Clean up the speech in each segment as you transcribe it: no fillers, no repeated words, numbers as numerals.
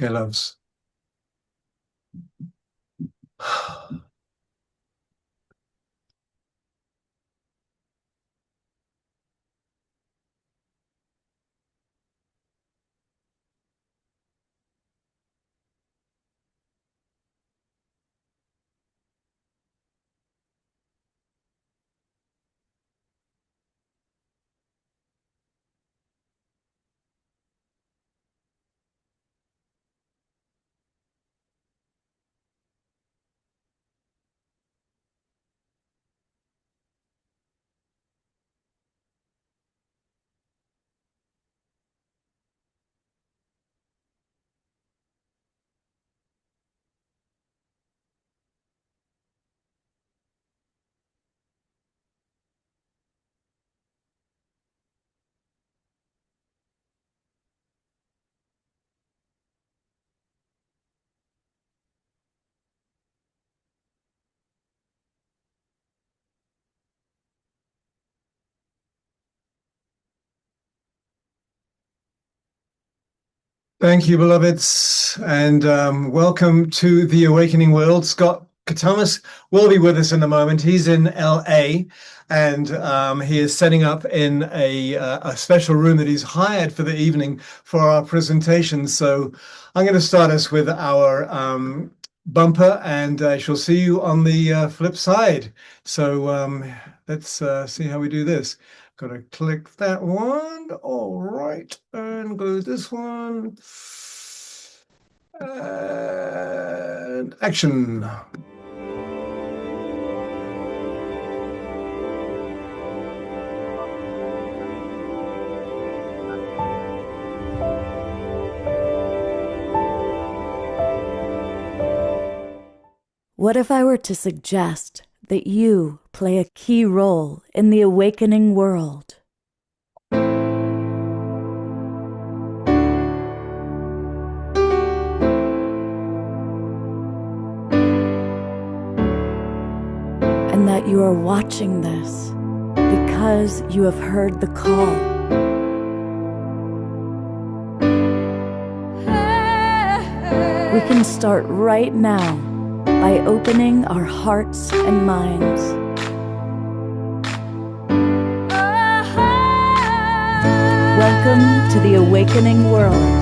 Okay, loves. Thank you, beloveds, and welcome to the Awakening World. Scott Catamas will be with us in a moment. He's in LA, and he is setting up in a special room that he's hired for the evening for our presentation. So I'm going to start us with our bumper, and I shall see you on the flip side. So let's see how we do this. Gotta click that one. All right, and go this one. And action. What if I were to suggest that you play a key role in the awakening world? And that you are watching this because you have heard the call. We can start right now by opening our hearts and minds. Welcome to the awakening world.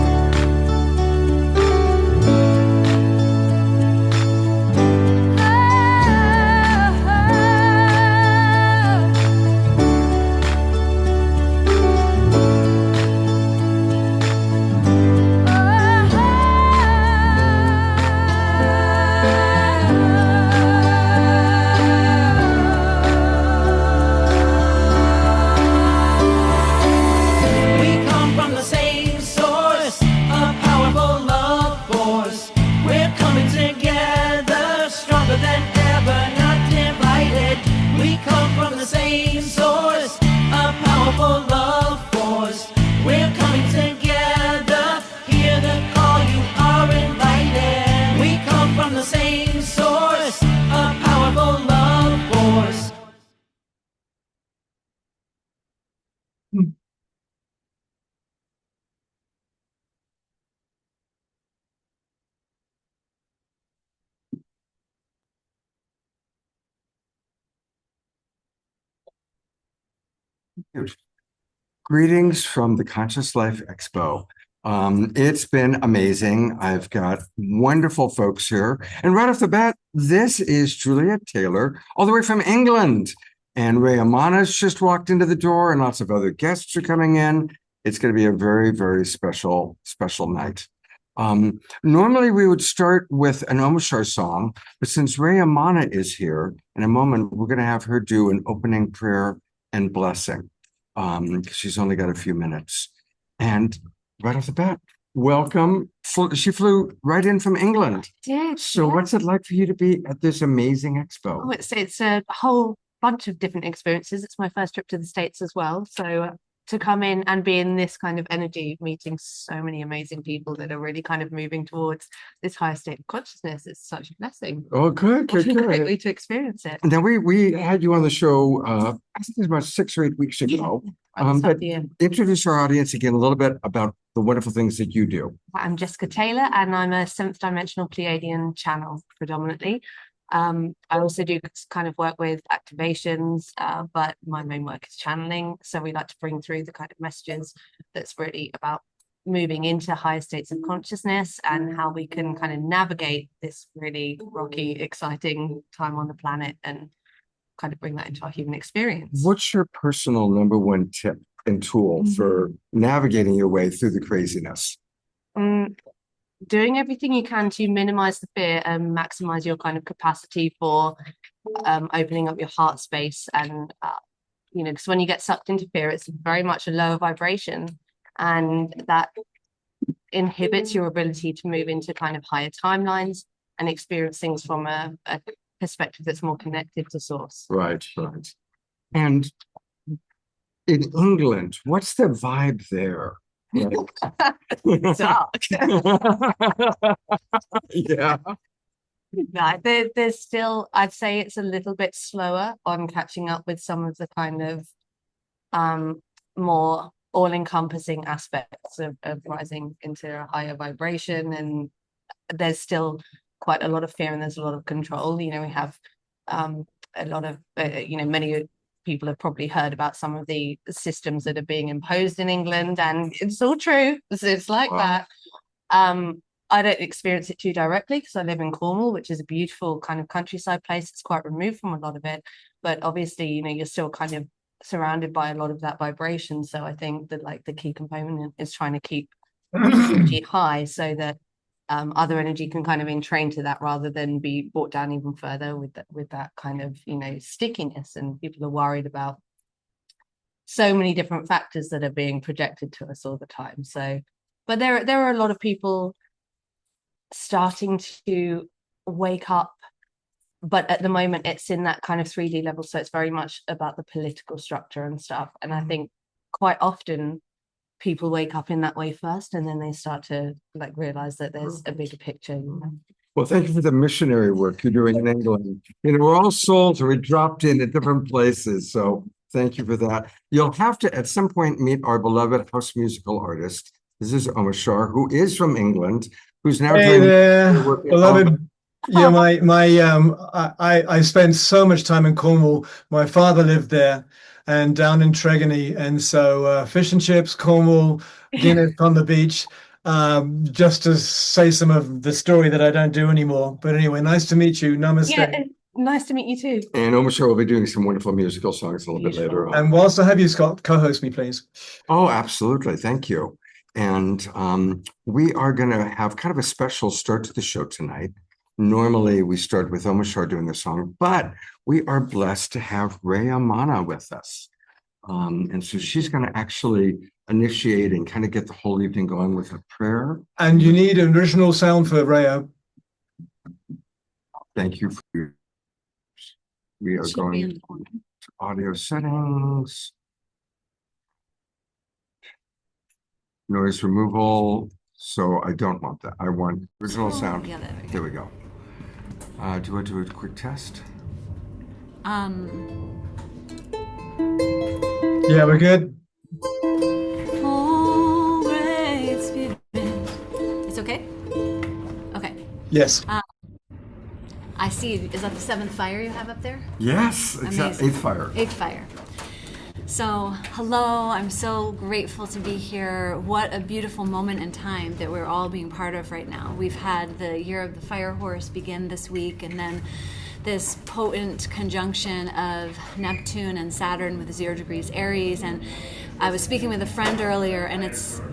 Greetings from the Conscious Life Expo. It's been amazing. I've got wonderful folks here. And right off the bat, this is Juliet Taylor, all the way from England. And Reya Manna's just walked into the door, and lots of other guests are coming in. It's going to be a very, very special night. Normally, we would start with an Omashar song, but since Reya Manna is here, in a moment, we're going to have her do an opening prayer and blessing. She's only got a few minutes. And right off the bat, welcome. She flew right in from England. So what's it like for you to be at this amazing expo? Oh, it's a whole bunch of different experiences. It's my first trip to the States as well. So to come in and be in this kind of energy, meeting so many amazing people that are really kind of moving towards this higher state of consciousness. It's such a blessing. Oh, good. What a great way to experience it. And then we had you on the show, I think it was about 6 or 8 weeks ago. But introduce our audience again a little bit about the wonderful things that you do. I'm Jessica Taylor, and I'm a 7th dimensional Pleiadian channel predominantly. I also do kind of work with activations, but my main work is channeling. So we like to bring through the kind of messages that's really about moving into higher states of consciousness and how we can kind of navigate this really rocky, exciting time on the planet and kind of bring that into our human experience. What's your personal #1 tip and tool for navigating your way through the craziness? Doing everything you can to minimize the fear and maximize your kind of capacity for opening up your heart space. And because when you get sucked into fear, it's very much a lower vibration, and that inhibits your ability to move into kind of higher timelines and experience things from a perspective that's more connected to source. Right. And in England, what's the vibe there? Dark. Yeah. No, there's still, I'd say it's a little bit slower on catching up with some of the kind of more all-encompassing aspects of rising into a higher vibration. And there's still quite a lot of fear and there's a lot of control. We have a lot of, many people have probably heard about some of the systems that are being imposed in England, and it's all true. It's like that. I don't experience it too directly because I live in Cornwall, which is a beautiful kind of countryside place. It's quite removed from a lot of it, but obviously, you're still kind of surrounded by a lot of that vibration. So I think that the key component is trying to keep energy high so that other energy can kind of entrain to that rather than be brought down even further with that kind of stickiness. And people are worried about so many different factors that are being projected to us all the time. So, but there are a lot of people starting to wake up, but at the moment it's in that kind of 3D level, so it's very much about the political structure and stuff. And I think quite often people wake up in that way first, and then they start to realize that there's a bigger picture. Well, thank you for the missionary work you're doing in England. We're all souls, we're dropped in at different places. So thank you for that. You'll have to at some point meet our beloved house musical artist. This is Omashar, who is from England, who's now doing beloved. Yeah, I spent so much time in Cornwall. My father lived there and down in Tregony, and so fish and chips, Cornwall, Guinness on the beach, just to say some of the story that I don't do anymore. But anyway, nice to meet you. Namaste. Yeah, nice to meet you too. And Omashar will be doing some wonderful musical songs a little bit later on. And whilst I have you, Scott, co-host me, please. Oh, absolutely. Thank you. And we are going to have kind of a special start to the show tonight. Normally, we start with Omashar doing the song, but we are blessed to have Reya Manna with us. And so she's going to actually initiate and kind of get the whole evening going with a prayer. And you need an original sound for Reya. Thank you. We are going to audio settings. Noise removal. So I don't want that. I want original sound. Yeah, there we go. Do I do a quick test? Yeah, we're good. Oh, great spirit. It's okay? Okay. Yes. I see. Is that the 7th fire you have up there? Yes, exactly. 8th fire. 8th fire. So, hello, I'm so grateful to be here. What a beautiful moment in time that we're all being part of right now. We've had the year of the fire horse begin this week, and then this potent conjunction of Neptune and Saturn with 0 degrees Aries. And I was speaking with a friend earlier, and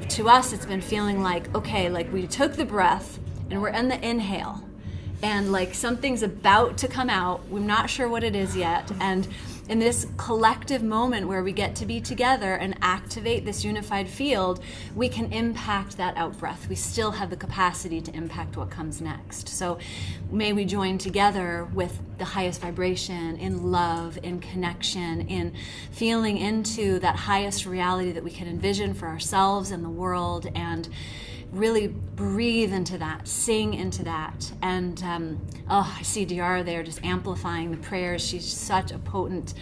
to us it's been feeling like, okay, we took the breath and we're in the inhale, and something's about to come out. We're not sure what it is yet, and in this collective moment where we get to be together and activate this unified field, we can impact that out breath. We still have the capacity to impact what comes next. So may we join together with the highest vibration in love, in connection, in feeling into that highest reality that we can envision for ourselves and the world, and really breathe into that, sing into that. And I see DeArah there just amplifying the prayers. She's such a potent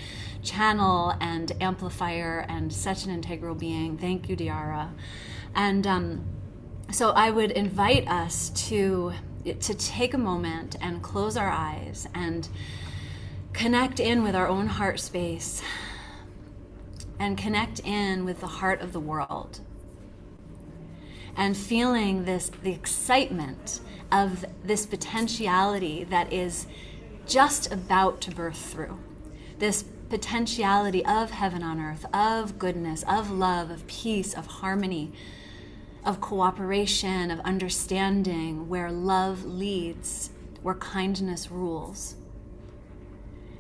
channel and amplifier and such an integral being. Thank you, DeArah. And so I would invite us to take a moment and close our eyes and connect in with our own heart space and connect in with the heart of the world. And feeling the excitement of this potentiality that is just about to birth through. This potentiality of heaven on earth, of goodness, of love, of peace, of harmony, of cooperation, of understanding, where love leads, where kindness rules.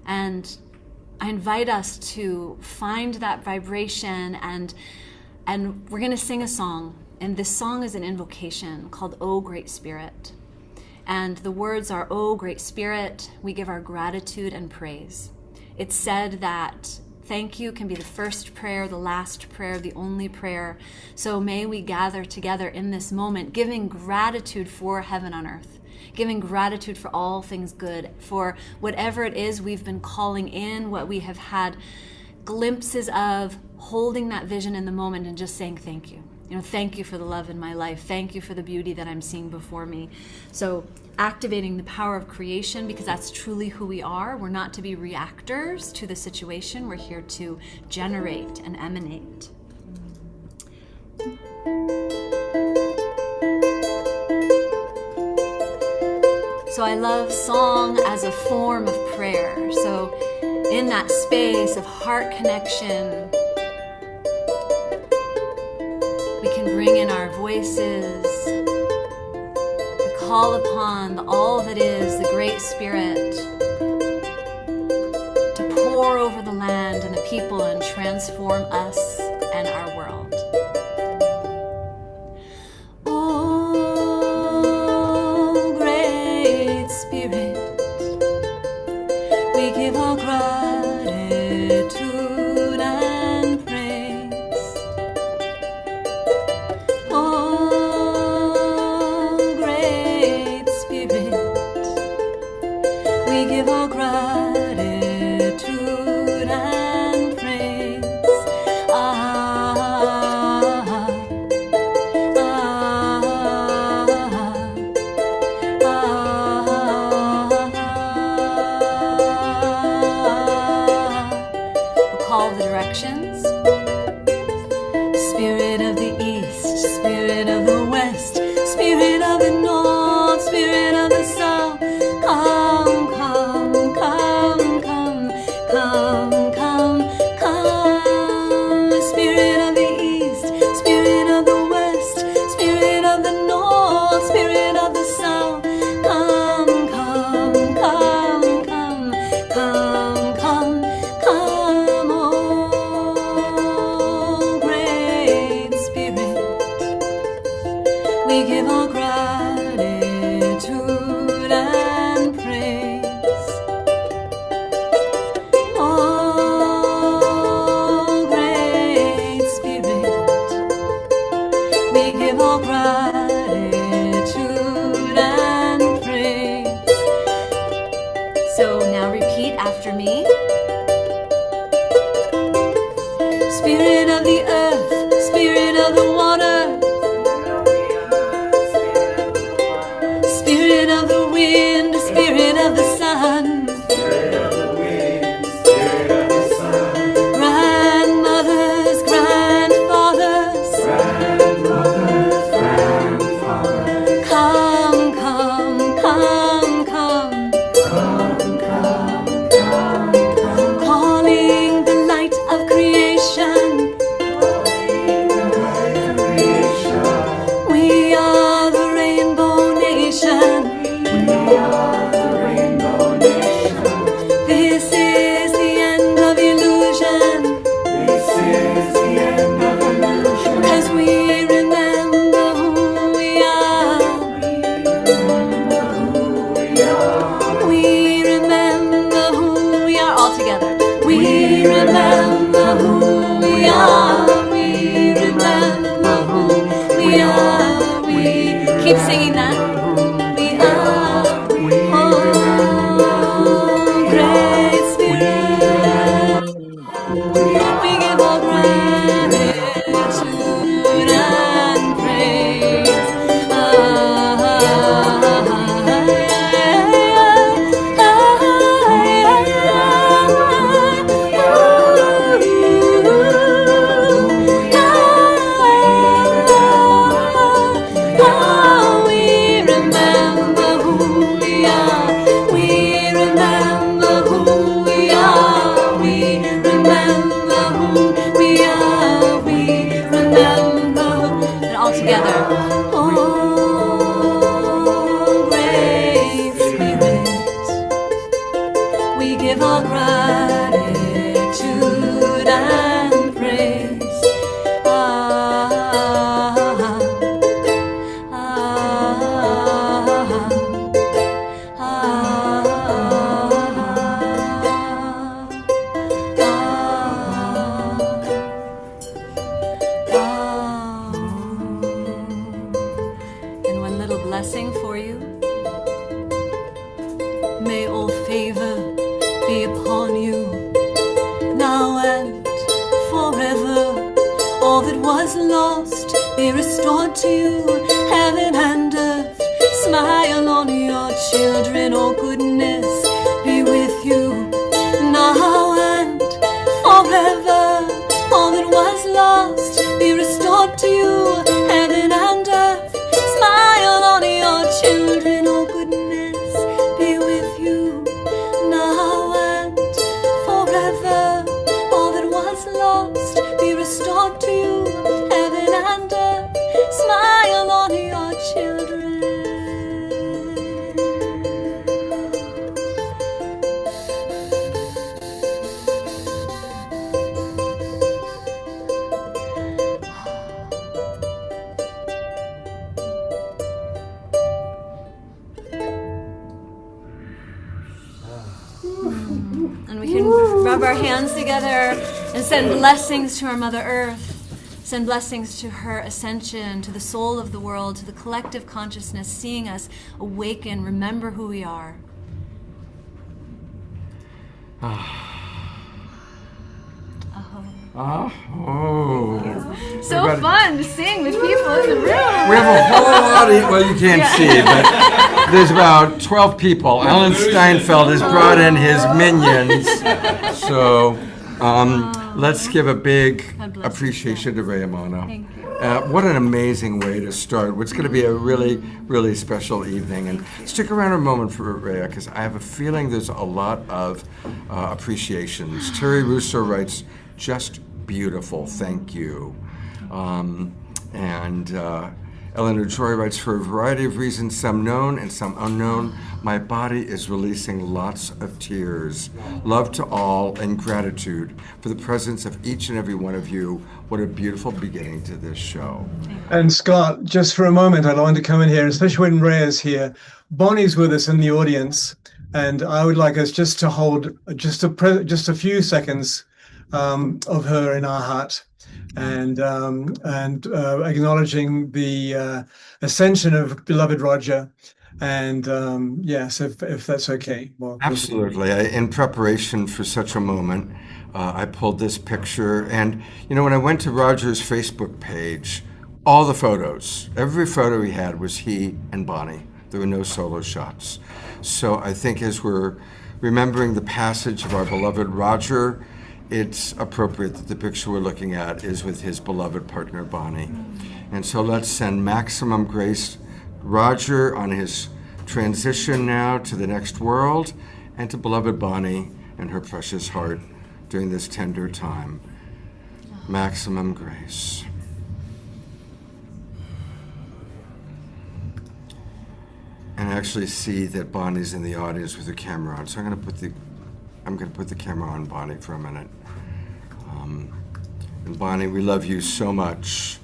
And I invite us to find that vibration, and we're going to sing a song. And this song is an invocation called O Great Spirit. And the words are, O Great Spirit, we give our gratitude and praise. It's said that thank you can be the first prayer, the last prayer, the only prayer. So may we gather together in this moment, giving gratitude for heaven on earth, giving gratitude for all things good, for whatever it is we've been calling in, what we have had glimpses of, holding that vision in the moment and just saying thank you. Thank you for the love in my life. Thank you for the beauty that I'm seeing before me. So activating the power of creation, because that's truly who we are. We're not to be reactors to the situation. We're here to generate and emanate. So I love song as a form of prayer. So in that space of heart connection, we can bring in our voices, we call upon all that is the Great Spirit to pour over the land and the people and transform us and our world. Oh, Great Spirit, we give our gratitude and praise. Oh, Great Spirit, we give our gratitude and praise. We'll call the directions. Spirit of the East, Spirit of the West, Spirit of the North, Spirit of the South, come, come, come, come, come, come, come. Spirit of the East, Spirit of the West, Spirit of the North, Spirit of the South, come, come, come, come, come, come, come, oh, Great Spirit, we give our gratitude and praise. Oh, Great Spirit, we give our gratitude and praise. So now repeat after me. Spirit of the earth, Spirit of the water, Spirit of the wind, Spirit of the sun, grandmothers, grandfathers, we keep singing that. We are, oh, great Spirit. We give all gratitude and praise. And we can rub our hands together and send blessings to our Mother Earth. Send blessings to her ascension, to the soul of the world, to the collective consciousness, seeing us awaken, remember who we are. So fun to sing with people in the room. We have a whole audience. Well, you can't see, but there's about 12 people. Alan Steinfeld has brought in his minions. So let's give a big appreciation to Reya Manna. Thank you. What an amazing way to start. What's going to be a really, really special evening. And stick around a moment for Reya, because I have a feeling there's a lot of appreciations. Terry Russo writes, just beautiful, thank you. Eleanor Joy writes, for a variety of reasons, some known and some unknown, my body is releasing lots of tears. Love to all and gratitude for the presence of each and every one of you. What a beautiful beginning to this show. And Scott, just for a moment, I'd like to come in here, especially when Reya's here. Bonnie's with us in the audience, and I would like us just to hold just a few seconds of her in our heart, and acknowledging the ascension of beloved Rodger. And yes, if that's okay. Well, absolutely. In preparation for such a moment, I pulled this picture, and when I went to Rodger's Facebook page, all the photos, every photo he had was he and Bonnie. There were no solo shots. So I think as we're remembering the passage of our beloved Rodger, it's appropriate that the picture we're looking at is with his beloved partner, Bonnie. And so let's send maximum grace Rodger on his transition now to the next world, and to beloved Bonnie and her precious heart during this tender time. Maximum grace. And I actually see that Bonnie's in the audience with her camera on, so I'm going to put the camera on Bonnie for a minute. And Bonnie, we love you so much.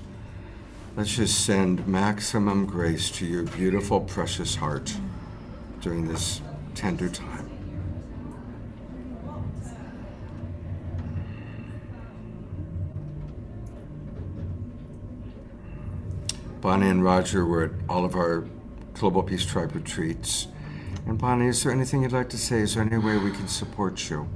Let's just send maximum grace to your beautiful, precious heart during this tender time. Bonnie and Rodger were at all of our Global Peace Tribe retreats. And Bonnie, is there anything you'd like to say? Is there any way we can support you?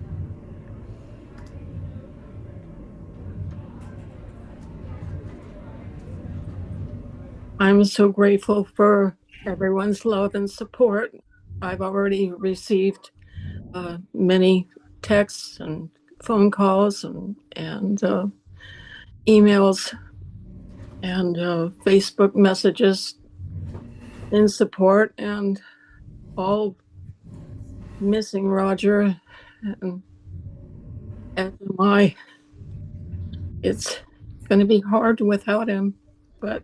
I'm so grateful for everyone's love and support. I've already received many texts and phone calls and emails and Facebook messages in support, and all missing Rodger, and as am I. It's going to be hard without him, but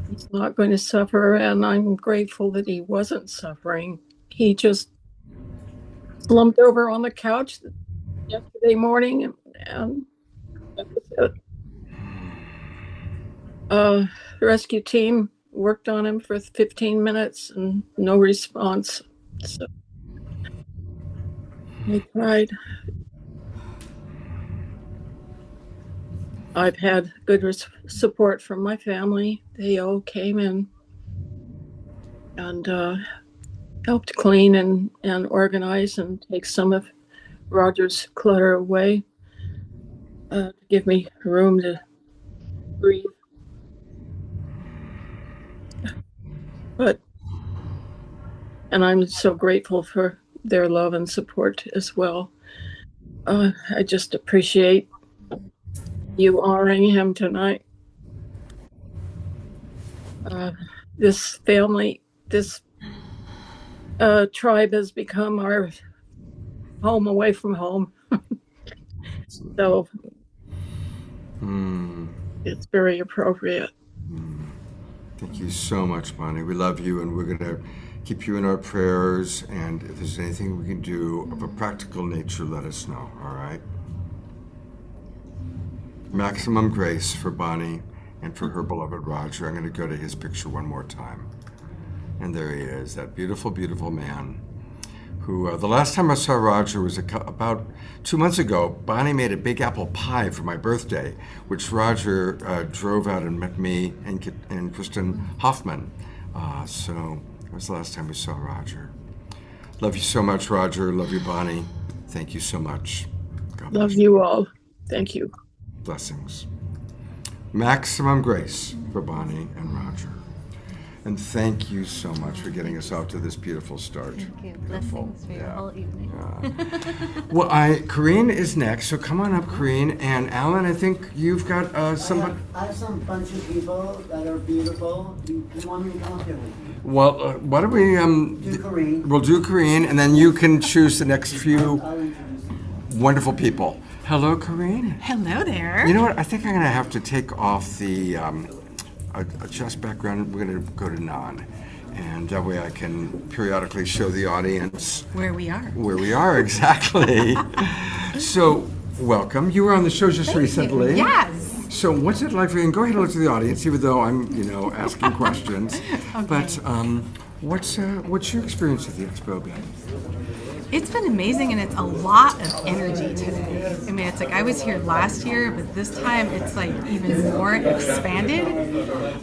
he's not going to suffer, and I'm grateful that he wasn't suffering. He just slumped over on the couch yesterday morning, and that was it. The rescue team worked on him for 15 minutes and no response. So I tried. I've had good support from my family. They all came in and helped clean and organize and take some of Rodger's clutter away, to give me room to breathe. And I'm so grateful for their love and support as well. I just appreciate you honoring him tonight. This family, this tribe has become our home away from home. So it's very appropriate. Thank you so much, Bonnie. We love you, and we're going to keep you in our prayers. And if there's anything we can do of a practical nature, let us know, all right? Maximum grace for Bonnie and for her beloved Rodger. I'm going to go to his picture one more time. And there he is, that beautiful, beautiful man who, the last time I saw Rodger was about 2 months ago. Bonnie made a big apple pie for my birthday, which Rodger drove out and met me and Kristen Hoffman. So that was the last time we saw Rodger. Love you so much, Rodger. Love you, Bonnie. Thank you so much. God Love bless you all. Thank you. Blessings. Maximum grace for Bonnie and Rodger. And thank you so much for getting us off to this beautiful start. Thank you. Beautiful. Blessings for your whole evening. Well, Corinne is next, so come on up, Corinne. And Alan, I think you've got somebody. I have some bunch of people that are beautiful. You want me to come up here with you? Well, why don't we Do Corinne. We'll do Corinne, and then you can choose the next few I'll introduce you. wonderful people. Hello, Corinne. Hello there. You know what? I think I'm going to have to take off the adjust background. We're going to go to non, and that way I can periodically show the audience Where we are. where we are exactly. So, welcome. You were on the show just recently. Yes. So, what's it like for you? And go ahead and look to the audience, even though I'm, asking questions. Okay. But what's your experience at the expo been? It's been amazing, and it's a lot of energy today. I mean, it's like I was here last year, but this time it's like even more expanded.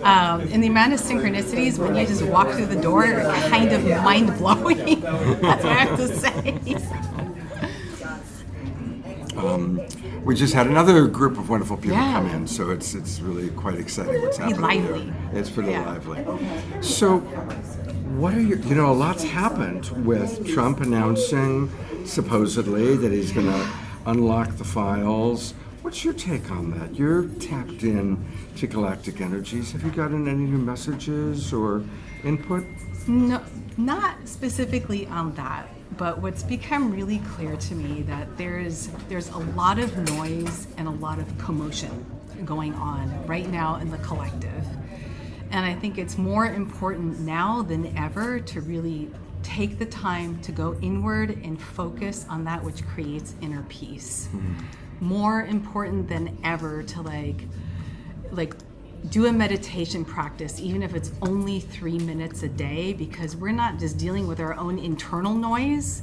And the amount of synchronicities when you just walk through the door are kind of mind-blowing. That's what I have to say. We just had another group of wonderful people Yeah. come in, so it's really quite exciting what's happening lively. there. It's pretty Yeah. lively. So, what are a lot's happened with Trump announcing supposedly that he's going to unlock the files. What's your take on that? You're tapped in to galactic energies. Have you gotten any new messages or input? No, not specifically on that. But what's become really clear to me that there's a lot of noise and a lot of commotion going on right now in the collective. And I think it's more important now than ever to really take the time to go inward and focus on that which creates inner peace. More important than ever to like do a meditation practice, even if it's only 3 minutes a day, because we're not just dealing with our own internal noise.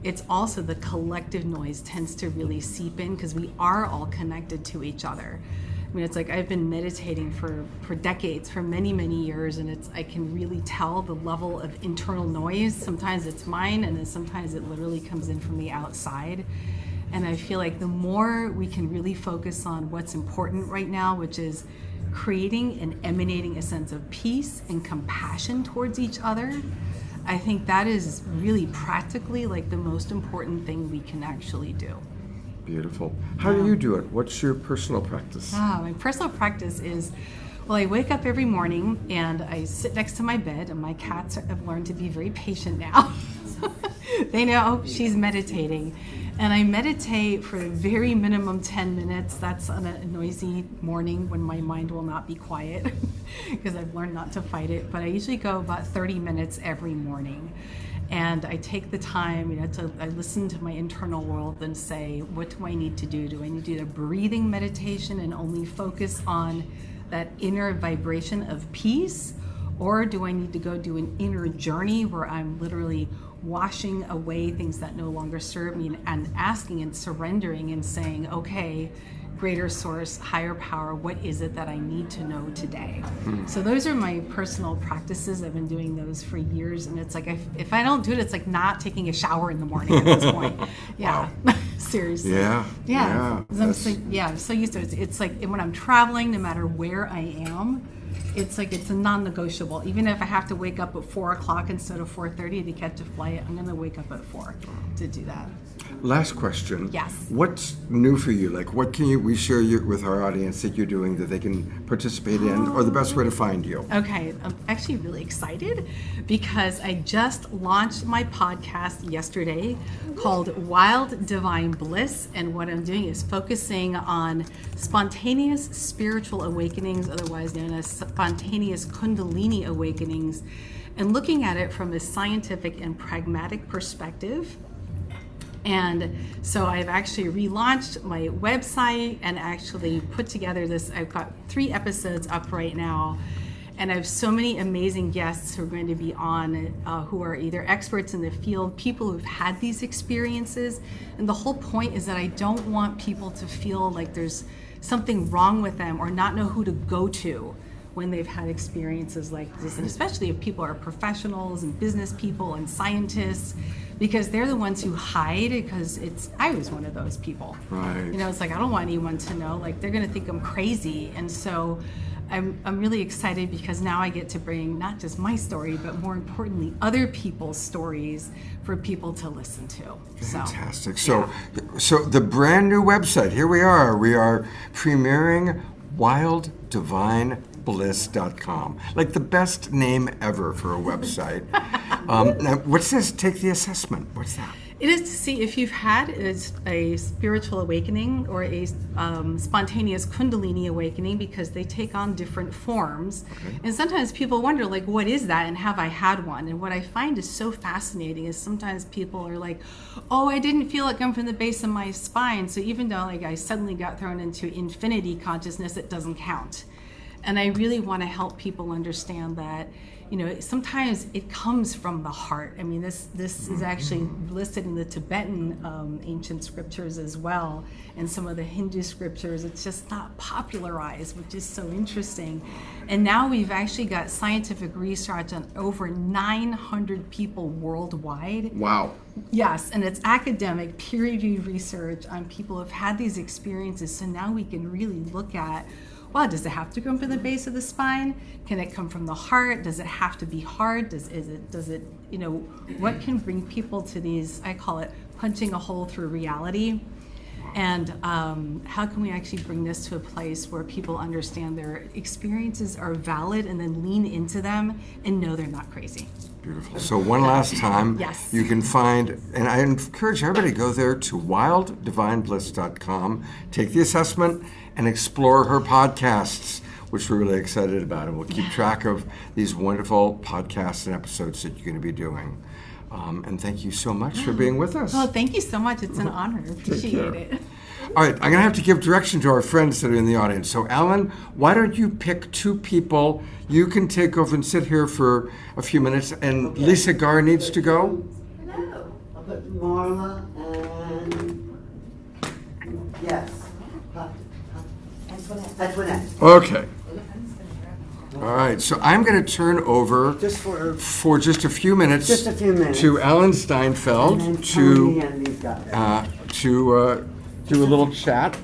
It's also the collective noise tends to really seep in because we are all connected to each other. I mean, it's like I've been meditating for decades, for many, many years, and I can really tell the level of internal noise. Sometimes it's mine, and then sometimes it literally comes in from the outside. And I feel like the more we can really focus on what's important right now, which is creating and emanating a sense of peace and compassion towards each other, I think that is really practically like the most important thing we can actually do. Beautiful. How do you do it? What's your personal practice? My personal practice is, well, I wake up every morning and I sit next to my bed, and my cats have learned to be very patient now. They know she's meditating. And I meditate for a very minimum 10 minutes. That's on a noisy morning when my mind will not be quiet because I've learned not to fight it. But I usually go about 30 minutes every morning. And I take the time, I listen to my internal world and say, what do I need to do? Do I need to do a breathing meditation and only focus on that inner vibration of peace? Or do I need to go do an inner journey where I'm literally washing away things that no longer serve me and asking and surrendering and saying, okay, greater source, higher power, what is it that I need to know today? So those are my personal practices. I've been doing those for years, and it's like if I don't do it, it's like not taking a shower in the morning at this point. Yeah. Seriously. Yeah. I'm so used to it. It's like when I'm traveling, no matter where I am, it's like it's a non-negotiable. Even if I have to wake up at 4 o'clock instead of 4:30 to catch a flight, I'm going to wake up at 4 to do that. Last question. Yes. What's new for you? Like, what can we share with our audience that you're doing that they can participate in, or the best way to find you? Okay, I'm actually really excited because I just launched my podcast yesterday called Wild Divine Bliss, and what I'm doing is focusing on spontaneous spiritual awakenings, otherwise known as spontaneous Kundalini awakenings, and looking at it from a scientific and pragmatic perspective. And so I've actually relaunched my website and actually put together this. I've got 3 episodes up right now, and I have so many amazing guests who are going to be on who are either experts in the field, people who've had these experiences. And the whole point is that I don't want people to feel like there's something wrong with them or not know who to go to when they've had experiences like this, and especially if people are professionals and business people and scientists, because they're the ones who hide, because I was one of those people. Right. It's like I don't want anyone to know, like they're gonna think I'm crazy. And so I'm really excited because now I get to bring not just my story, but more importantly, other people's stories for people to listen to. Fantastic. So the brand new website, here we are premiering WildDivineBliss.com. Like the best name ever for a website. Now, what's this? Take the assessment. What's that? It is to see if you've had a spiritual awakening or a spontaneous Kundalini awakening, because they take on different forms. Okay. And sometimes people wonder, like, what is that and have I had one? And what I find is so fascinating is sometimes people are like, oh, I didn't feel it come from the base of my spine. So even though like I suddenly got thrown into infinity consciousness, it doesn't count. And I really want to help people understand that, sometimes it comes from the heart. I mean, this is actually listed in the Tibetan ancient scriptures as well, and some of the Hindu scriptures. It's just not popularized, which is so interesting. And now we've actually got scientific research on over 900 people worldwide. Wow. Yes, and it's academic, peer-reviewed research on people who've had these experiences. So now we can really look at, well, does it have to come from the base of the spine? Can it come from the heart? Does it have to be hard? Does it, what can bring people to these, I call it punching a hole through reality? And how can we actually bring this to a place where people understand their experiences are valid and then lean into them and know they're not crazy? Beautiful. So one last time, yes. You can find, and I encourage everybody to go there to WildDivineBliss.com, take the assessment, and explore her podcasts, which we're really excited about. And we'll keep track of these wonderful podcasts and episodes that you're going to be doing. And thank you so much for being with us. Oh, thank you so much. It's an honor. I appreciate it. All right, I'm going to have to give direction to our friends that are in the audience. So, Alan, why don't you pick 2 people? You can take over and sit here for a few minutes. And okay. Lisa Garr needs to go. No, I'll put Marla and yes. Antoinette. Okay. All right, so I'm going to turn over Just for just a few minutes, just a few minutes. to Alan Steinfeld And then Tony and these guys. to do a little chat.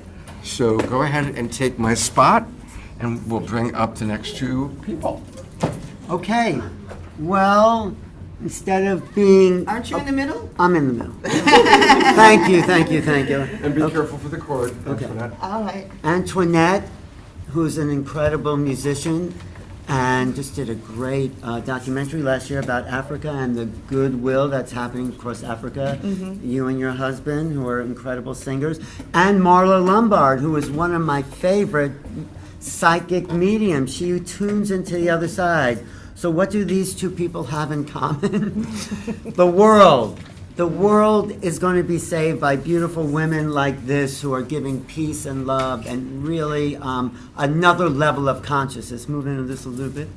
So go ahead and take my spot, and we'll bring up the next two people. Okay. Well, instead of being. Aren't you in the middle? I'm in the middle. Thank you. And be careful for the cord. Okay. All right. Antoinette, who's an incredible musician and just did a great documentary last year about Africa and the goodwill that's happening across Africa. You and your husband, who are incredible singers. And Marla Lombard, who is one of my favorite psychic mediums. She tunes into the other side. So what do these two people have in common? The world. The world is going to be saved by beautiful women like this who are giving peace and love and really another level of consciousness. Move into this a little bit.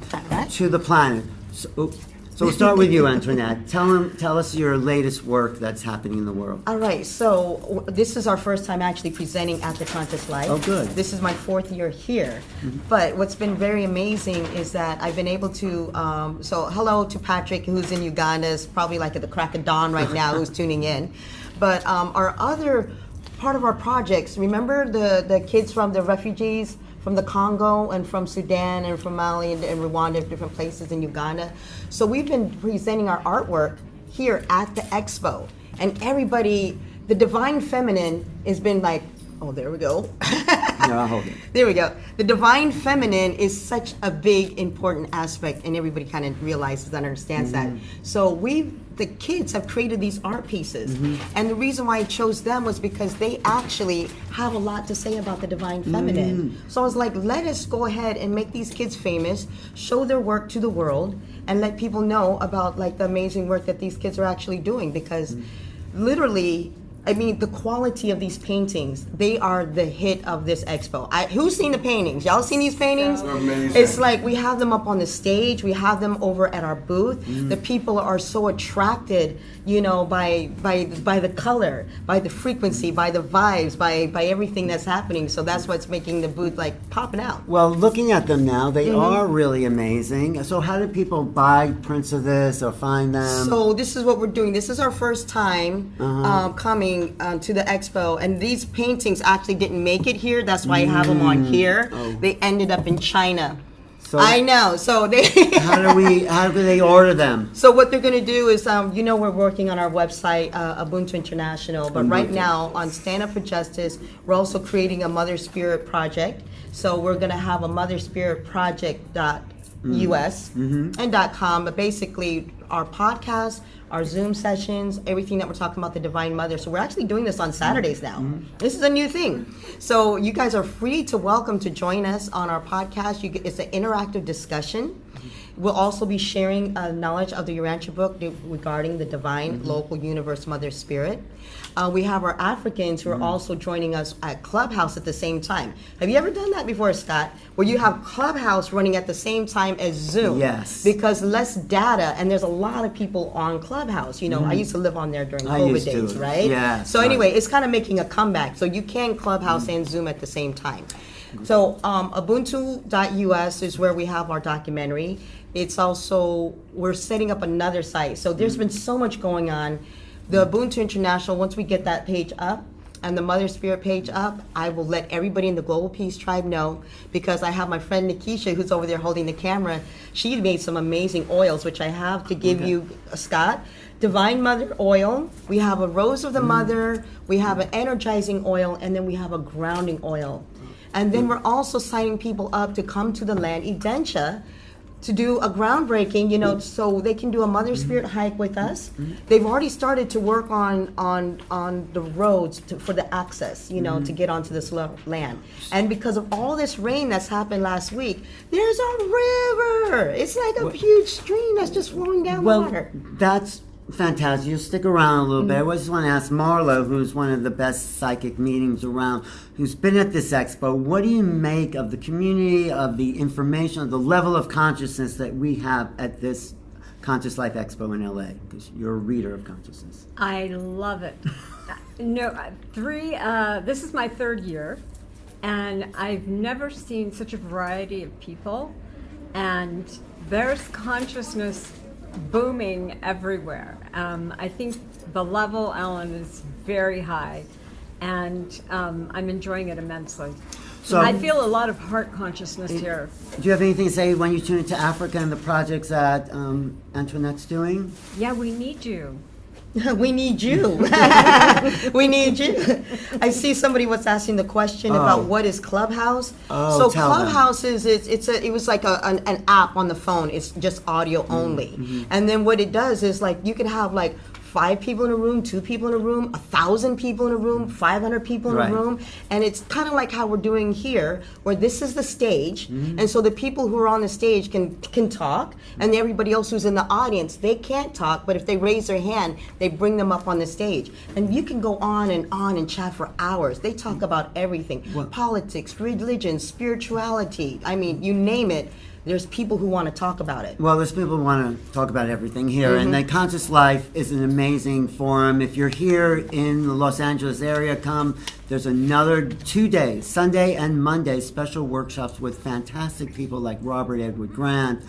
To the planet. So we'll start with you, Antoinette. Tell us your latest work that's happening in the world. All right, so this is our first time actually presenting at the Conscious Life. Oh, good. This is my 4th year here. But what's been very amazing is that I've been able to, so hello to Patrick, who's in Uganda, is probably like at the crack of dawn right now, who's tuning in. But our other part of our projects, remember the kids from the refugees from the Congo and from Sudan and from Mali and Rwanda, different places in Uganda. So we've been presenting our artwork here at the expo. And everybody, the Divine Feminine has been like, oh, there we go. Yeah, I'll hold it. There we go. The Divine Feminine is such a big, important aspect, and everybody kind of realizes and understands that. So the kids have created these art pieces. And the reason why I chose them was because they actually have a lot to say about the Divine Feminine. So I was like, let us go ahead and make these kids famous, show their work to the world, and let people know about like the amazing work that these kids are actually doing, because literally, I mean, the quality of these paintings, they are the hit of this expo. Who's seen the paintings? Y'all seen these paintings? Amazing. It's like we have them up on the stage, we have them over at our booth. The people are so attracted, you know, by the color, by the frequency, by the vibes, by everything that's happening. So that's what's making the booth like popping out. Well, looking at them now, they are really amazing. So how do people buy prints of this or find them? So this is what we're doing. This is our first time coming to the expo, and these paintings actually didn't make it here. That's why I have them on here. They ended up in China. So I know. So they. how do they order them? So what they're going to do is, you know, we're working on our website, UBUNTU International, but right now on Stand Up for Justice, we're also creating a Mother Spirit project. So we're going to have a Mother Spirit project.us and .com, but basically our podcast, our Zoom sessions, everything that we're talking about the Divine Mother. So we're actually doing this on Saturdays now. This is a new thing. So you guys are free to welcome to join us on our podcast. It's an interactive discussion. We'll also be sharing knowledge of the Urantia book regarding the divine, local, universe, Mother Spirit. We have our Africans who are also joining us at Clubhouse at the same time. Have you ever done that before, Scott? Where you have Clubhouse running at the same time as Zoom? Yes. Because less data, and there's a lot of people on Clubhouse. You know, I used to live on there during COVID days, right? Yeah. So anyway, it's kind of making a comeback. So you can Clubhouse and Zoom at the same time. So ubuntu.us is where we have our documentary. It's also, we're setting up another site. So there's been so much going on. The UBUNTU International, once we get that page up and the Mother Spirit page up, I will let everybody in the Global Peace Tribe know, because I have my friend Nikisha, who's over there holding the camera. She made some amazing oils, which I have to give you, Scott. Divine Mother oil. We have a Rose of the Mother. We have an energizing oil, and then we have a grounding oil. And then we're also signing people up to come to the land, Edentia, to do a groundbreaking, you know, so they can do a Mother Spirit hike with us. They've already started to work on the roads for the access, you know, to get onto this land. And because of all this rain that's happened last week, there's a river. It's like a huge stream that's just flowing down water. That's fantastic. You'll stick around a little bit. I just want to ask Marla, who's one of the best psychic mediums around, who's been at this expo, what do you make of the community, of the information, of the level of consciousness that we have at this Conscious Life Expo in LA? Because you're a reader of consciousness. I love it. This is my 3rd year, And I've never seen such a variety of people, and there's consciousness booming everywhere. I think the level, Ellen, is very high, and I'm enjoying it immensely. So, I feel a lot of heart consciousness here. do you have anything to say when you tune into Africa and the projects that Antoinette's doing? Yeah, we need you. We need you. We need you. I see somebody was asking the question about what is Clubhouse. So tell them. Clubhouse is it was like an app on the phone. It's just audio only. And then what it does is like you can have like 5 people in a room, 2 people in a room, 1,000 people in a room, 500 people in Right. a room, and it's kind of like how we're doing here, where this is the stage, and so the people who are on the stage can talk, and everybody else who's in the audience, they can't talk, but if they raise their hand, they bring them up on the stage, and you can go on and chat for hours. They talk about everything: politics, religion, spirituality. I mean, you name it. There's people who want to talk about it. Well, there's people who want to talk about everything here, and the Conscious Life is an amazing forum. If you're here in the Los Angeles area, come. There's another 2 days, Sunday and Monday, special workshops with fantastic people like Robert Edward Grant,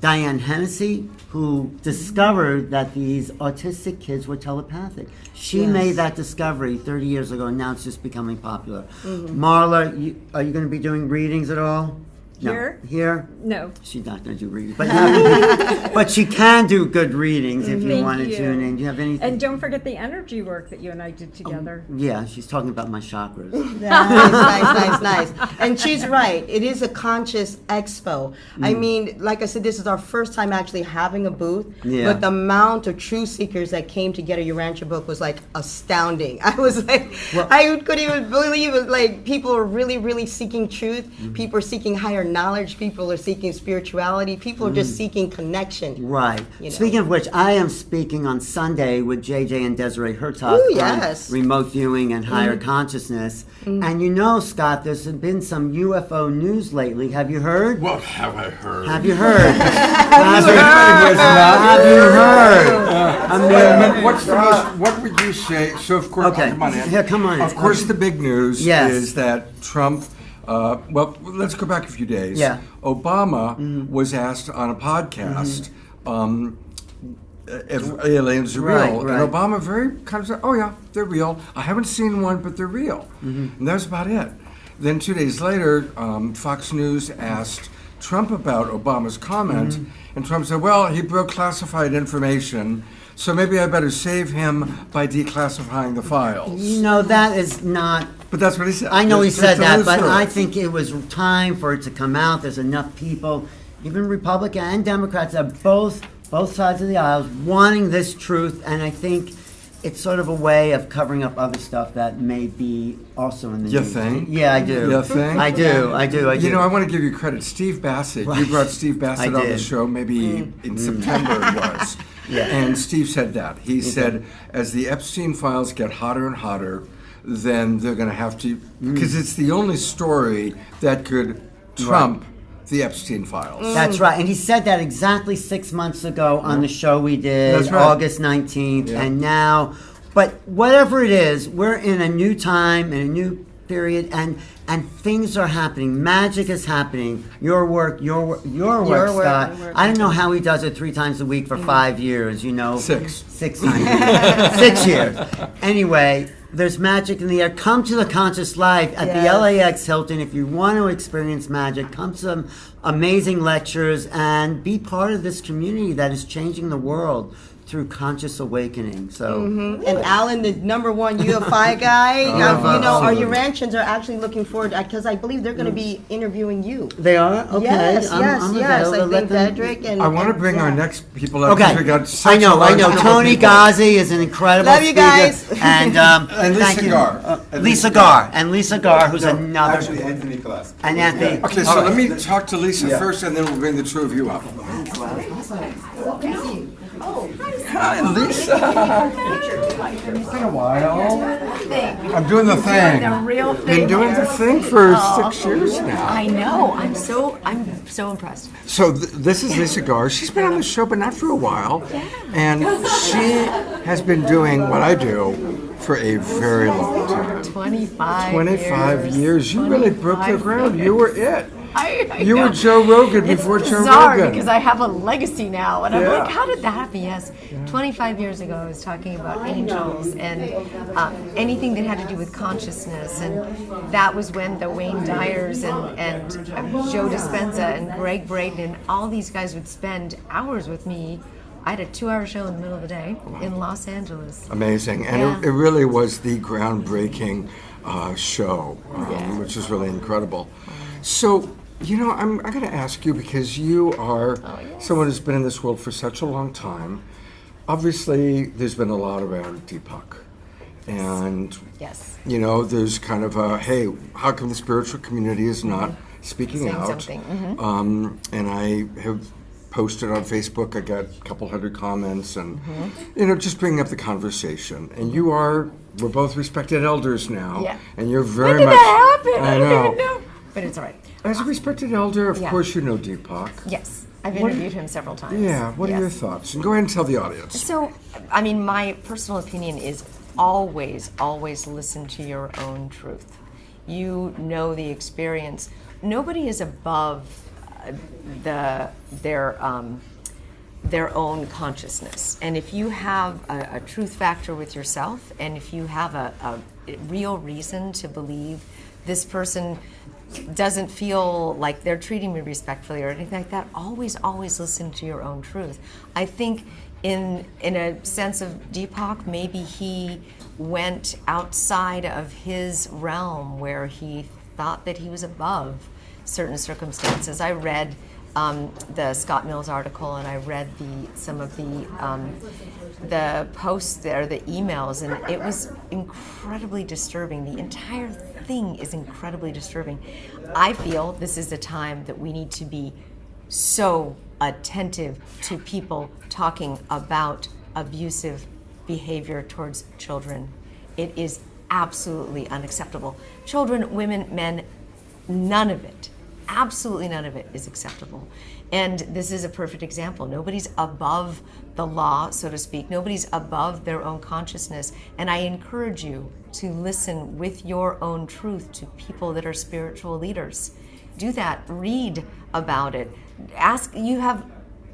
Diane Hennessy, who discovered that these autistic kids were telepathic. She made that discovery 30 years ago, and now it's just becoming popular. Marla, are you going to be doing readings at all? No. Here? No. She's not going to do readings, but she can do good readings if you want to tune in. Do you have anything? And don't forget the energy work that you and I did together. Yeah, she's talking about my chakras. Nice. And she's right. It is a conscious expo. I mean, like I said, this is our first time actually having a booth. Yeah. But the amount of truth seekers that came to get a Urantia book was like astounding. I was like, I couldn't even believe it. Like, people are really, really seeking truth. People are seeking higher knowledge. People are seeking spirituality. People are just seeking connection. Right. You know. Speaking of which, I am speaking on Sunday with JJ and Desiree Hertog Ooh, yes. on remote viewing and higher consciousness. And you know, Scott, there's been some UFO news lately. Have you heard? What have I heard? Have you heard? Have you heard? What's the most? What would you say? So of course, Okay. come on in. Yeah, come on in. Of course, the big news Yes. is that Trump. Well, let's go back a few days. Yeah. Obama was asked on a podcast if aliens are real, Right. and Obama very kind of said, "Oh yeah, they're real. I haven't seen one, but they're real," and that was about it. Then 2 days later, Fox News asked Trump about Obama's comment, and Trump said, "Well, he broke classified information, so maybe I better save him by declassifying the files." You know, that is not... But that's what he said. I know he It's said a that, loose but story. I think it was time for it to come out. There's enough people, even Republican and Democrats, at both sides of the aisles, wanting this truth, and I think it's sort of a way of covering up other stuff that may be also in the You news. think? Yeah, I do. You think? I do. You know, I want to give you credit. Steve Bassett, you brought Steve Bassett I on the did. show maybe in September it was. Yeah. And Steve said that. He said, as the Epstein files get hotter and hotter, then they're going to have to, because it's the only story that could trump the Epstein files. That's right. And he said that exactly 6 months ago on the show we did, That's right. August 19th. Yeah. And now, but whatever it is, we're in a new time, in a new period, and things are happening. Magic is happening. Your work, Scott. I don't know how he does it 3 times a week for 5 years, you know. 6. 6 times. 6 years. Anyway, there's magic in the air. Come to the Conscious Life at the LAX Hilton. If you want to experience magic, come to some amazing lectures and be part of this community that is changing the world through conscious awakening. So, And Alan, the #1 UFI guy, you know, our Urantians are actually looking forward, because I believe they're going to be interviewing you. they are? Okay. Yes. I'm available. I Let think them- Dedrick and... I want to and- bring our yeah. next people up. because Okay, we got such I a know. large number of Tony people. Ghazi is an incredible Love you speaker. guys. And, And Lisa thank you. Garr. Lisa Garr. And Lisa Garr, who's another... Actually, Anthony Kalask. And Anthony. Okay, so let me talk to Lisa first, and then we'll bring the two of you up. Hi, Lisa. It's been a while. I'm doing the thing. The real thing. Been doing the thing for 6 years now. I know. I'm so impressed. So this is Lisa Garr. She's been on the show, but not for a while. And she has been doing what I do for a very long time. 25 years. You really broke the ground. years. You were it. I You know. were Joe Rogan It's before Joe bizarre Rogan. because I have a legacy now, and I'm Yeah. like, how did that happen? Yes, 25 years ago, I was talking about angels and anything that had to do with consciousness, and that was when the Wayne Dyers and Joe Dispenza and Greg Braden and all these guys would spend hours with me. I had a 2-hour show in the middle of the day in Los Angeles. Amazing. And Yeah. it really was the groundbreaking show, which is really incredible. So, I'm going to ask you, because you are someone who's been in this world for such a long time. Obviously, there's been a lot around Deepak. And, Yes. there's kind of a, hey, how come the spiritual community is not speaking Saying out? something. Mm-hmm. And I have posted on Facebook. I got a couple hundred comments and, just bringing up the conversation. And we're both respected elders now. Yeah. And you're very When did much. that happen? I I know. don't even know. But it's all right. As a respected elder, of Yeah. course you know Deepak. Yes. I've interviewed him several times. Yeah, what are your thoughts? And go ahead and tell the audience. So, my personal opinion is always listen to your own truth. You know the experience. Nobody is above their own consciousness. And if you have a truth factor with yourself, and if you have a real reason to believe this person doesn't feel like they're treating me respectfully or anything like that, always listen to your own truth. I think in a sense of Deepak, maybe he went outside of his realm where he thought that he was above certain circumstances. I read the Scott Mills article, and I read some of the posts there, the emails, and it was incredibly disturbing. The entire thing is incredibly disturbing. I feel this is a time that we need to be so attentive to people talking about abusive behavior towards children. It is absolutely unacceptable. Children, women, men, none of it. Absolutely none of it is acceptable. And this is a perfect example. Nobody's above the law, so to speak. Nobody's above their own consciousness. And I encourage you to listen with your own truth to people that are spiritual leaders. Do that. Read about it. You have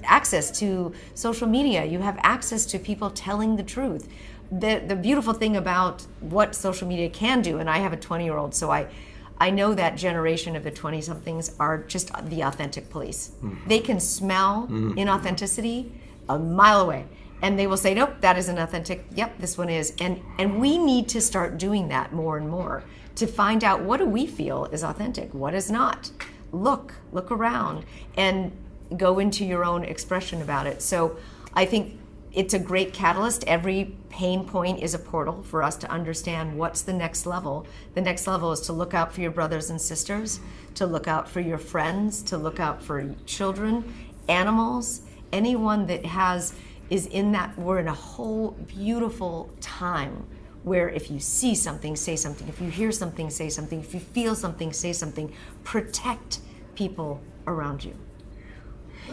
access to social media. You have access to people telling the truth. The beautiful thing about what social media can do, and I have a 20-year-old, so I know that generation of the 20-somethings are just the authentic police. They can smell inauthenticity a mile away, and they will say, nope, that isn't authentic. Yep, this one is. And we need to start doing that more and more to find out, what do we feel is authentic? What is not? Look around and go into your own expression about it. So I think it's a great catalyst. Every pain point is a portal for us to understand what's the next level. The next level is to look out for your brothers and sisters, to look out for your friends, to look out for children, animals, anyone that is in that. We're in a whole beautiful time where if you see something, say something. If you hear something, say something. If you feel something, say something. Protect people around you.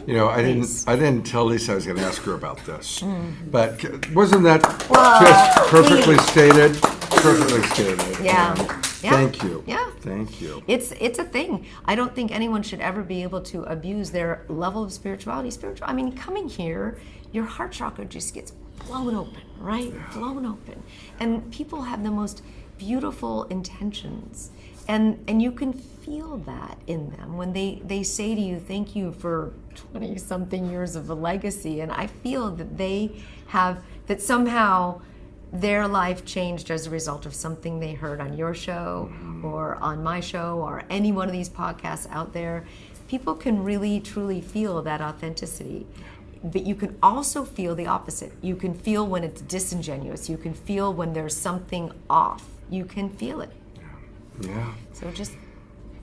I didn't tell Lisa I was going to ask her about this, but wasn't that just perfectly stated? Perfectly stated. Yeah. Thank you. Yeah. Thank you. It's a thing. I don't think anyone should ever be able to abuse their level of spirituality. Coming here, your heart chakra just gets blown open, right? Yeah. Blown open. And people have the most beautiful intentions. And you can feel that in them when they say to you, thank you for 20-something years of a legacy. And I feel that that somehow their life changed as a result of something they heard on your show or on my show or any one of these podcasts out there. People can really, truly feel that authenticity. But you can also feel the opposite. You can feel when it's disingenuous. You can feel when there's something off. You can feel it. Yeah. So just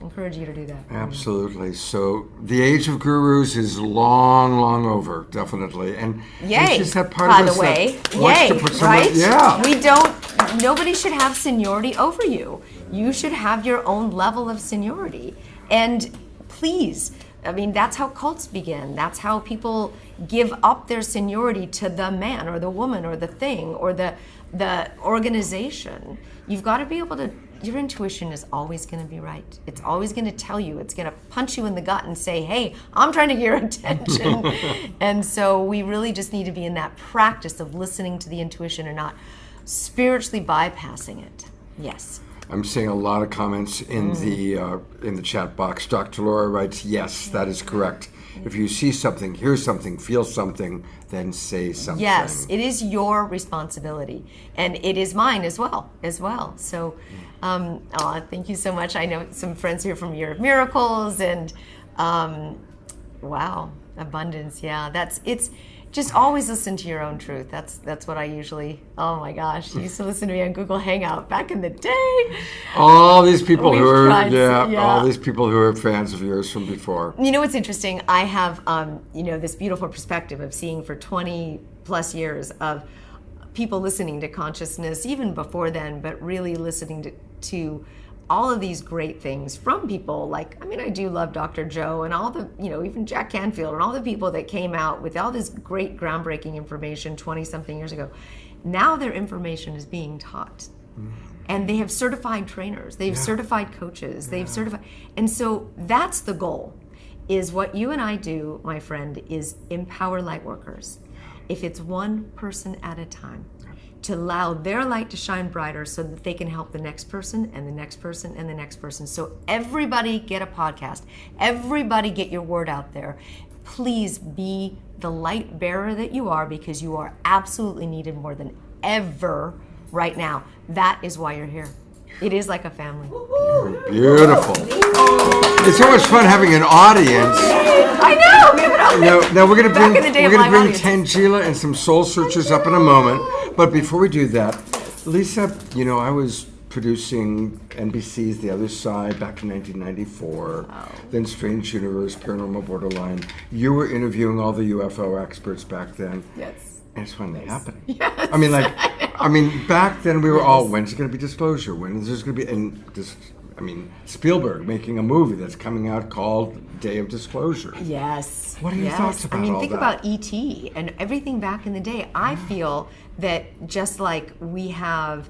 encourage you to do that. Absolutely. So the age of gurus is long, long over, definitely. And Yay, she's that part by of us the way. that wants Yay, to put someone, right? Yeah. Nobody should have seniority over you. You should have your own level of seniority. And please, I mean, that's how cults begin. That's how people give up their seniority to the man or the woman or the thing or the organization. You've got to be able to, your intuition is always going to be right. It's always going to tell you, it's going to punch you in the gut and say, hey, I'm trying to get your attention. And so we really just need to be in that practice of listening to the intuition and not spiritually bypassing it. Yes. I'm seeing a lot of comments in the chat box. Dr. Laura writes, yes, that is correct. If you see something, hear something, feel something, then say something. Yes, it is your responsibility, and it is mine as well. So, thank you so much. I know some friends here from Year of Miracles, and wow, abundance. Yeah, it's just always listen to your own truth. That's what I usually. Oh my gosh, I used to listen to me on Google Hangout back in the day. All these people who are all these people who are fans of yours from before. You know what's interesting? I have this beautiful perspective of seeing for 20 plus years of people listening to consciousness, even before then, but really listening to all of these great things from people like, I mean, I do love Dr. Joe and all the, even Jack Canfield and all the people that came out with all this great groundbreaking information 20 something years ago. Now their information is being taught. And they have certified trainers, they've certified coaches, they've certified, and so that's the goal, is what you and I do, my friend, is empower light workers. If it's one person at a time, to allow their light to shine brighter so that they can help the next person and the next person and the next person. So everybody get a podcast. Everybody get your word out there. Please be the light bearer that you are, because you are absolutely needed more than ever right now. That is why you're here. It is like a family. Beautiful. It's so much fun having an audience. I know. We have an audience. Now we're going to bring Tanjila and some soul searchers up in a moment. But before we do that, Lisa, I was producing NBC's The Other Side back in 1994, then Strange Universe, Paranormal Borderline. You were interviewing all the UFO experts back then. Yes. And it's finally happening. Yes. I mean, back then we were all, when's it going to be Disclosure? When is there going to be, Spielberg making a movie that's coming out called Day of Disclosure. Yes. What are your thoughts about all that? Think about E.T. and everything back in the day. I feel that just like we have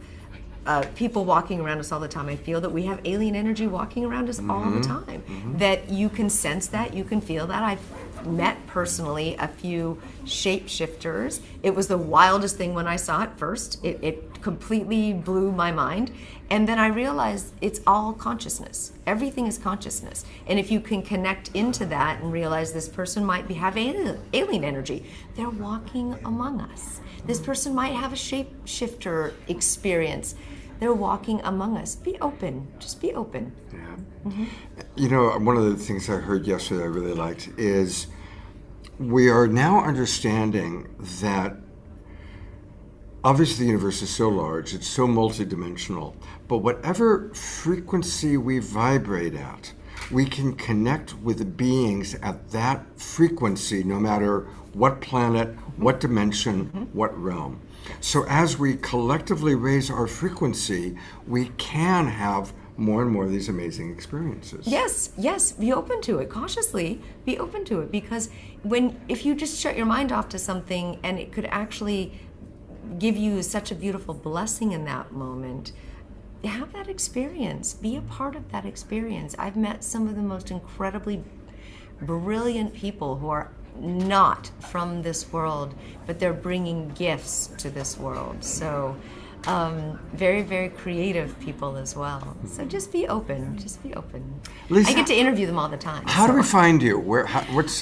people walking around us all the time, I feel that we have alien energy walking around us all the time. That you can sense that, you can feel that. I've met personally a few shapeshifters. It was the wildest thing when I saw it first. It completely blew my mind. And then I realized it's all consciousness. Everything is consciousness. And if you can connect into that and realize this person might have alien energy, they're walking among us. This person might have a shapeshifter experience. They're walking among us. Be open. Just be open. Yeah. One of the things I heard yesterday I really liked is we are now understanding that obviously the universe is so large, it's so multidimensional, but whatever frequency we vibrate at, we can connect with the beings at that frequency no matter what planet, what dimension, what realm. So as we collectively raise our frequency, we can have more and more of these amazing experiences. Yes, be open to it. Cautiously be open to it, because if you just shut your mind off to something and it could actually give you such a beautiful blessing in that moment, have that experience. Be a part of that experience. I've met some of the most incredibly brilliant people who are not from this world, but they're bringing gifts to this world. So very, very creative people as well. So just be open. Lisa, I get to interview them all the time. How do we find you? What's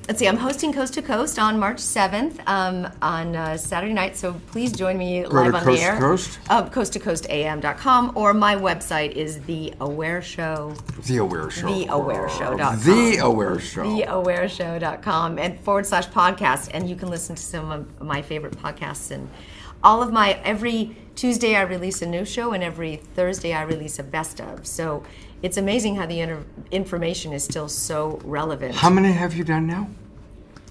let's see, I'm hosting Coast to Coast on March 7th on Saturday night, so please join me live on the air. Coast to Coast AM.com, or my website is The Aware Show. The Aware Show. TheAwareShow.com. The Aware Show. TheAwareShow.com and /podcast, and you can listen to some of my favorite podcasts. And all of every Tuesday I release a new show, and every Thursday I release a best of. So it's amazing how the information is still so relevant. How many have you done now?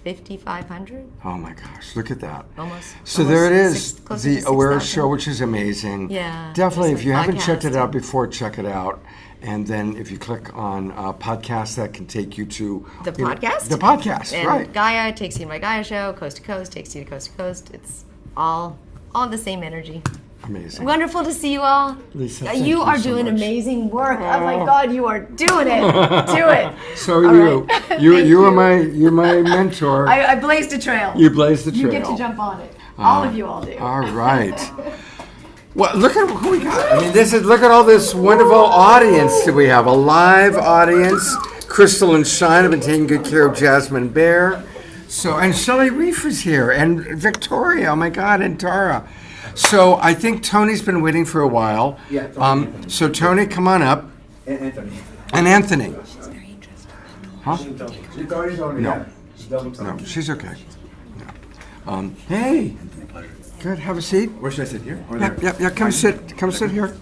5,500? Oh my gosh, look at that. Almost. So there it is, close to the Aware 6,000. Show, which is amazing. Yeah, Definitely, there's if a you haven't checked it podcast. out before, check it out. And then if you click on podcast, that can take you to The podcast? The podcast, And right. Gaia takes you to my Gaia show, coast to coast, takes you to coast to coast. It's all the same energy. Amazing. Wonderful to see you all. Lisa, You thank you are so doing much. amazing work. Oh my God, you are doing it. Do it. So All you, right. Thank you're my mentor. I blazed a trail. You blazed the trail. You get to jump on it. All of you all do. All right. Well, look at who we got. I mean, look at all this wonderful audience that we have. A live audience. Crystal and Shine have been taking good care of Jasmine Bear. So, and Shelley Reef is here, and Victoria, oh my God, and Tara. So I think Tony's been waiting for a while. Yeah. So Tony, come on up. And Anthony. And Anthony. Huh? She's already told me No. that. No, she's okay. No. Hey. Good, have a seat. Where should I sit, here or Yep, there? yep, yeah, come sit here.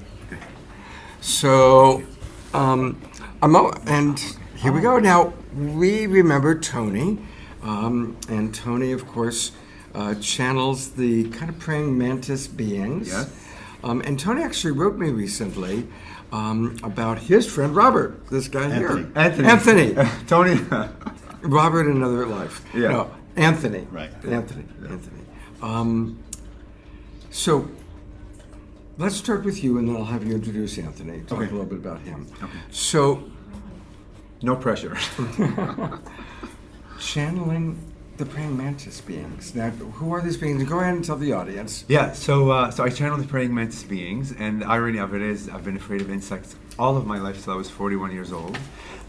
So, and here we go. Now, we remember Tony, and Tony, of course, channels the kind of praying mantis beings. Yes. And Tony actually wrote me recently about his friend Robert, this guy here. Anthony. Tony. Robert in another life. Yeah. No, Anthony. Right. Anthony. So let's start with you, and then I'll have you introduce Anthony. Talk Okay. a little bit about him. Okay. So, No pressure. channeling the praying mantis beings. Now, who are these beings? Go ahead and tell the audience. Yeah, so I channel the praying mantis beings, and the irony of it is I've been afraid of insects all of my life till I was 41 years old.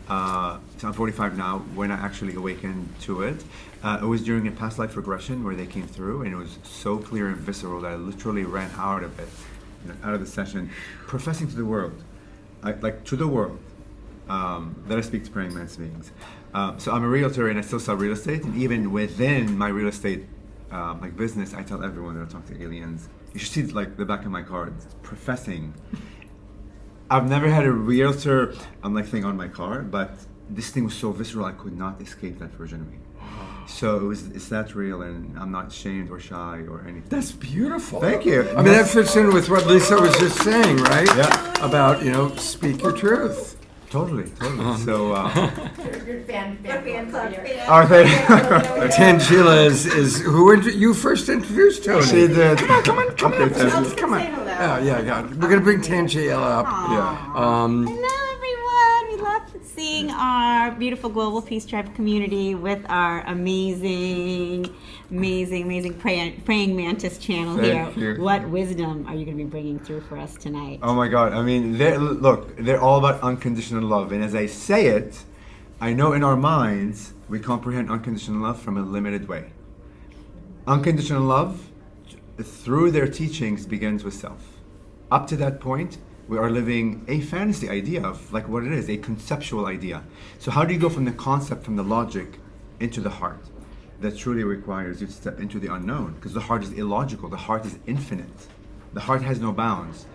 So I'm 45 now. When I actually awakened to it, it was during a past life regression where they came through, and it was so clear and visceral that I literally ran out of it, out of the session, professing to the world, to the world, that I speak to praying mantis beings. So I'm a realtor, and I still sell real estate, and even within my real estate business, I tell everyone that I talk to aliens. You should see the back of my cards, professing. I've never had a realtor thing on my car, but this thing was so visceral I could not escape that version of me. So it's that real, and I'm not ashamed or shy or anything. That's beautiful. Thank you. I mean, that fits in with what Lisa was just saying, right? Yeah. About, speak your truth. Totally. So, Good fan club. oh, thank you. Tangela is who you first introduced Tony. She did. Come on. Tangela. Come on. Yeah. We're gonna bring Tanjila up. Yeah. Hello, everyone. We love seeing our beautiful global Peace Tribe community with our amazing praying mantis channel Thank here. you. What wisdom are you going to be bringing through for us tonight? Oh my God. I mean, they're all about unconditional love. And as I say it, I know in our minds, we comprehend unconditional love from a limited way. Unconditional love, through their teachings, begins with self. Up to that point, we are living a fantasy idea of what it is, a conceptual idea. So how do you go from the concept, from the logic, into the heart? That truly requires you to step into the unknown, because the heart is illogical, the heart is infinite. The heart has no bounds.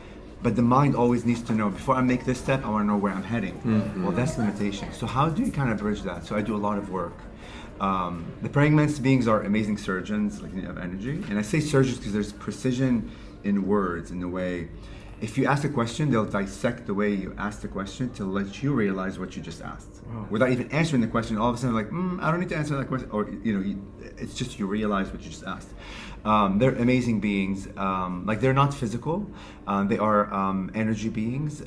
But the mind always needs to know, before I make this step, I want to know where I'm heading. Mm-hmm. Well, that's limitation. So how do you kind of bridge that? So I do a lot of work. The praying mantis beings are amazing surgeons, of energy. And I say surgeons because there's precision in words, in the way, if you ask a question, they'll dissect the way you ask the question to let you realize what you just asked. Wow. Without even answering the question, all of a sudden I don't need to answer that question. Or, it's just you realize what you just asked. They're amazing beings. They're not physical. They are energy beings.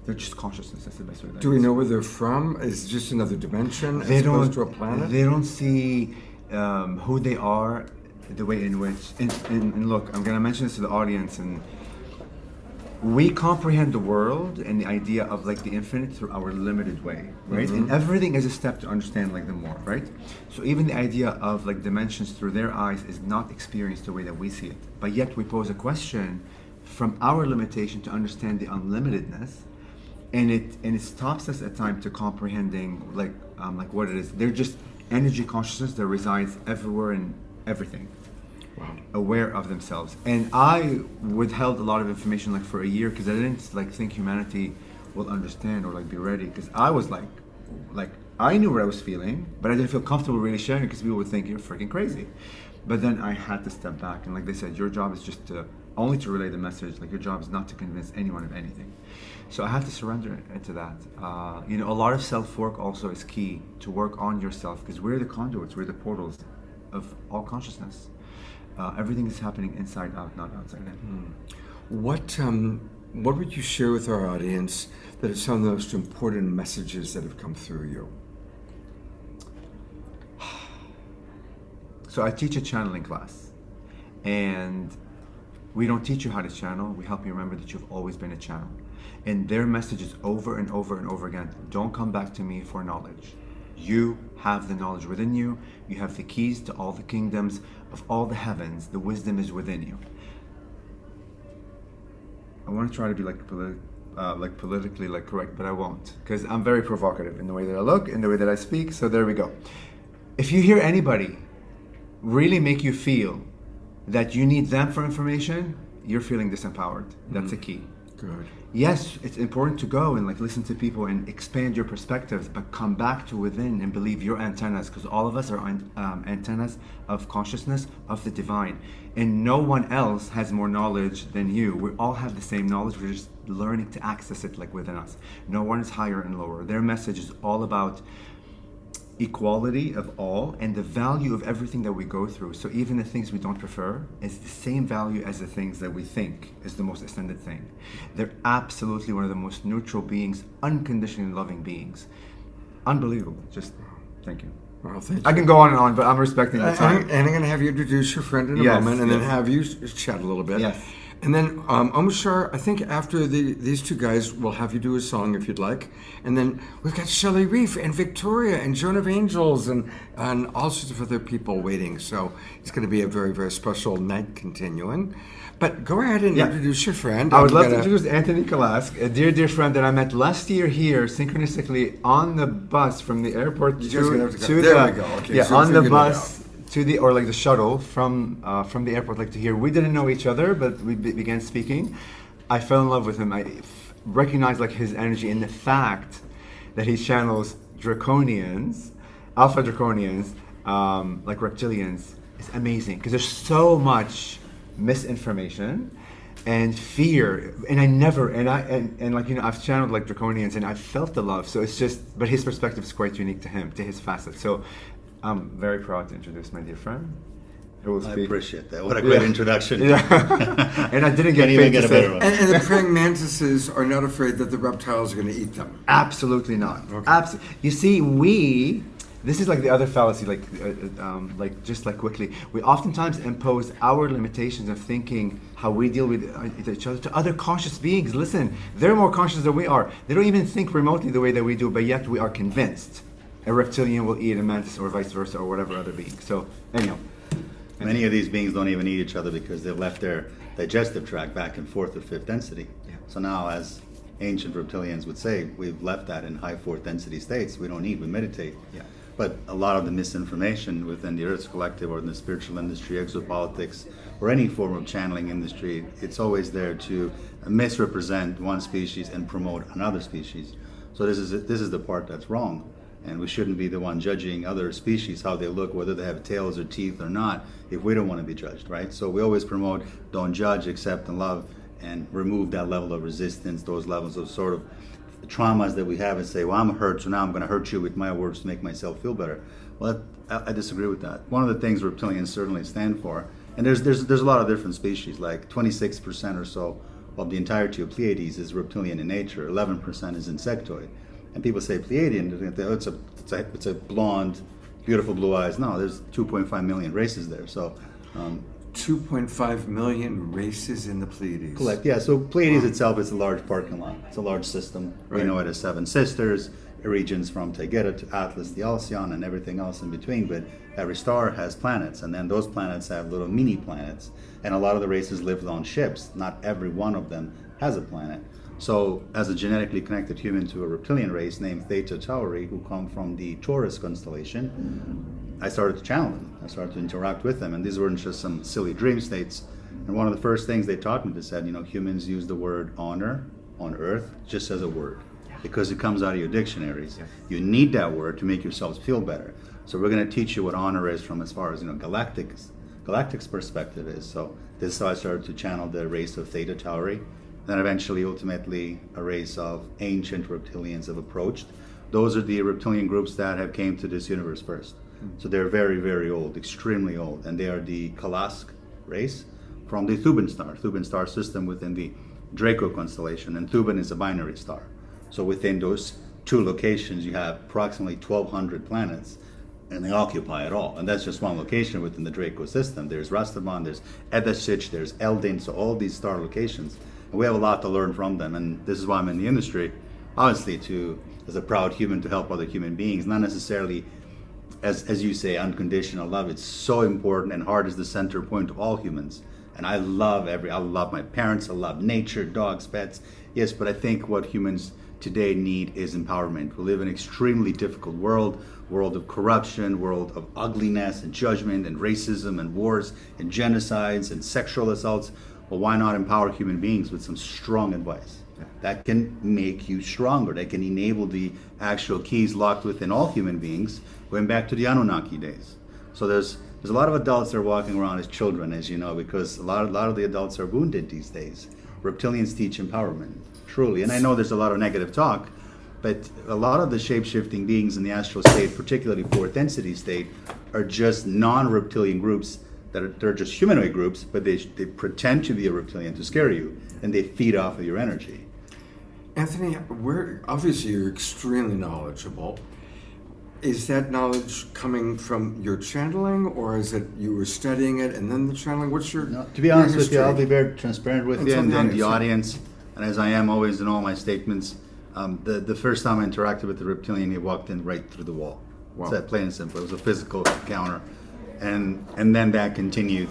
They're just consciousness. That's the best way. Do we know where they're from? Is it just another dimension They as opposed don't. to a planet? They don't see who they are, the way in which. And look, I'm going to mention this to the audience. And we comprehend the world and the idea of the infinite through our limited way, right? Mm-hmm. And everything is a step to understand the more, right? So even the idea of dimensions through their eyes is not experienced the way that we see it. But yet we pose a question from our limitation to understand the unlimitedness. And it stops us at times to comprehending what it is. They're just energy consciousness that resides everywhere in everything. aware of themselves. And I withheld a lot of information like for a year because I didn't like think humanity will understand or like be ready, because I was like I knew what I was feeling, but I didn't feel comfortable really sharing because people would think you're freaking crazy. But then I had to step back, and like they said, your job is just to only to relay the message. Like your job is not to convince anyone of anything. So I had to surrender into that. You know, a lot of self-work also is key to work on yourself, because we're the conduits, we're the portals of all consciousness. Everything is happening inside out, not outside in. What would you share with our audience that are some of the most important messages that have come through you? So I teach a channeling class, and we don't teach you how to channel, we help you remember that you've always been a channel. And their messages over and over and over again, don't come back to me for knowledge. You have the knowledge within you, you have the keys to all the kingdoms of all the heavens, the wisdom is within you. I want to try to be politically correct, but I won't, because I'm very provocative in the way that I look, in the way that I speak, so there we go. If you hear anybody really make you feel that you need them for information, you're feeling disempowered. That's a key. Good. Yes, it's important to go and like listen to people and expand your perspectives, but come back to within and believe your antennas, because all of us are antennas of consciousness of the divine, and no one else has more knowledge than you. We all have the same knowledge, we're just learning to access it like within us. No one is higher and lower. Their message is all about equality of all and the value of everything that we go through. So even the things we don't prefer is the same value as the things that we think is the most ascended thing. They're absolutely one of the most neutral beings, unconditionally loving beings. Unbelievable. Just thank you. Well, thank you. I can go on, but I'm respecting the time. And I'm going to have you introduce your friend in a moment, and then have you chat a little bit. Yes. And then Omashar, I think after these two guys, we'll have you do a song if you'd like. And then we've got Shelley Reef and Victoria and Joan of Angels and all sorts of other people waiting. So it's going to be a very, very special night continuing. But go ahead and introduce your friend. I would love to introduce Anthony Kalask, a dear, dear friend that I met last year here, synchronistically on the bus from the airport to there we go. Okay, yeah, so on the bus to the, or like the shuttle from the airport, like to here. We didn't know each other, but we began speaking. I fell in love with him. I recognized like his energy, and the fact that he channels draconians, alpha draconians, like reptilians, is amazing, because there's so much misinformation and fear, and I never, and like, you know, I've channeled like draconians and I felt the love. So it's just, but his perspective is quite unique to him, to his facet. So I'm very proud to introduce my dear friend who will speak. I appreciate that. What a great introduction. Yeah. And I didn't get even paid get a better one. And the praying mantises are not afraid that the reptiles are going to eat them. Absolutely not. Okay. You see, this is like the other fallacy, like just like quickly, we oftentimes impose our limitations of thinking how we deal with each other to other conscious beings. Listen, they're more conscious than we are. They don't even think remotely the way that we do, but yet we are convinced a reptilian will eat a mantis or vice versa or whatever other being. So anyhow. Many of these beings don't even eat each other because they've left their digestive tract back in fourth or fifth density. Yeah. So now, as ancient reptilians would say, we've left that in high fourth density states. We don't eat, we meditate. Yeah. But a lot of the misinformation within the Earth's Collective or in the spiritual industry, exopolitics, or any form of channeling industry, it's always there to misrepresent one species and promote another species. So this is the part that's wrong. And we shouldn't be the one judging other species, how they look, whether they have tails or teeth or not, if we don't want to be judged, right? So we always promote don't judge, accept, and love, and remove that level of resistance, those levels of sort of traumas that we have, and say, well, I'm hurt, so now I'm going to hurt you with my words to make myself feel better. Well, I disagree with that. One of the things reptilians certainly stand for, and there's a lot of different species, like 26% or so of the entirety of Pleiades is reptilian in nature, 11% is insectoid. And people say Pleiadian, it's a blonde, beautiful blue eyes. No, there's 2.5 million races there. So, 2.5 million races in the Pleiades. Correct. Yeah. So Pleiades itself is a large parking lot. It's a large system. Right. We know it as seven sisters, regions from Taygeta to Atlas, the Alcyon, and everything else in between. But every star has planets, and then those planets have little mini planets. And a lot of the races live on ships. Not every one of them has a planet. So, as a genetically connected human to a reptilian race named Theta Tauri, who come from the Taurus constellation, I started to channel them. I started to interact with them, and these weren't just some silly dream states. And one of the first things they taught me, they said, humans use the word honor on Earth just as a word, because it comes out of your dictionaries. You need that word to make yourselves feel better. So we're going to teach you what honor is from as far as Galactic's perspective is. So this is how I started to channel the race of Theta Tauri. Then eventually, ultimately, a race of ancient reptilians have approached. Those are the reptilian groups that have came to this universe first. So they're very, very old, extremely old, and they are the Kalask race from the Thuban star system within the Draco constellation, and Thuban is a binary star. So within those two locations, you have approximately 1,200 planets, and they occupy it all. And that's just one location within the Draco system. There's Rastavan, there's Edasich, there's Eldin, so all these star locations. And we have a lot to learn from them, and this is why I'm in the industry, obviously, as a proud human, to help other human beings, not necessarily, as you say, unconditional love. It's so important, and heart is the center point of all humans. And I love my parents, I love nature, dogs, pets. Yes, but I think what humans today need is empowerment. We live in an extremely difficult world of corruption, world of ugliness and judgment and racism and wars and genocides and sexual assaults. Well, why not empower human beings with some strong advice? That can make you stronger. That can enable the actual keys locked within all human beings, going back to the Anunnaki days. So there's a lot of adults that are walking around as children, as you know, because a lot of the adults are wounded these days. Reptilians teach empowerment, truly. And I know there's a lot of negative talk, but a lot of the shape-shifting beings in the astral state, particularly fourth density state, are just non-reptilian groups they're just humanoid groups, but they pretend to be a reptilian to scare you, and they feed off of your energy. Anthony, obviously you're extremely knowledgeable. Is that knowledge coming from your channeling, or is it you were studying it and then the channeling? What's your... No, to be honest with you, I'll be very transparent with you and then the audience, and as I am always in all my statements, the first time I interacted with the reptilian, he walked in right through the wall. Wow. It's that plain and simple. It was a physical encounter. And then that continued.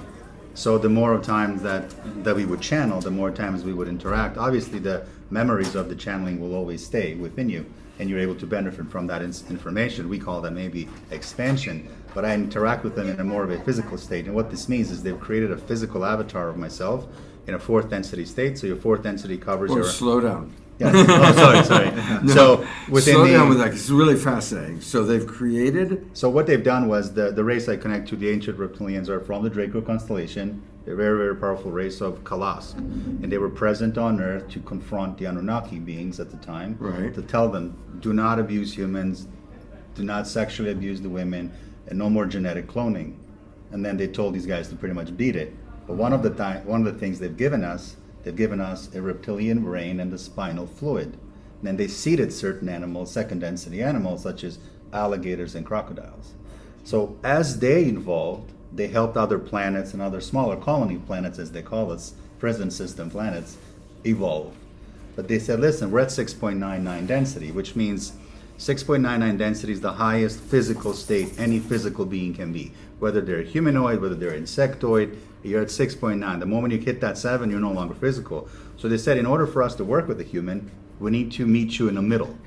So the more times that we would channel, the more times we would interact. Obviously, the memories of the channeling will always stay within you, and you're able to benefit from that information. We call that maybe expansion, but I interact with them in a more of a physical state. And what this means is they've created a physical avatar of myself in a fourth density state. So your fourth density covers your... Slow down. Yeah. Oh, sorry. No, so within slow down with that. It's really fascinating. So they've created. So what they've done was the race I connect to, the ancient reptilians, are from the Draco constellation. They're a very, very powerful race of Kalask, and they were present on Earth to confront the Anunnaki beings at the time, right? To tell them, do not abuse humans, do not sexually abuse the women, and no more genetic cloning. And then they told these guys to pretty much beat it. But one of the things they've given us a reptilian brain and the spinal fluid. And then they seeded certain animals, second density animals, such as alligators and crocodiles. So as they evolved, they helped other planets and other smaller colony planets, as they call us, present system planets, evolve. But they said, listen, we're at 6.99 density, which means 6.99 density is the highest physical state any physical being can be. Whether they're humanoid, whether they're insectoid, you're at 6.9. The moment you hit that 7, you're no longer physical. So they said, in order for us to work with a human, we need to meet you in the middle.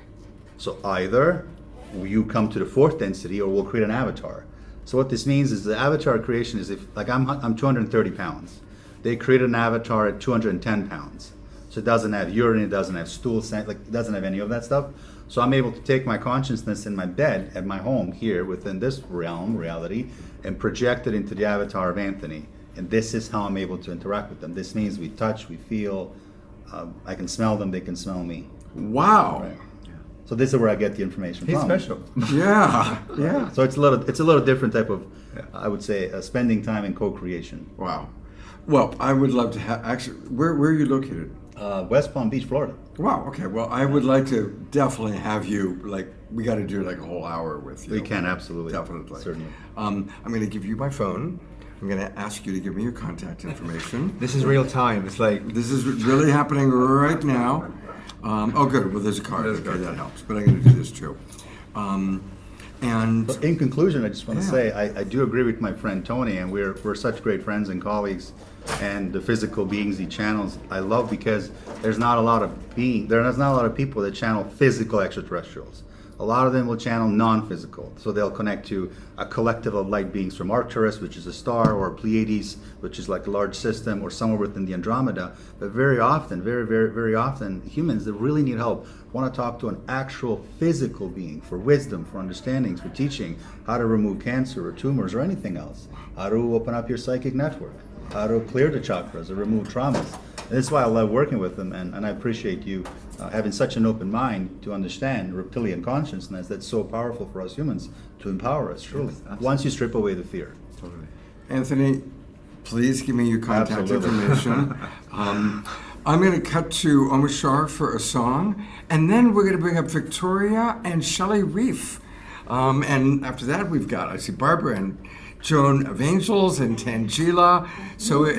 So either you come to the fourth density, or we'll create an avatar. So what this means is the avatar creation is, if like I'm 230 pounds. They created an avatar at 210 pounds. So it doesn't have urine, it doesn't have stool, it doesn't have any of that stuff. So I'm able to take my consciousness in my bed at my home here within this reality, and project it into the avatar of Anthony. And this is how I'm able to interact with them. This means we touch, we feel, I can smell them, they can smell me. Wow. Right. So this is where I get the information He's from. special. Yeah, yeah. So it's a little different type of, I would say, spending time in co-creation. Wow. Well, I would love to have, actually, where are you located? West Palm Beach, Florida. Wow, okay. Well, I would like to definitely have you, we got to do like a whole hour with you. We can, absolutely. Definitely. Certainly. I'm going to give you my phone. I'm going to ask you to give me your contact information. This is real time. It's like... This is really happening right now. Oh, good. Well, there's a card. Okay, that helps. But I'm going to do this too. And but in conclusion, I just want to say I do agree with my friend Tony, and we're such great friends and colleagues. And the physical beings he channels, I love, because there's not a lot of people that channel physical extraterrestrials. A lot of them will channel non-physical. So they'll connect to a collective of light beings from Arcturus, which is a star, or Pleiades, which is like a large system, or somewhere within the Andromeda. But very often, very often, humans that really need help want to talk to an actual physical being for wisdom, for understandings, for teaching how to remove cancer or tumors or anything else, how to open up your psychic network, how to clear the chakras or remove traumas. And that's why I love working with them, and I appreciate you having such an open mind to understand reptilian consciousness that's so powerful for us humans to empower us, truly, once you strip away the fear. Totally. Anthony, please give me your contact Absolutely. information. I'm going to cut to Omashar for a song, and then we're going to bring up Victoria and Shelley Reef. And after that, we've got, I see Barbara and Joan of Angels and Tanjila,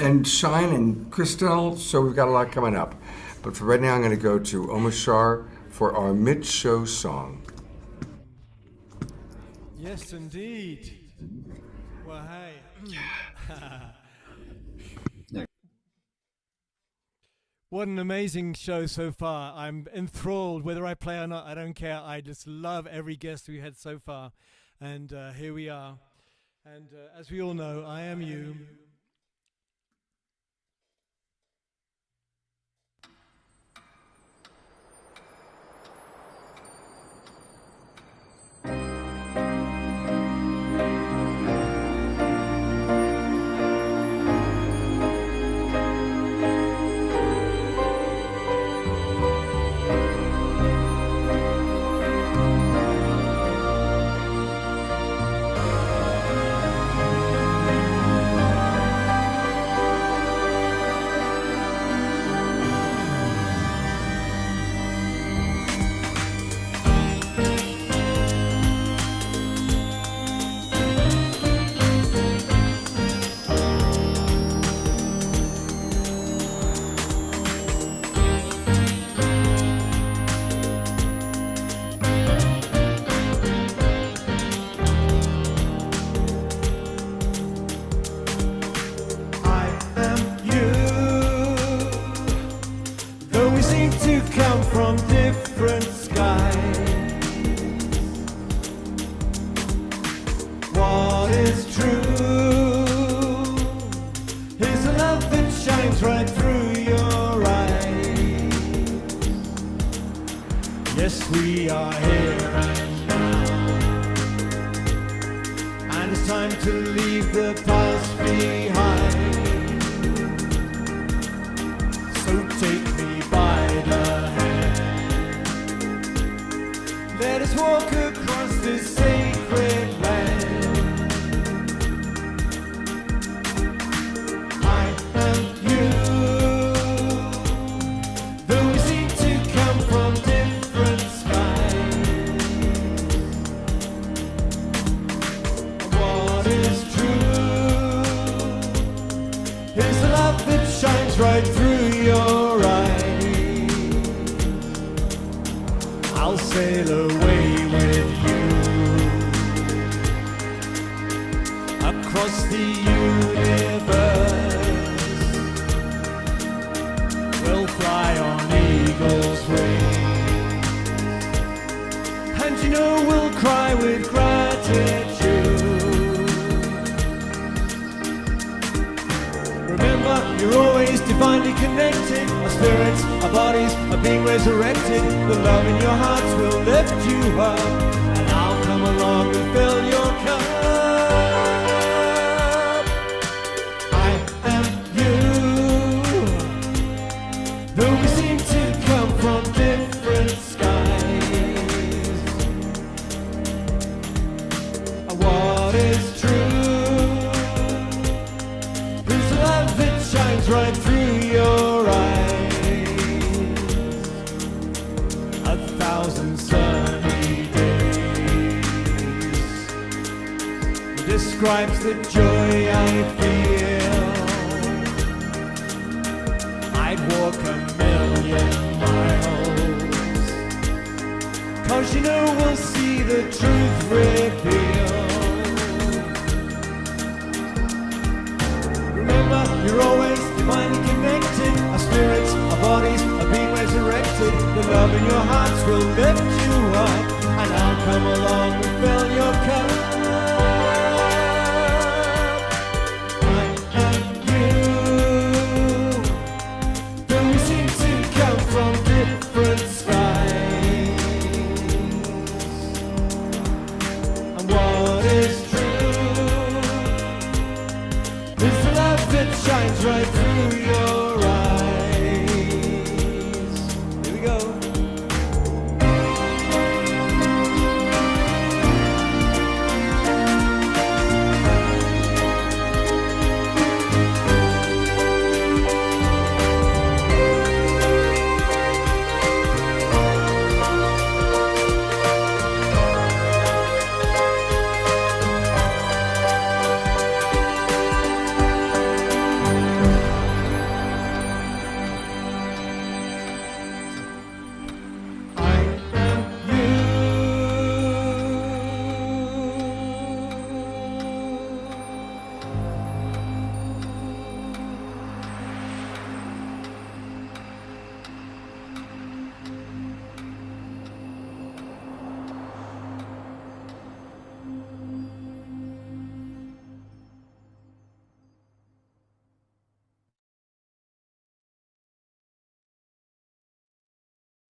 and Shine and Crystal, so we've got a lot coming up. But for right now, I'm going to go to Omashar for our mid-show song. Yes, indeed. Well, hey. What an amazing show so far. I'm enthralled. Whether I play or not, I don't care. I just love every guest we had so far. And here we are. And as we all know, I am you. Describes the joy I feel. I'd walk 1,000,000 miles, 'cause you know we'll see the truth revealed. Remember, you're always divinely connected. Our spirits, our bodies are being resurrected. The love in your hearts will lift you up, and I'll shines right through your eyes. Here we go.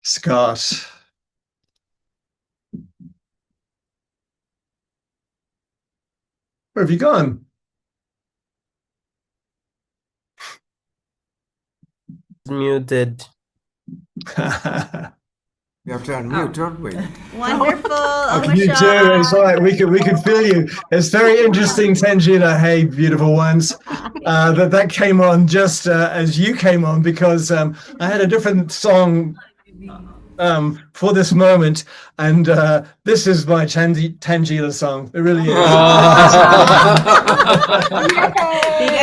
Scott. Where have you gone? Muted. We have to unmute, don't we? Wonderful. You do. It's all right. We could feel you. It's very interesting, Tanjila. Hey, beautiful ones. That came on just as you came on, because I had a different song for this moment, and this is my Tanjila song. It really is. I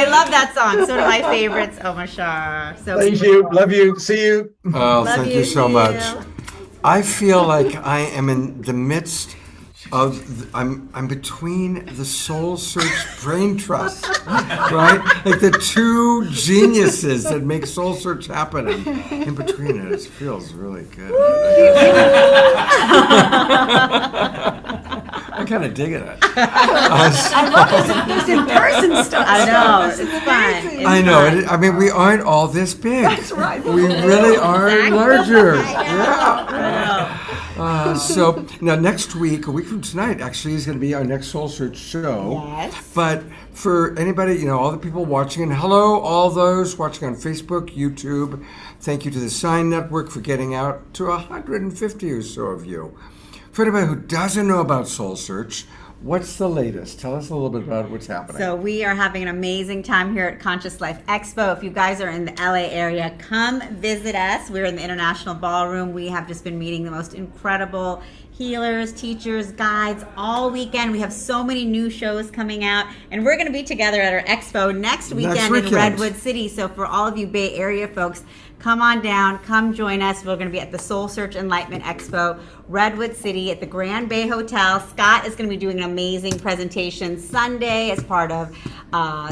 love that song. It's one of my favorites, Omashar. So thank you. Love you. See you. Oh, thank you so much. I feel like I am in the midst of, I'm between the Soul Search Brain Trust, right? Like the two geniuses that make Soul Search happen. And in between it, it feels really good. I kind of dig it. I love this in-person stuff. I know. It's fun. I know. I mean, we aren't all this big. That's right. We really are larger. So now next week, a week from tonight, actually, is going to be our next Soul Search show. Yes. But for anybody, all the people watching, and hello, all those watching on Facebook, YouTube, thank you to the Sign Network for getting out to 150 or so of you. For anybody who doesn't know about Soul Search, what's the latest? Tell us a little bit about what's happening. So we are having an amazing time here at Conscious Life Expo. If you guys are in the LA area, come visit us. We're in the International Ballroom. We have just been meeting the most incredible healers, teachers, guides all weekend. We have so many new shows coming out, and we're going to be together at our expo next weekend in Redwood City. So for all of you Bay Area folks, come on down, come join us. We're going to be at the Soul Search Enlightenment Expo, Redwood City at the Grand Bay Hotel. Scott is going to be doing an amazing presentation Sunday as part of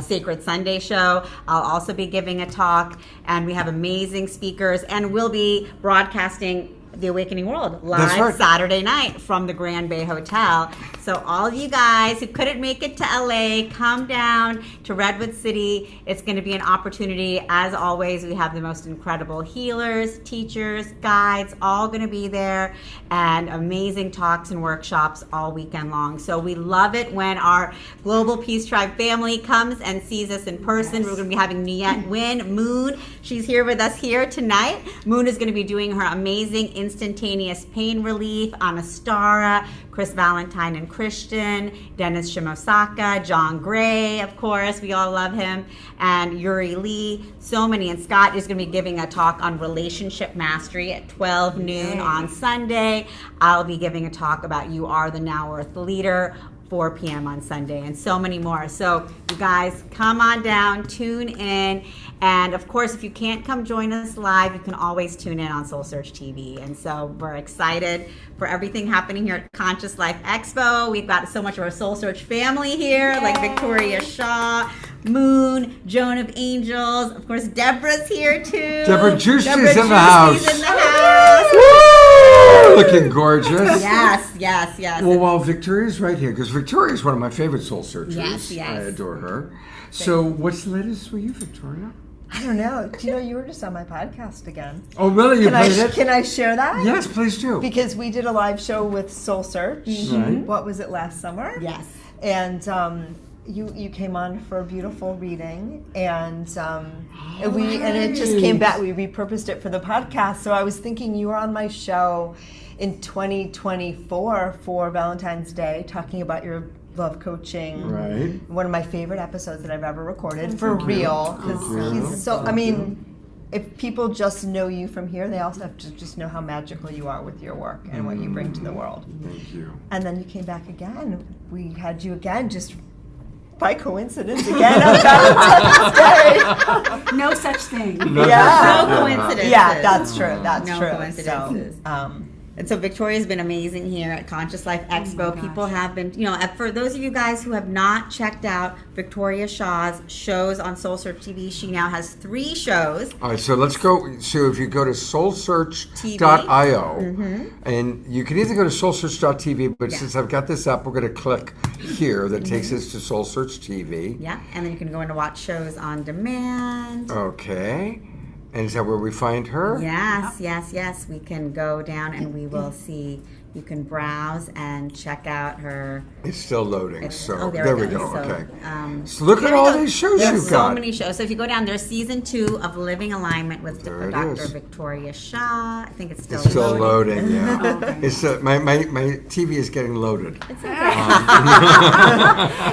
Sacred Sunday show. I'll also be giving a talk, and we have amazing speakers, and we'll be broadcasting The Awakening World live Saturday night from the Grand Bay Hotel. So all of you guys who couldn't make it to LA, come down to Redwood City. It's going to be an opportunity. As always, we have the most incredible healers, teachers, guides, all going to be there, and amazing talks and workshops all weekend long. So we love it when our Global Peace Tribe family comes and sees us in person. We're going to be having Niet Win, Moon. She's here with us here tonight. Moon is going to be doing her amazing instantaneous pain relief. Anastara, Chris Valentine and Christian, Dennis Shimosaka, John Gray, of course, we all love him, and Yuri Lee, so many. And Scott is going to be giving a talk on relationship mastery at 12 noon on Sunday. I'll be giving a talk about You Are the Now Earth Leader, 4 p.m. on Sunday, and so many more. So you guys come on down, tune in, and of course, if you can't come join us live, you can always tune in on Soul Search TV. And so we're excited for everything happening here at Conscious Life Expo. We've got so much of our Soul Search family here, like Victoria Shaw, Moon, Joan of Angels, of course, Deborah's here too. Deborah Juicy's in the house. Looking gorgeous. Yes. Well, while Victoria's right here, because Victoria's one of my favorite soul searchers. Yes. I adore her. So what's the latest for you, Victoria? I don't know. Do you know you were just on my podcast again? Oh, really? You played it? Can I share that? Yes, please do. Because we did a live show with Soul Search. Right. What was it, last summer? Yes. And you came on for a beautiful reading, and it just came back. We repurposed it for the podcast. So I was thinking you were on my show in 2024 for Valentine's Day, talking about your love coaching. Right. One of my favorite episodes that I've ever recorded, for real. Because he's so. I mean, if people just know you from here, they also have to just know how magical you are with your work and what you bring to the world. Thank you. And then you came back again. We had you again just by coincidence again on Valentine's Day. No such thing. No coincidences. Yeah, that's true. That's no true. coincidences. So, and so Victoria's been amazing here at Conscious Life Expo. People have been, for those of you guys who have not checked out Victoria Shaw's shows on Soul Search TV, she now has 3 shows. All right, so let's go. So if you go to soulsearch.io, and you can either go to soulsearch.tv, but since I've got this up, we're going to click here. That takes us to Soul Search TV. Yeah, and then you can go in to watch shows on demand. Okay. And is that where we find her? Yes. We can go down and we will see. You can browse and check out her. It's still loading. There we go. So, okay. So look at all these shows you've got. So many shows. So if you go down, there's season 2 of Living Alignment with Dr. Victoria Shaw. I think it's still loading. Yeah. It's my TV is getting loaded. It's okay.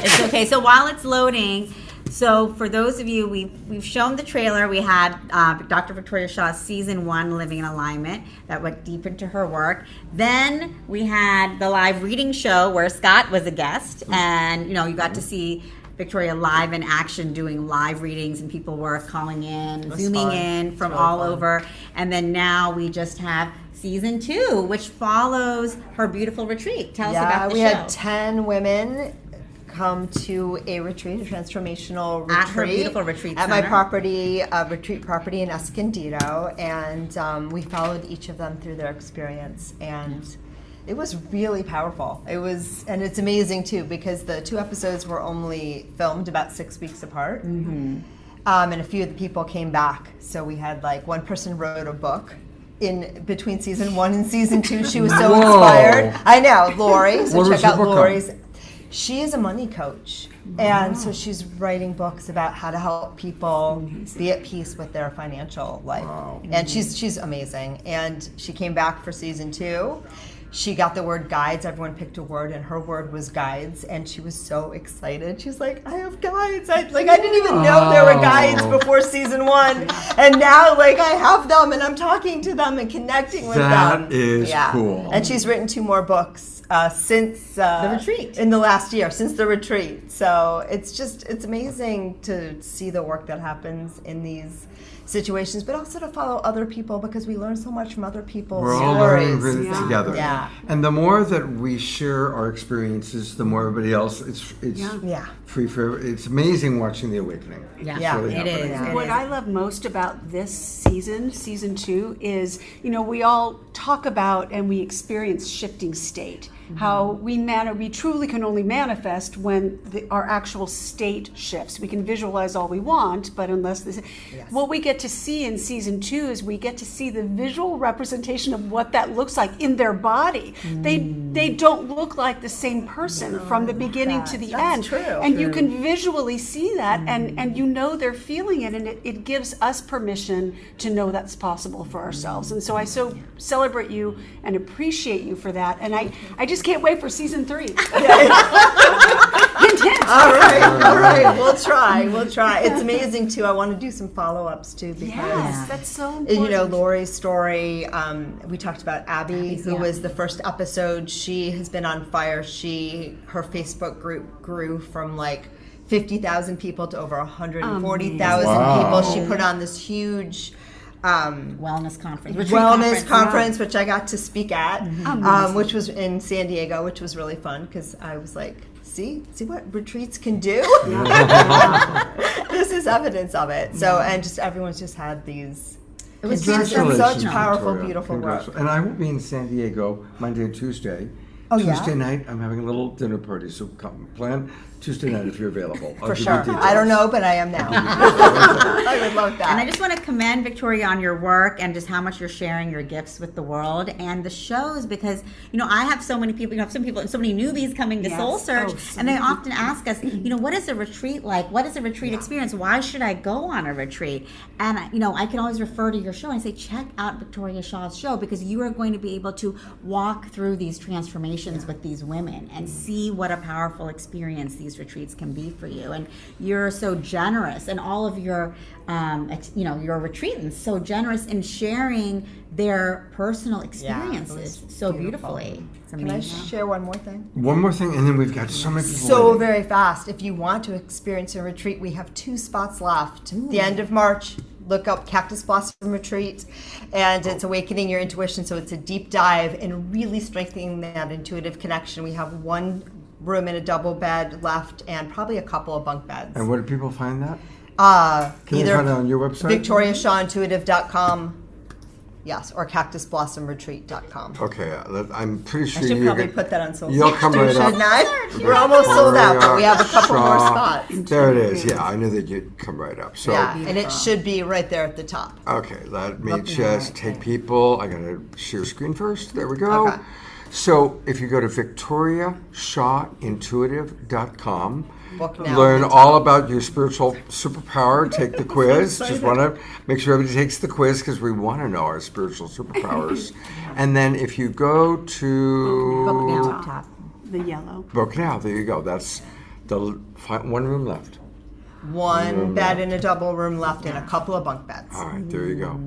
It's okay. So while it's loading. So for those of you, we've shown the trailer. We had Dr. Victoria Shaw's season 1, Living in Alignment, that went deep into her work. Then we had the live reading show where Scott was a guest, and you got to see Victoria live in action doing live readings, and people were calling in, zooming in from all over. And then now we just have season 2, which follows her beautiful retreat. Tell us about the show. We had 10 women come to a retreat, a transformational retreat. At her beautiful retreat at center. my property, retreat property in Escondido, and we followed each of them through their experience, and it was really powerful. And it's amazing too, because the 2 episodes were only filmed about 6 weeks apart, and a few of the people came back. So we had one person wrote a book in between season 1 and season 2. She was so inspired. I know, Lori. So check out Lori's. She is a money coach, and so she's writing books about how to help people be at peace with their financial life. And she's amazing. And she came back for season 2. She got the word guides. Everyone picked a word, and her word was guides. And she was so excited. She's like, I have guides. I didn't even know there were guides before season 1, and now I have them, and I'm talking to them and connecting with them. That is cool. And she's written 2 more books since the retreat in the last year, since the retreat. So it's amazing to see the work that happens in these situations, but also to follow other people, because we learn so much from other people's We're all stories. learning together. Yeah. And the more that we share our experiences, the more everybody else, it's free for, it's amazing watching the awakening. It is. What I love most about this season 2, is, we all talk about and we experience shifting state. How we truly can only manifest when our actual state shifts. We can visualize all we want, but unless what we get to see in season 2 is we get to see the visual representation of what that looks like in their body. They don't look like the same person from the beginning to the end. True. And you can visually see that, and they're feeling it, and it gives us permission to know that's possible for ourselves. And so I so celebrate you and appreciate you for that. And I just can't wait for season 3. Hint, hint. All right. We'll try. It's amazing too. I want to do some follow-ups too, because that's so important. Lori's story. We talked about Abby, who was the first episode. She has been on fire. Her Facebook group grew from 50,000 people to over 140,000 people. She put on this huge wellness conference, which I got to speak at, which was in San Diego, which was really fun, because I was like, see what retreats can do. This is evidence of it. So, and everyone's just had these. It was just such powerful, beautiful work. And I will be in San Diego Monday and Tuesday. Oh, yeah? Tuesday night, I'm having a little dinner party, so come plan Tuesday night if you're available. I'll For give you sure. details. I don't know, but I am now. I would love that. And I just want to commend Victoria on your work and just how much you're sharing your gifts with the world and the shows, because I have so many people, so many newbies coming to Soul Search, and they often ask us, what is a retreat like? What is a retreat experience? Why should I go on a retreat? And I can always refer to your show and say, check out Victoria Shaw's show, because you are going to be able to walk through these transformations with these women and see what a powerful experience these retreats can be for you. And you're so generous, and all of your your retreatants so generous in sharing their personal experiences so beautifully. It's Can I amazing. share one more thing? One more thing, and then we've got so many people So waiting. very fast. If you want to experience a retreat, we have 2 spots left. The end of March, look up Cactus Blossom Retreat, and it's awakening your intuition. So it's a deep dive and really strengthening that intuitive connection. We have 1 room in a double bed left, and probably a couple of bunk beds. And where do people find that? Either Can they find it on your website? VictoriaShawIntuitive.com, yes, or CactusBlossomRetreat.com. Okay, I'm pretty sure I should you probably can- put that on social. You'll come right up. Shouldn't I? We're almost sold out, but we have a couple more spots. There it is. Yeah, I knew that you'd come right up. So Yeah, and it should be right there at the top. okay, let me just take people. I gotta share screen first. There we go. Okay. So if you go to VictoriaShawIntuitive.com, Book now. learn all about your spiritual superpower. Take the quiz. Just want to make sure everybody takes the quiz, because we want to know our spiritual superpowers. And then if you go to Book now up top. The yellow. Book now, there you go. That's the 1 room left. 1 bed in a double room left, and a couple of bunk beds. All right, there you go.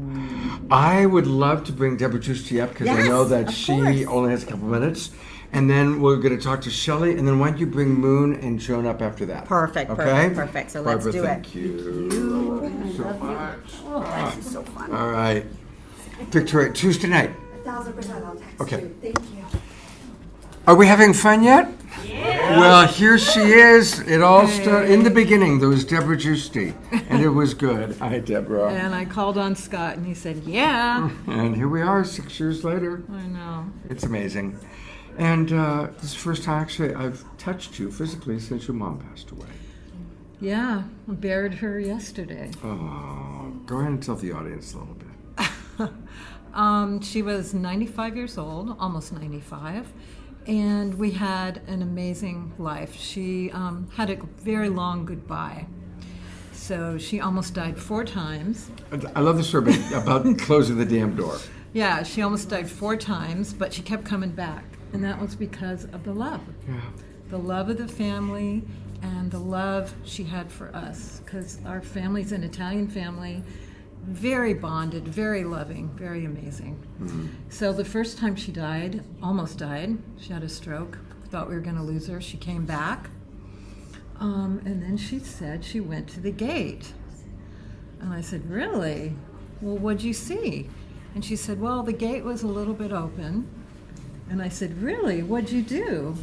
I would love to bring Deborah Juicy up, because I Yes, know that of she course. only has a couple minutes. And then we're going to talk to Shelley, and then why don't you bring Moon and Joan up after that? Perfect, Okay? perfect. So let's Barbara, do it. thank you. Thank you so much. Oh, this is so fun. All right. Victoria, Tuesday night. 1,000% I'll text Okay. you. Thank you. Are we having fun yet? Yeah. Well, here she is. It all started in the beginning. There was Deborah Juicy, and it was good. Hi, Deborah. And I called on Scott, and he said, yeah. And here we are 6 years later. I know. It's amazing. And this is the first time actually I've touched you physically since your mom passed away. Yeah, I buried her yesterday. Oh, go ahead and tell the audience a little bit. She was 95 years old, almost 95, and we had an amazing life. She had a very long goodbye. So she almost died 4 times. I love the story about closing the damn door. Yeah, she almost died 4 times, but she kept coming back. And that was because of the love. Yeah. The love of the family and the love she had for us. Because our family's an Italian family, very bonded, very loving, very amazing. Mm-hmm. So the first time she died, almost died, she had a stroke. Thought we were going to lose her. She came back. And then she said she went to the gate. And I said, really? Well, what'd you see? And she said, well, the gate was a little bit open. And I said, really? What'd you do?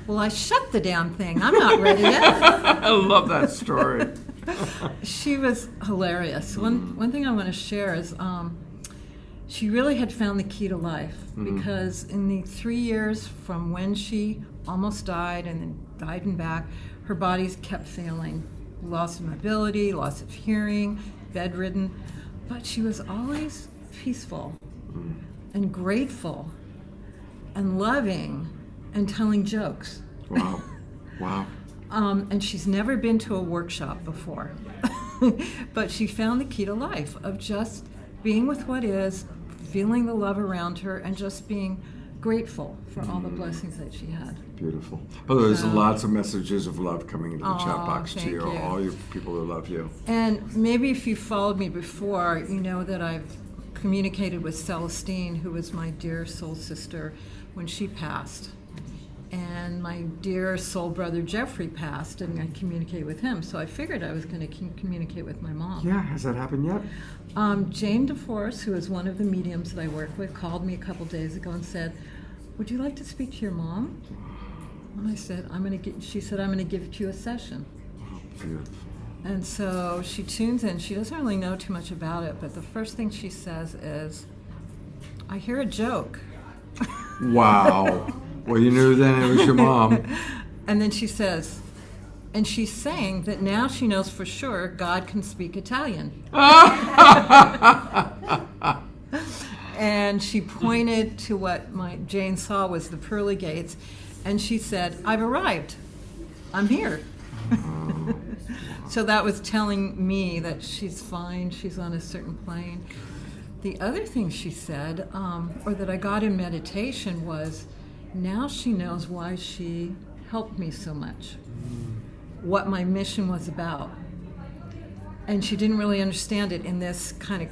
Well, I shut the damn thing. I'm not ready yet. I love that story. She was hilarious. One thing I want to share is she really had found the key to life, because in the 3 years from when she almost died and then died and back, her body kept failing. Loss of mobility, loss of hearing, bedridden. But she was always peaceful and grateful and loving and telling jokes. Wow. Wow. And she's never been to a workshop before. But she found the key to life of just being with what is, feeling the love around her, and just being grateful for all the blessings that she had. Beautiful. By the way, there's So- lots of messages of love coming into the chat Aw, box to thank you, you. all you people who love you. And maybe if you followed me before, you know that I've communicated with Celestine, who was my dear soul sister when she passed. And my dear soul brother Jeffrey passed, and I communicated with him. So I figured I was going to communicate with my mom. Yeah, has that happened yet? Jane DeForest, who is one of the mediums that I work with, called me a couple days ago and said, would you like to speak to your mom? And I said, she said, I'm going to give you a session. Beautiful. And so she tunes in. She doesn't really know too much about it, but the first thing she says is, I hear a joke. Wow. Well, you knew then it was your mom. And then she says, and she's saying that now she knows for sure God can speak Italian. And she pointed to what Jane saw was the pearly gates, and she said, I've arrived. I'm here. So that was telling me that she's fine, she's on a certain plane. The other thing she said, or that I got in meditation, was now she knows why she helped me so much, what my mission was about. And she didn't really understand it in this kind of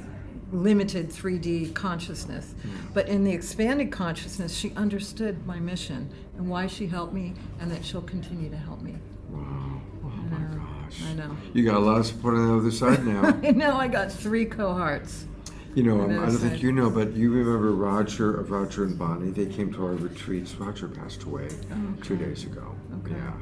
limited 3D consciousness. But in the expanded consciousness, she understood my mission and why she helped me, and that she'll continue to help me. Wow. Oh my gosh. I know. You got a lot of support on the other side now. I know, I got 3 cohorts. You know, I don't think you know, but you remember Rodger of Rodger and Bonnie. They came to our retreats. Rodger passed away 2 days ago. Okay. Yeah.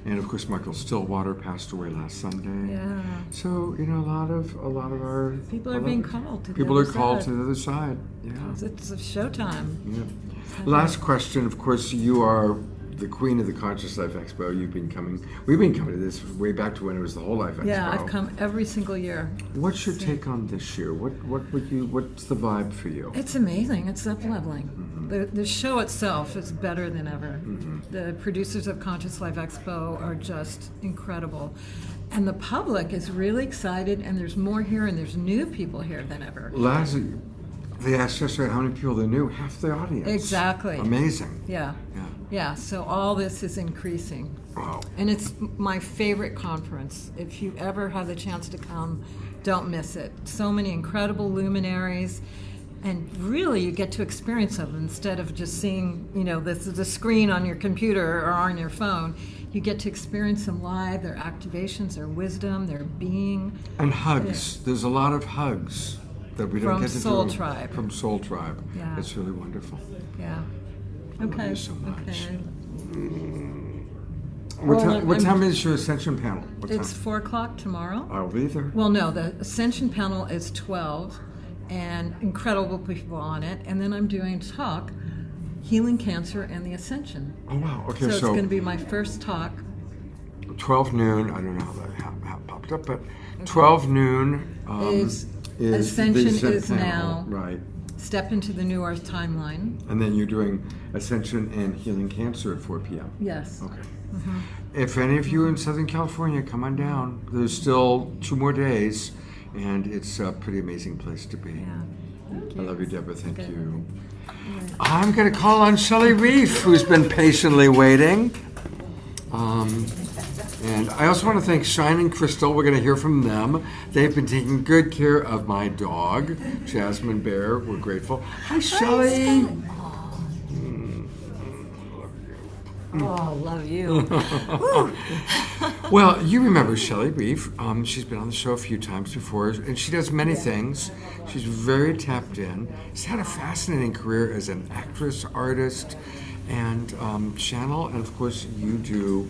And of course, Michael Stillwater passed away last Sunday. Yeah. So a lot of our people are being called to people the are other called side. to the other side. Yeah. It's a showtime. Yeah. Last question. Of course, you are the queen of the Conscious Life Expo. We've been coming to this way back to when it was the Whole Life Expo. Yeah, I've come every single year. What's your take on this year? What's the vibe for you? It's amazing. It's up-leveling. The show itself is better than ever. The producers of Conscious Life Expo are just incredible. And the public is really excited, and there's more here, and there's new people here than ever. They asked yesterday how many people they knew. Half the audience. Exactly. Amazing. Yeah, so all this is increasing. Wow. And it's my favorite conference. If you ever have the chance to come, don't miss it. So many incredible luminaries, and really you get to experience them instead of just seeing, the screen on your computer or on your phone. You get to experience them live, their activations, their wisdom, their being. And hugs. There's a lot of hugs that we don't From get to Soul do. Tribe. From Soul Tribe. Yeah. It's really wonderful. Yeah. I love Okay. you so much. Okay. What time is your Ascension panel? What It's time? 4:00 tomorrow. I'll be there. Well, no, the Ascension panel is 12, and incredible people on it. And then I'm doing a talk, Healing Cancer and the Ascension. Oh, wow. Okay, so it's going to be my first talk. 12 noon. I don't know how that popped up, but 12 noon is Ascension the is panel. now. Right. Step into the New Earth timeline. And then you're doing Ascension and Healing Cancer at 4 p.m. Yes. Okay. If any of you in Southern California, come on down. There's still 2 more days, and it's a pretty amazing place to be. I love you, Deborah. Thank you. I'm going to call on Shelley Reef, who's been patiently waiting. And I also want to thank Shine and Crystal. We're going to hear from them. They've been taking good care of my dog, Jasmine Bear. We're grateful. Hi, Shelley. Oh, love you. Well, you remember Shelley Reef. She's been on the show a few times before, and she does many things. She's very tapped in. She's had a fascinating career as an actress, artist, and channel. And of course, you do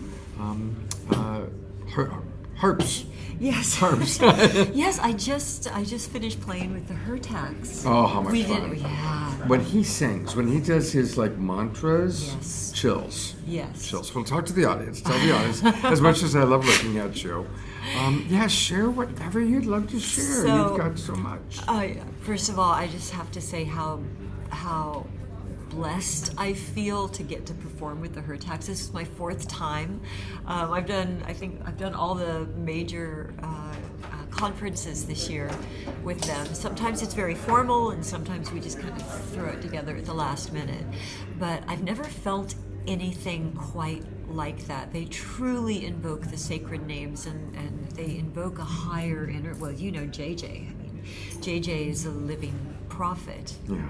harps. Yes. Harps. Yes, I just finished playing with the Hertax. Oh, how much fun. Yeah. When he sings, when he does his mantras, chills. Yes. Chills. Well, talk to the audience. Tell the audience, as much as I love looking at you. Share whatever you'd love to share. You've got so much. First of all, I just have to say how blessed I feel to get to perform with the Hertax. This is my 4th time. I've done all the major conferences this year with them. Sometimes it's very formal, and sometimes we just kind of throw it together at the last minute. But I've never felt anything quite like that. They truly invoke the sacred names, and they invoke a higher inner. Well, you know JJ. I mean, JJ is a living prophet. Yeah.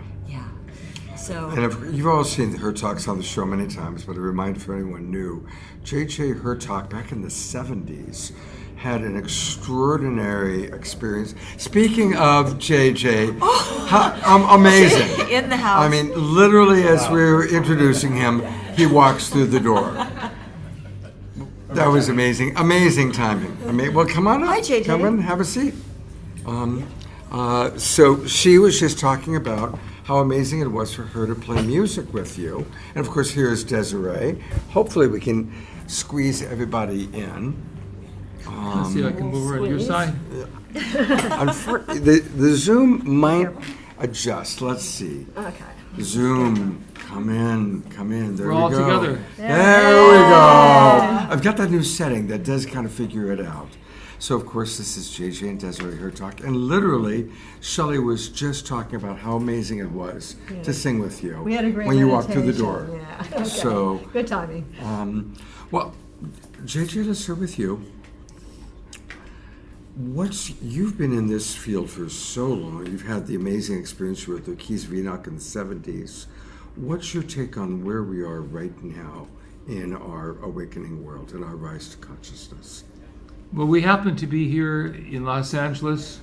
So, and you've all seen her talks on the show many times, but a reminder for anyone new, J.J. Hertalk back in the 70s had an extraordinary experience. Speaking of J.J., amazing. In the house. I mean, literally as we were introducing him, he walks through the door. That was amazing. Amazing timing. Well, come on up. Hi, J.J. Come in, have a seat. So she was just talking about how amazing it was for her to play music with you. And of course, here's Desiree. Hopefully we can squeeze everybody in. Let's see if I can move her on your side. The Zoom might adjust. Let's see. Okay. Zoom, come in. There We're we all go. together. There we go. I've got that new setting that does kind of figure it out. So, of course, this is JJ and Desiree here talking. And literally, Shelley was just talking about how amazing it was to sing with you. We had a great when you walked through the meditation, door. Yeah. Okay. So, good timing. Well, JJ, let's start with you. You've been in this field for so long. You've had the amazing experience with the Keys of Enoch in the 70s. What's your take on where we are right now in our awakening world and our rise to consciousness? Well, we happen to be here in Los Angeles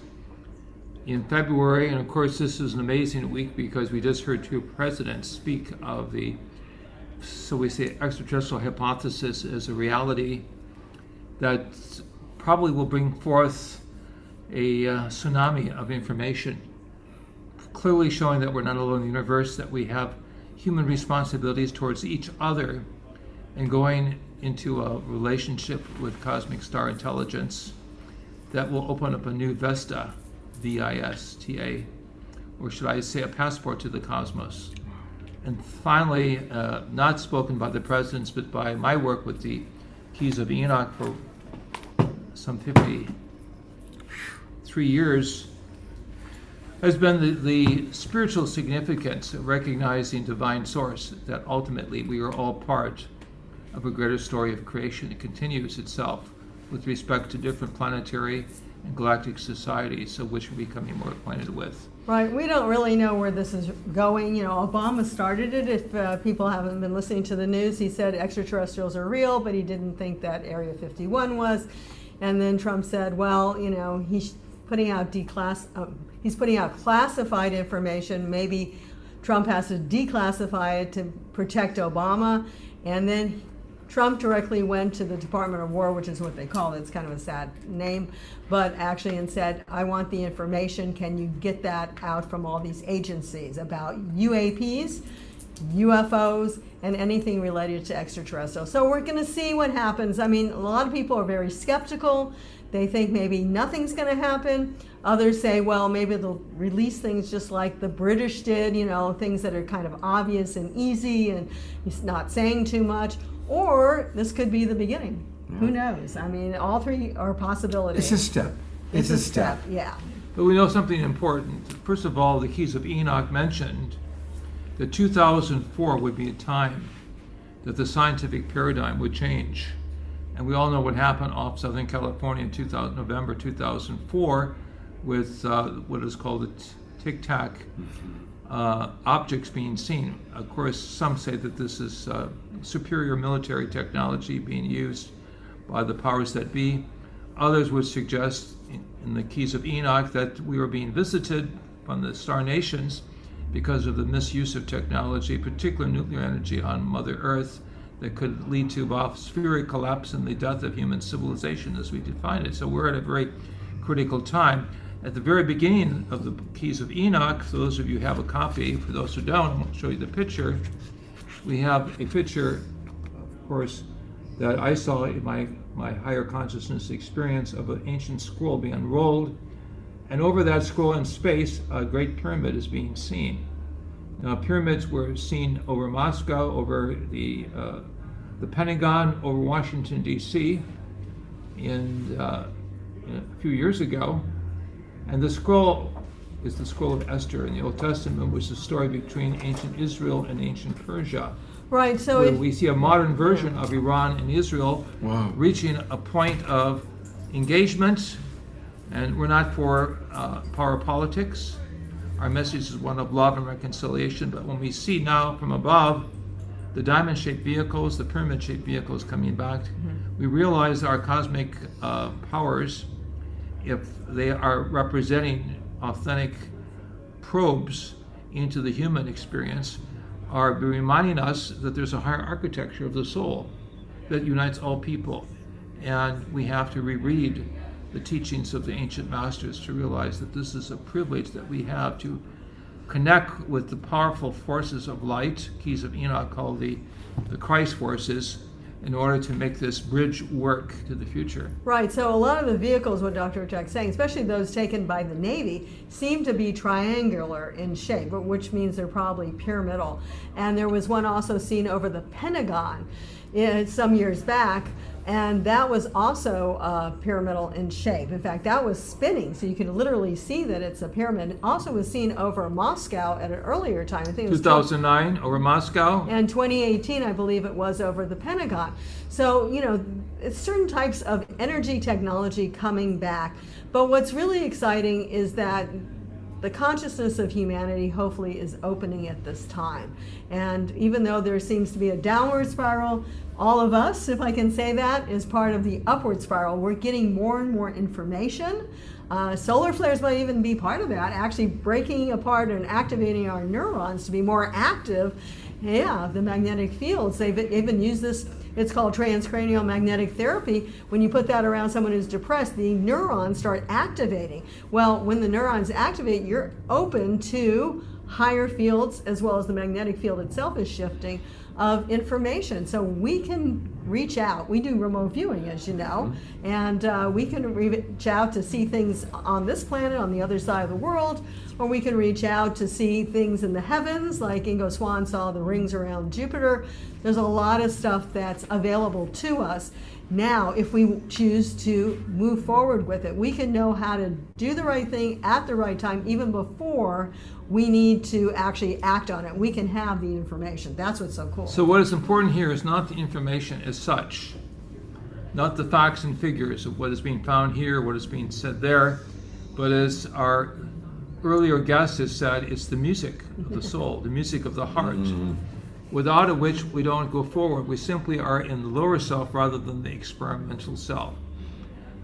in February, and of course this is an amazing week because we just heard two presidents speak of the, so we say, extraterrestrial hypothesis as a reality that probably will bring forth a tsunami of information, clearly showing that we're not alone in the universe, that we have human responsibilities towards each other, and going into a relationship with cosmic star intelligence that will open up a new Vista, V-I-S-T-A, or should I say a passport to the cosmos. And finally, not spoken by the presidents, but by my work with the Keys of Enoch for some 53 years, has been the spiritual significance of recognizing divine source, that ultimately we are all part of a greater story of creation that continues itself with respect to different planetary and galactic societies, of which we're becoming more acquainted with. Right, we don't really know where this is going. You know, Obama started it. If people haven't been listening to the news, he said extraterrestrials are real, but he didn't think that Area 51 was. And then Trump said, well, you know, he's putting out classified information. Maybe Trump has to declassify it to protect Obama. And then Trump directly went to the Department of War, which is what they call it. It's kind of a sad name, but actually, and said, I want the information. Can you get that out from all these agencies about UAPs, UFOs, and anything related to extraterrestrial? So we're going to see what happens. I mean, a lot of people are very skeptical. They think maybe nothing's going to happen. Others say, well, maybe they'll release things just like the British did, you know, things that are kind of obvious and easy and he's not saying too much. Or this could be the beginning. Yeah. Who knows? I mean, all three are possibilities. It's a step. It's a step. Yeah. But we know something important. First of all, the Keys of Enoch mentioned that 2004 would be a time that the scientific paradigm would change. And we all know what happened off Southern California in November 2004 with what is called the Tic Tac objects being seen. Of course, some say that this is superior military technology being used by the powers that be. Others would suggest in the Keys of Enoch that we were being visited from the star nations because of the misuse of technology, particularly nuclear energy on Mother Earth, that could lead to atmospheric collapse and the death of human civilization as we define it. So we're at a very critical time. At the very beginning of the Keys of Enoch, for those of you who have a copy, for those who don't, I'll show you the picture. We have a picture, of course, that I saw in my higher consciousness experience of an ancient scroll being unrolled. And over that scroll in space, a great pyramid is being seen. Now, pyramids were seen over Moscow, over the Pentagon, over Washington, D.C. a few years ago. And the scroll is the scroll of Esther in the Old Testament, which is a story between ancient Israel and ancient Persia. Right, so where we see a modern version of Iran and Israel reaching a point of engagement, and we're not for power politics. Our message is one of love and reconciliation, but when we see now from above the diamond-shaped vehicles, the pyramid-shaped vehicles coming back, we realize our cosmic powers, if they are representing authentic probes into the human experience, are reminding us that there's a higher architecture of the soul that unites all people. And we have to reread the teachings of the ancient masters to realize that this is a privilege that we have to connect with the powerful forces of light, keys of Enoch called the Christ forces, in order to make this bridge work to the future. Right, so a lot of the vehicles, what Dr. Jack's saying, especially those taken by the Navy, seem to be triangular in shape, which means they're probably pyramidal. And there was one also seen over the Pentagon some years back, and that was also pyramidal in shape. In fact, that was spinning, so you can literally see that it's a pyramid. It also was seen over Moscow at an earlier time. I think it was 2009 over Moscow. And 2018, I believe it was over the Pentagon. So, you know, it's certain types of energy technology coming back. But what's really exciting is that the consciousness of humanity hopefully is opening at this time. And even though there seems to be a downward spiral, all of us, if I can say that, is part of the upward spiral. We're getting more and more information. Solar flares might even be part of that, actually breaking apart and activating our neurons to be more active. Yeah, the magnetic fields. They've even used this, it's called transcranial magnetic therapy. When you put that around someone who's depressed, the neurons start activating. Well, when the neurons activate, you're open to higher fields, as well as the magnetic field itself is shifting, of information. So we can reach out. We do remote viewing, as you know, and we can reach out to see things on this planet, on the other side of the world, or we can reach out to see things in the heavens, like Ingo Swann saw the rings around Jupiter. There's a lot of stuff that's available to us. Now, if we choose to move forward with it, we can know how to do the right thing at the right time, even before we need to actually act on it. We can have the information. That's what's so cool. So what is important here is not the information as such, not the facts and figures of what is being found here, what is being said there, but as our earlier guest has said, it's the music of the soul, the music of the heart, without which we don't go forward. We simply are in the lower self rather than the experimental self.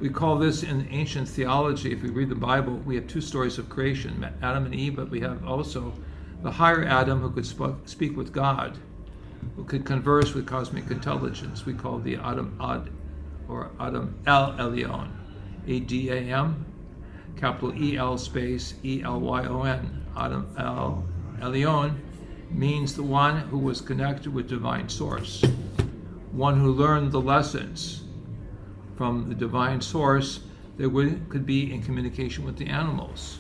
We call this in ancient theology, if we read the Bible, we have two stories of creation, Adam and Eve, but we have also the higher Adam who could speak with God, who could converse with cosmic intelligence. We call the Adam Ad, or Adam El Elyon, A-D-A-M, capital E-L space E-L-Y-O-N. Adam El Elyon means the one who was connected with divine source, one who learned the lessons from the divine source that could be in communication with the animals.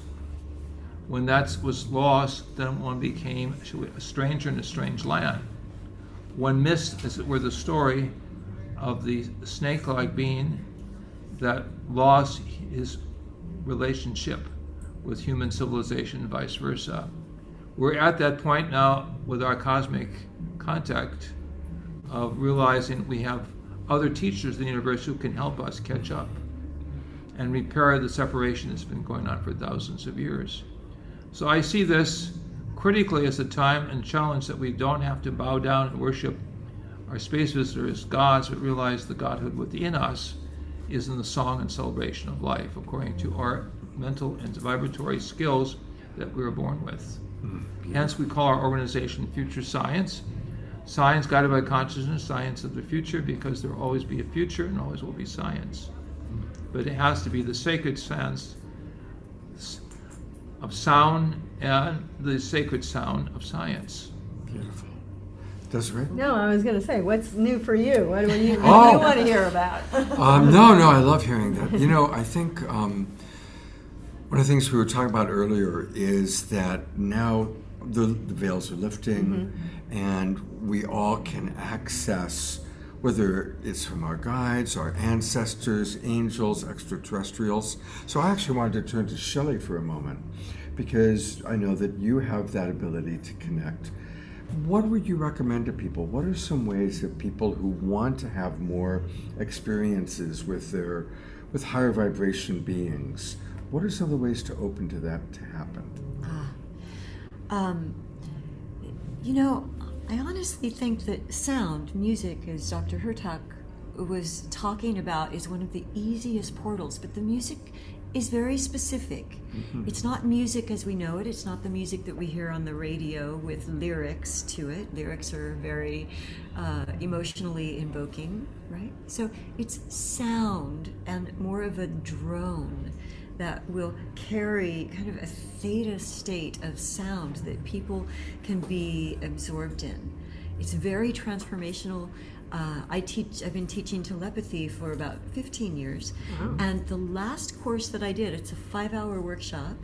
When that was lost, then one became a stranger in a strange land. One missed, as it were, the story of the snake-like being that lost his relationship with human civilization and vice versa. We're at that point now with our cosmic contact of realizing we have other teachers in the universe who can help us catch up and repair the separation that's been going on for thousands of years. So I see this critically as a time and challenge that we don't have to bow down and worship our space visitors as gods, but realize the godhood within us is in the song and celebration of life, according to our mental and vibratory skills that we were born with. Hence, we call our organization Future Science. Science guided by consciousness, science of the future, because there will always be a future and always will be science. But it has to be the sacred sense of sound and the sacred sound of science. Beautiful. Desiree? No, I was going to say, what's new for you? What do you want to hear about? No, I love hearing that. You know, I think one of the things we were talking about earlier is that now the veils are lifting, and we all can access, whether it's from our guides, our ancestors, angels, extraterrestrials. So I actually wanted to turn to Shelley for a moment, because I know that you have that ability to connect. What would you recommend to people? What are some ways that people who want to have more experiences with higher vibration beings, what are some of the ways to open to that to happen? You know, I honestly think that sound, music, as Dr. Hurtak was talking about, is one of the easiest portals, but the music is very specific. It's not music as we know it. It's not the music that we hear on the radio with lyrics to it. Lyrics are very emotionally invoking, right? So it's sound and more of a drone. that will carry kind of a theta state of sound that people can be absorbed in. It's very transformational. I've been teaching telepathy for about 15 years. Wow. And the last course that I did, it's a 5-hour workshop.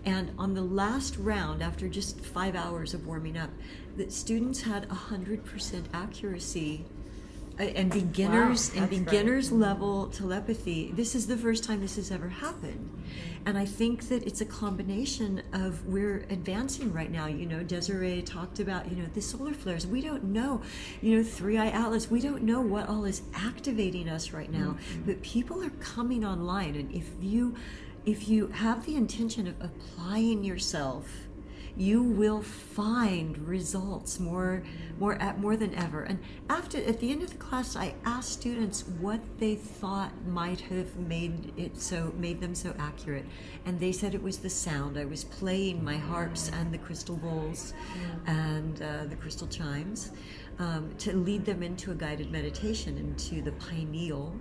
And on the last round, after just 5 hours of warming up, the students had 100% accuracy and beginners level telepathy. This is the first time this has ever happened. And I think that it's a combination of, we're advancing right now. You know, Desiree talked about, you know, the solar flares. We don't know, you know, 3-eye atlas. We don't know what all is activating us right now. But people are coming online. And if you have the intention of applying yourself, you will find results more than ever. And at the end of the class, I asked students what they thought might have made them so accurate, and they said it was the sound. I was playing my harps and the crystal bowls and the crystal chimes to lead them into a guided meditation, into the pineal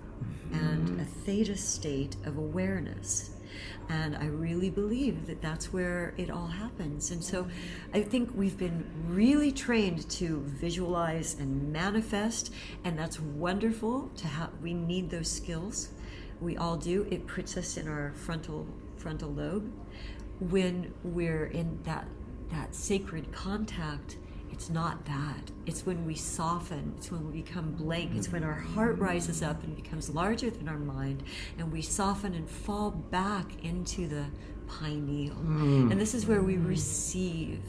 and a theta state of awareness. And I really believe that that's where it all happens. And so I think we've been really trained to visualize and manifest, and that's wonderful to have. We need those skills. We all do. It puts us in our frontal lobe. When we're in that sacred contact, it's not that. It's when we soften. It's when we become blank. It's when our heart rises up and becomes larger than our mind, and we soften and fall back into the pineal. And this is where we receive.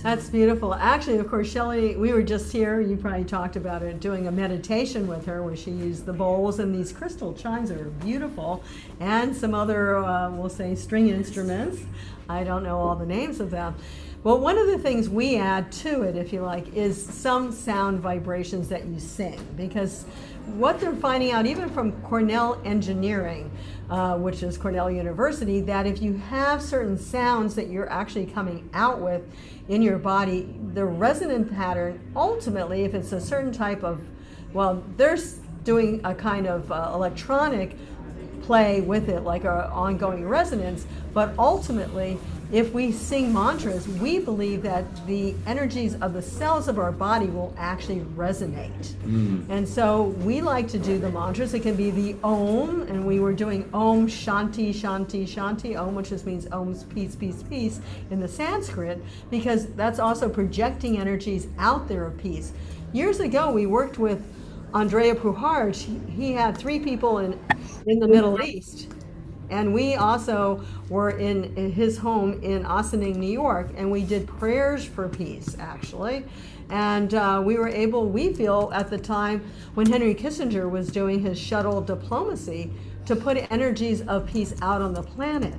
That's beautiful. Actually, of course, Shelley, we were just here, you probably talked about it, doing a meditation with her where she used the bowls, and these crystal chimes are beautiful, and some other, we'll say, string instruments. I don't know all the names of them. Well, one of the things we add to it, if you like, is some sound vibrations that you sing, because what they're finding out, even from Cornell Engineering, which is Cornell University, that if you have certain sounds that you're actually coming out with in your body, the resonant pattern, ultimately, if it's a certain type of, well, they're doing a kind of electronic play with it, like our ongoing resonance, but ultimately, if we sing mantras, we believe that the energies of the cells of our body will actually resonate. And so we like to do the mantras. It can be the Om, and we were doing Om Shanti Shanti Shanti, Om, which just means Om's peace, peace, peace in the Sanskrit, because that's also projecting energies out there of peace. Years ago, we worked with Andrea Puhar. He had 3 people in the Middle East. And we also were in his home in Ossining, New York, and we did prayers for peace, actually. And we were able, we feel, at the time when Henry Kissinger was doing his shuttle diplomacy, to put energies of peace out on the planet.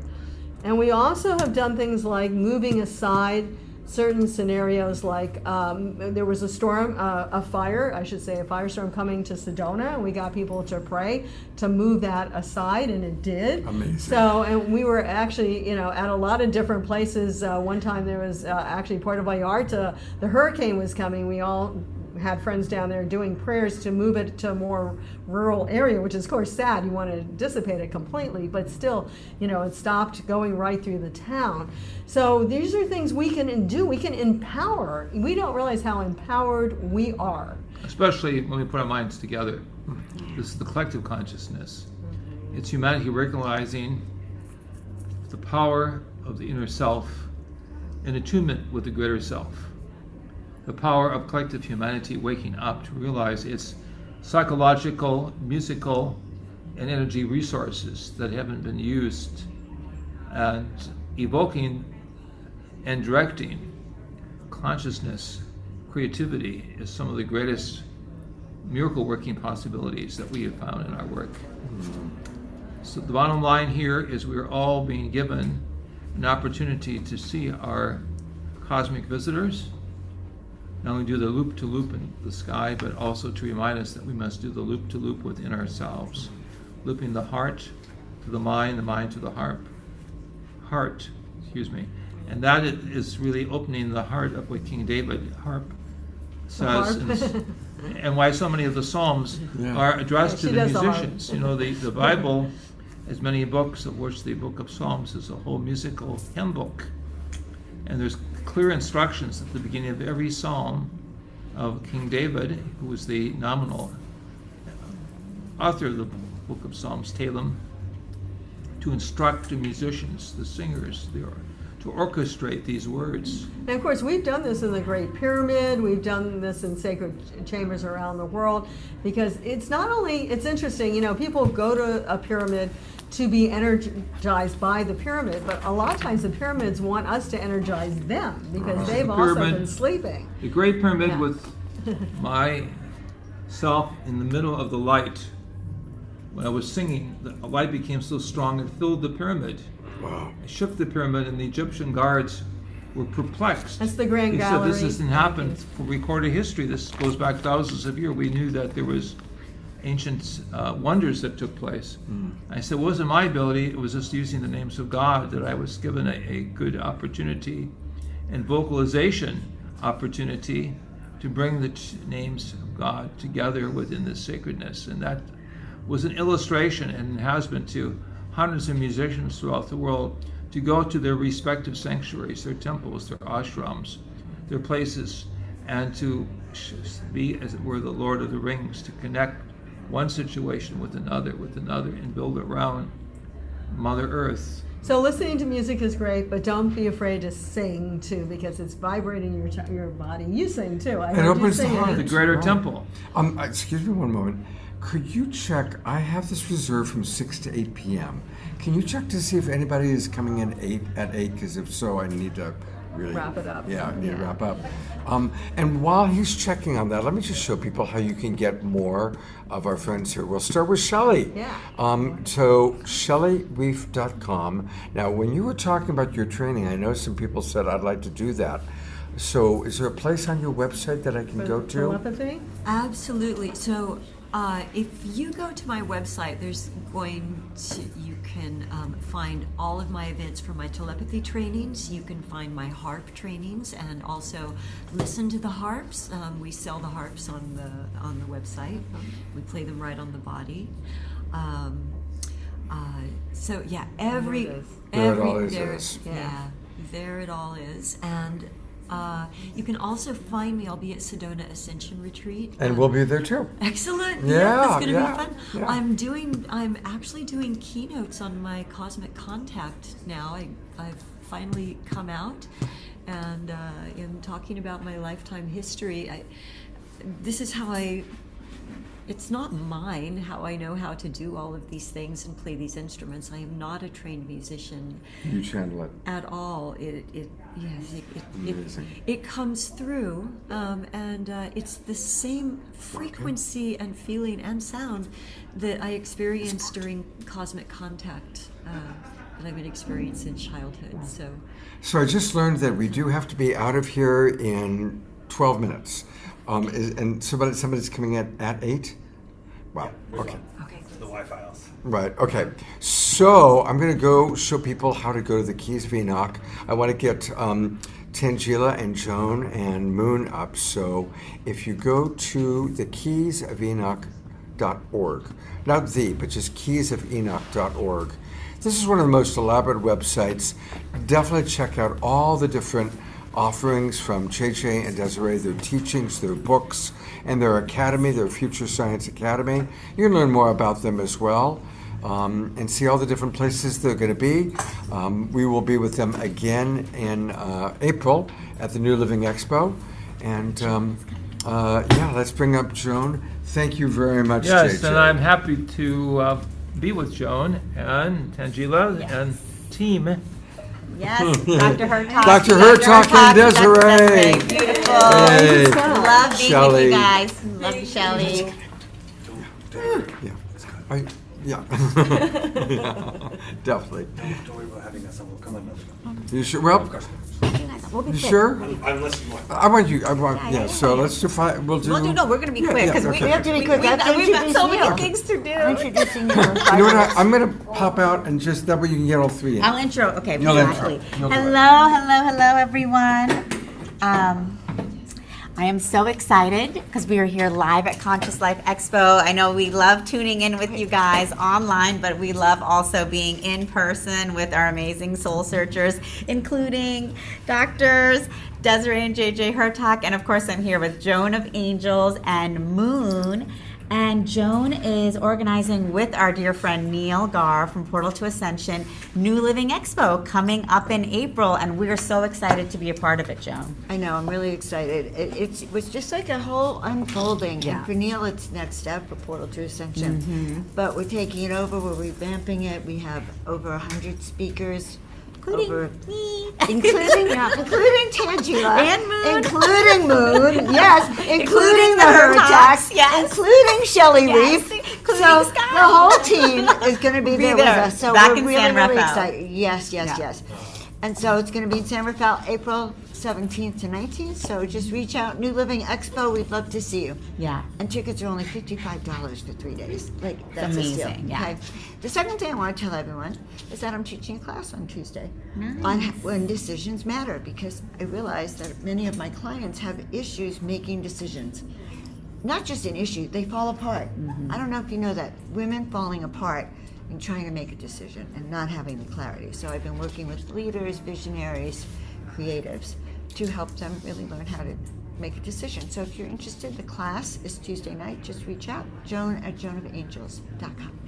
And we also have done things like moving aside certain scenarios, like there was a storm, a firestorm coming to Sedona, and we got people to pray to move that aside, and it did. Amazing. So, and we were actually, at a lot of different places. One time there was actually Puerto Vallarta, the hurricane was coming. We all had friends down there doing prayers to move it to a more rural area, which is of course sad. You want to dissipate it completely, but still, it stopped going right through the town. So these are things we can do. We can empower. We don't realize how empowered we are. Especially when we put our minds together. This is the collective consciousness. It's humanity recognizing the power of the inner self in attunement with the greater self. The power of collective humanity waking up to realize its psychological, musical, and energy resources that haven't been used, and evoking and directing consciousness, creativity is some of the greatest miracle-working possibilities that we have found in our work. So the bottom line here is we're all being given an opportunity to see our cosmic visitors, not only do the loop-to-loop in the sky, but also to remind us that we must do the loop-to-loop within ourselves, looping the heart to the mind to the heart, and that is really opening the heart of what King David harp says, and why so many of the Psalms are addressed to the musicians. The Bible as many books, of which the Book of Psalms is a whole musical hymn book. And there's clear instructions at the beginning of every psalm of King David, who was the nominal author of the Book of Psalms, Talem, to instruct the musicians, the singers, to orchestrate these words. And of course, we've done this in the Great Pyramid. We've done this in sacred chambers around the world, because it's not only, it's interesting, you know, people go to a pyramid to be energized by the pyramid, but a lot of times the pyramids want us to energize them, because they've also been sleeping. The Great Pyramid with myself in the middle of the light. When I was singing, the light became so strong it filled the pyramid. Wow. I shook the pyramid, and the Egyptian guards were perplexed. That's the Grand They Gallery. said, this doesn't happen for recorded history. This goes back thousands of years. We knew that there was ancient wonders that took place. I said, it wasn't my ability, it was just using the names of God that I was given a good opportunity and vocalization opportunity to bring the names of God together within this sacredness. And that was an illustration, and has been, to hundreds of musicians throughout the world to go to their respective sanctuaries, their temples, their ashrams, their places, and to be, as it were, the Lord of the Rings, to connect one situation with another, and build around Mother Earth. So listening to music is great, but don't be afraid to sing too, because it's vibrating your body. You sing too. I It heard you opens the singing. heart. The greater temple. Excuse me one moment. Could you check? I have this reserved from 6 to 8 p.m. Can you check to see if anybody is coming in at 8? Because if so, I need to really wrap it up. Yeah, I need to wrap up. And while he's checking on that, let me just show people how you can get more of our friends here. We'll start with Shelley. Yeah. So ShelleyReef.com. Now, when you were talking about your training, I know some people said, I'd like to do that. So is there a place on your website that I can go to? Telepathy? Absolutely. So if you go to my website, you can find all of my events for my telepathy trainings. You can find my harp trainings, and also listen to the harps. We sell the harps on the website. We play them right on the body. So yeah, there it all is. And you can also find me. I'll be at Sedona Ascension Retreat. And we'll be there too. Excellent. Yeah, it's going to be fun. Yeah. I'm actually doing keynotes on my Cosmic Contact now. I've finally come out and am talking about my lifetime history. This is how it's not mine, how I know how to do all of these things and play these instruments. I am not a trained musician. You channel it. At all. It comes through, and it's the same frequency and feeling and sound that I experienced during Cosmic Contact that I've been experiencing in childhood. So I just learned that we do have to be out of here in 12 minutes. And somebody's coming at 8? Wow, okay. The Wi-Fi house. Right, okay. So I'm going to go show people how to go to the Keys of Enoch. I want to get Tanjila and Joan and Moon up. So if you go to the keysofenoch.org, not but just keysofenoch.org. This is one of the most elaborate websites. Definitely check out all the different offerings from JJ and Desiree, their teachings, their books, and their academy, their Future Science Academy. You can learn more about them as well, and see all the different places they're going to be. We will be with them again in April at the New Living Expo. And let's bring up Joan. Thank you very much, Yes, JJ. and I'm happy to be with Joan and Tanjila and team. Yes, Dr. Hertalk. Dr. Hertalk and Desiree. Beautiful. Hey. Love being Shelley. with you guys. Love you, Shelley. Yeah, definitely. Don't worry about having us. We'll come another time. You sure? Well, you sure? Unless you want. I want. So let's do 5. We'll do. No, we're going to be quick because we have to be quick. We've got so many things to do. Introducing you. You know what? I'm going to pop out and just that way you can get all 3 in. I'll intro. Okay, You'll exactly. intro. Hello, everyone. I am so excited because we are here live at Conscious Life Expo. I know we love tuning in with you guys online, but we love also being in person with our amazing soul searchers, including Doctors Desiree and JJ Hertak. And of course, I'm here with Joan of Angels and Moon. And Joan is organizing with our dear friend Neil Garr from Portal to Ascension, New Living Expo coming up in April, and we're so excited to be a part of it, Joan. I know, I'm really excited. It was just like a whole unfolding. Yeah. And for Neil, it's next step for Portal to Ascension. But we're taking it over, we're revamping it. We have over 100 speakers. Including me. Including Tanjila. And Moon. Including Moon, yes. Including the Hertaks. Yes. Including Shelley Yes. Reef. Including So Scott. the whole team is going to be there with us. So Back we're in really, San really Rafael. excited. Yes. And so it's going to be in San Rafael, April 17th to 19th. So just reach out, New Living Expo. We'd love to see you. Yeah. And tickets are only $55 for 3 days. Like, that's amazing, a steal. yeah. Okay. The second thing I want to tell everyone is that I'm teaching a class on Tuesday Nice. on when decisions matter, because I realize that many of my clients have issues making decisions. Not just an issue, they fall apart. I don't know if you know that. Women falling apart and trying to make a decision and not having the clarity. So I've been working with leaders, visionaries, creatives to help them really learn how to make a decision. So if you're interested, the class is Tuesday night. Just reach out, Joan at joanofangels.com.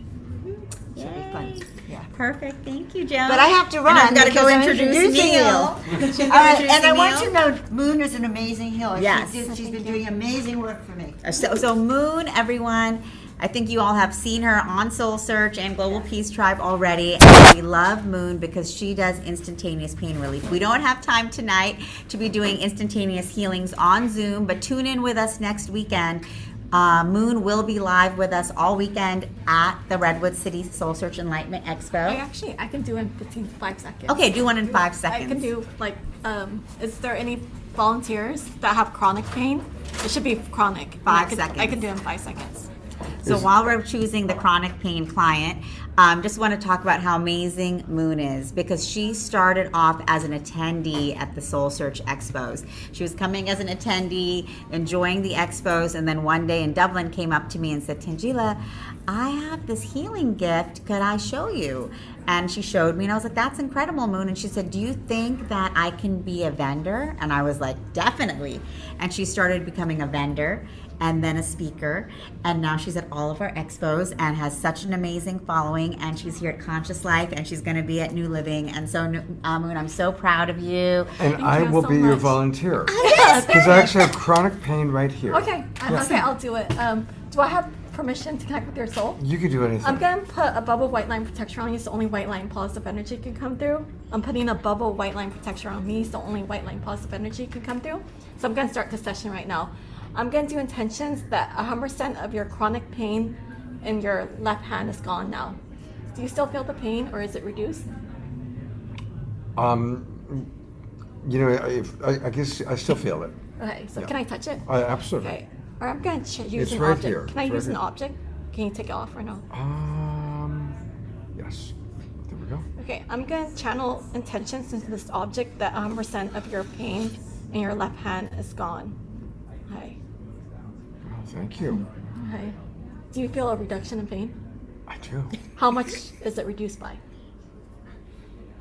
Should be fun. Yeah. Perfect. Thank you, Joan. But I have to run. And I've got to go because I'm introduce Neil. All right, and I want you to know Moon is an amazing healer. Yes. She's been doing amazing work for me. So Moon, everyone, I think you all have seen her on Soul Search and Global Peace Tribe already. And we love Moon because she does instantaneous pain relief. We don't have time tonight to be doing instantaneous healings on Zoom, but tune in with us next weekend. Moon will be live with us all weekend at the Redwood City Soul Search Enlightenment Expo. I can do in 5 seconds. Okay, do one in 5 seconds. I can do is there any volunteers that have chronic pain? It should be chronic. 5 seconds. I can do in 5 seconds. So while we're choosing the chronic pain client, just want to talk about how amazing Moon is, because she started off as an attendee at the Soul Search Expos. She was coming as an attendee, enjoying the expos, and then one day in Dublin came up to me and said, Tanjila, I have this healing gift. Could I show you? And she showed me, and I was like, that's incredible, Moon. And she said, do you think that I can be a vendor? And I was like, definitely. And she started becoming a vendor and then a speaker, and now she's at all of our expos and has such an amazing following, and she's here at Conscious Life, and she's going to be at New Living. And so, Moon, I'm so proud of you. And I will be your volunteer. Yes. Because I actually have chronic pain right here. Okay, I'll do it. Do I have permission to connect with your soul? You can do anything. I'm gonna put a bubble white line protection on you, so only white line positive energy can come through. I'm putting a bubble white line protection on me, so only white line positive energy can come through. So I'm gonna start the session right now. I'm going to do intentions that 100% of your chronic pain in your left hand is gone now. Do you still feel the pain, or is it reduced? I guess I still feel it. Okay, so Yeah. can I touch it? Absolutely. Okay, or I'm going to use It's an right object. here. Can I It's use right an here. object? Can you take it off or no? Yes. There we go. Okay, I'm going to channel intentions into this object that 100% of your pain in your left hand is gone. Okay. Oh, thank you. Okay. Do you feel a reduction in pain? I do. How much is it reduced by?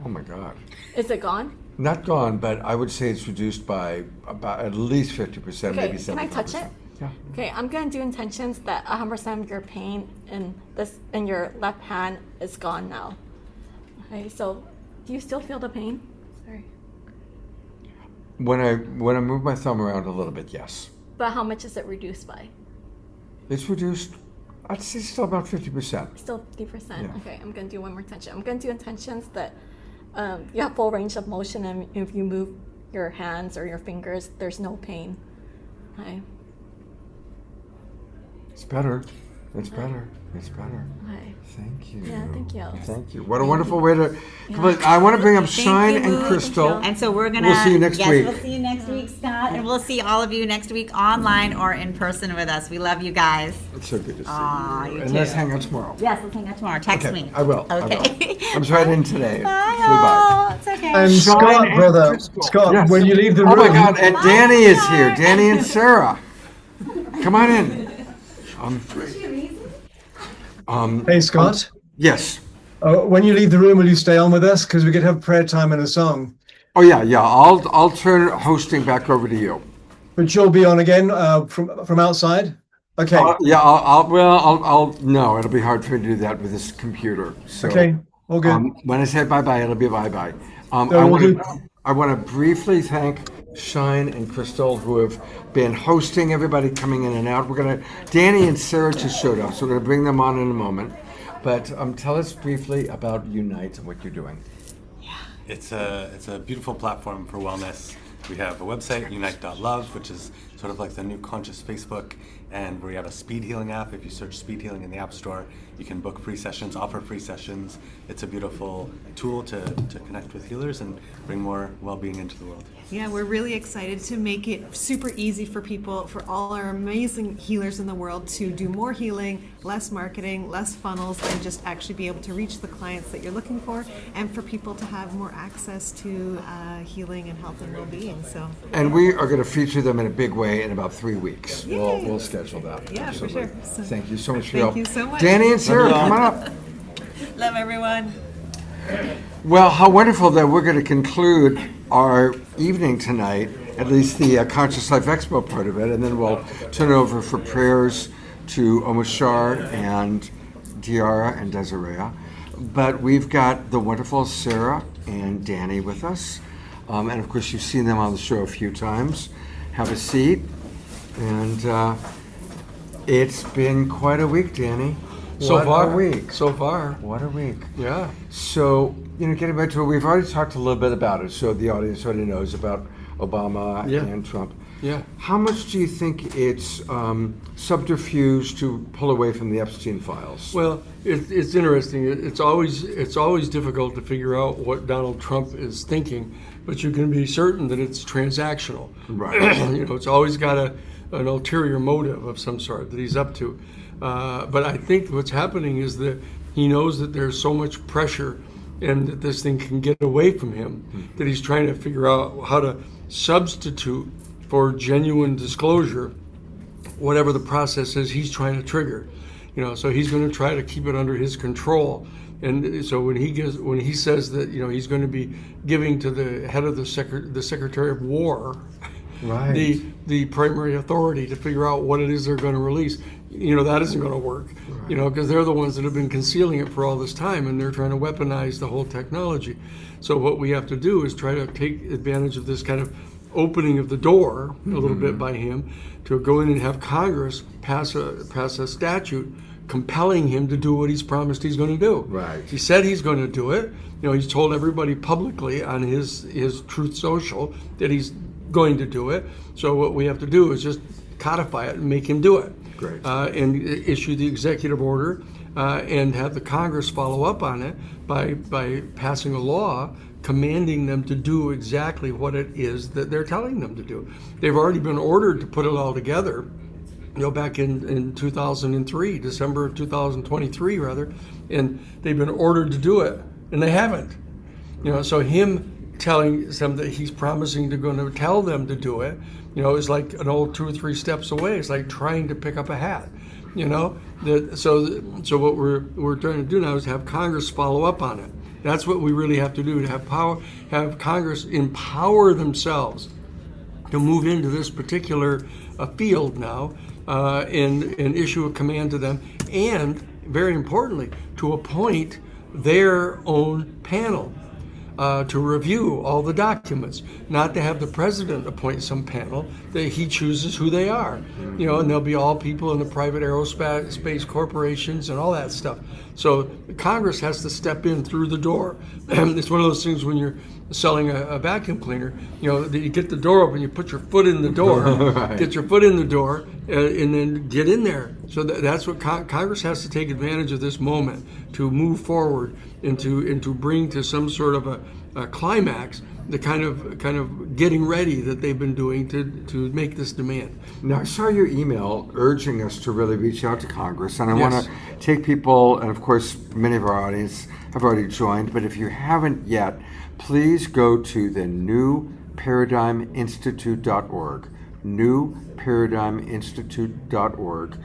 Oh my God. Is it gone? Not gone, but I would say it's reduced by about at least 50%, Okay, maybe 75%. can I touch it? Yeah. Okay, I'm going to do intentions that 100% of your pain in your left hand is gone now. Okay, so do you still feel the pain? Sorry. When I move my thumb around a little bit, yes. But how much is it reduced by? It's reduced, I'd say still about 50%. Still 50%? Yeah. Okay, I'm going to do one more intention. I'm going to do intentions that you have full range of motion, and if you move your hands or your fingers, there's no pain. Okay. It's better. It's better. It's better. Hi. Thank you. Yeah, thank you. Thank you. What a wonderful way to complete. I want to bring up Shine and Crystal. And so we're gonna. We'll see you next week. We'll see you next week, Scott, and we'll see all of you next week online or in person with us. We love you guys. It's so good to see you. You And too. let's hang out tomorrow. Yes, let's hang out tomorrow. Text Okay, me. I will. Okay. I'm sorry I didn't today. Bye, Flew by. all. It's okay. And Shine Scott, and brother, Crystal. Scott, Yes. when you leave the Oh room. my God! And Danny is here. Danny and Sara, come on in. Hey, Scott. Yes. When you leave the room, will you stay on with us? Because we could have prayer time and a song. Oh yeah. I'll turn hosting back over to you. But you'll be on again from outside. Okay. Yeah. I'll. No, it'll be hard for me to do that with this computer. So, Okay. All good. When I say bye bye, it'll be bye bye. So I want to briefly thank Shine and Crystal, who have been hosting everybody coming in and out. Danny and Sara just showed up, so we're gonna bring them on in a moment. But tell us briefly about Unite and what you're doing. It's a beautiful platform for wellness. We have a website, unite.love, which is sort of like the new Conscious Facebook, and we have a speed healing app. If you search speed healing in the App Store, you can book free sessions, offer free sessions. It's a beautiful tool to connect with healers and bring more well-being into the world. Yeah, we're really excited to make it super easy for people, for all our amazing healers in the world to do more healing, less marketing, less funnels, and just actually be able to reach the clients that you're looking for, and for people to have more access to healing and health and well-being. So. And we are going to feature them in a big way in about 3 weeks. Yay. We'll schedule that. Yeah, Absolutely. for sure. So, Thank you so much for thank your help. you so much. Danny and Sara, come on up. Love everyone. Well, how wonderful that we're going to conclude our evening tonight, at least the Conscious Life Expo part of it, and then we'll turn it over for prayers to Omashar and DeArah and Desirea. But we've got the wonderful Sara and Danny with us. And of course, you've seen them on the show a few times. Have a seat. And it's been quite a week, Danny. So far. What a week. So far. What a week. Yeah. So, getting back to it, we've already talked a little bit about it, so the audience already knows about Obama and Trump. Yeah. How much do you think it's subterfuge to pull away from the Epstein files? Well, it's interesting. It's always difficult to figure out what Donald Trump is thinking, but you can be certain that it's transactional. Right. It's always got an ulterior motive of some sort that he's up to. But I think what's happening is that he knows that there's so much pressure and that this thing can get away from him that he's trying to figure out how to substitute for genuine disclosure whatever the process is he's trying to trigger. So he's going to try to keep it under his control. And so when he says that he's going to be giving to the head of the Secretary of War right. the primary authority to figure out what it is they're going to release, that isn't going to work, because they're the ones that have been concealing it for all this time, and they're trying to weaponize the whole technology. So what we have to do is try to take advantage of this kind of opening of the door a little bit by him to go in and have Congress pass a statute compelling him to do what he's promised he's going to do. Right. He said he's going to do it. He's told everybody publicly on his Truth Social that he's going to do it. So what we have to do is just codify it and make him do it. Great. And issue the executive order and have the Congress follow up on it by passing a law commanding them to do exactly what it is that they're telling them to do. They've already been ordered to put it all together, back in 2003, December of 2023 rather, and they've been ordered to do it, and they haven't. So him telling them that he's promising going to tell them to do it, is like an old 2 or 3 steps away. It's like trying to pick up a hat, So what we're trying to do now is have Congress follow up on it. That's what we really have to do, to have Congress empower themselves to move into this particular field now and issue a command to them, and very importantly, to appoint their own panel to review all the documents, not to have the president appoint some panel that he chooses who they are, and there'll be all people in the private aerospace corporations and all that stuff. So Congress has to step in through the door. It's one of those things when selling a vacuum cleaner. You get the door open, you put your foot in the door, Right. get your foot in the door, and then get in there. So that's what Congress has to take advantage of this moment to move forward and to bring to some sort of a climax the kind of getting ready that they've been doing to make this demand. Now, I saw your email urging us to really reach out to Congress, and I Yes. want to take people, and of course, many of our audience have already joined, but if you haven't yet, please go to the newparadigminstitute.org, newparadigminstitute.org,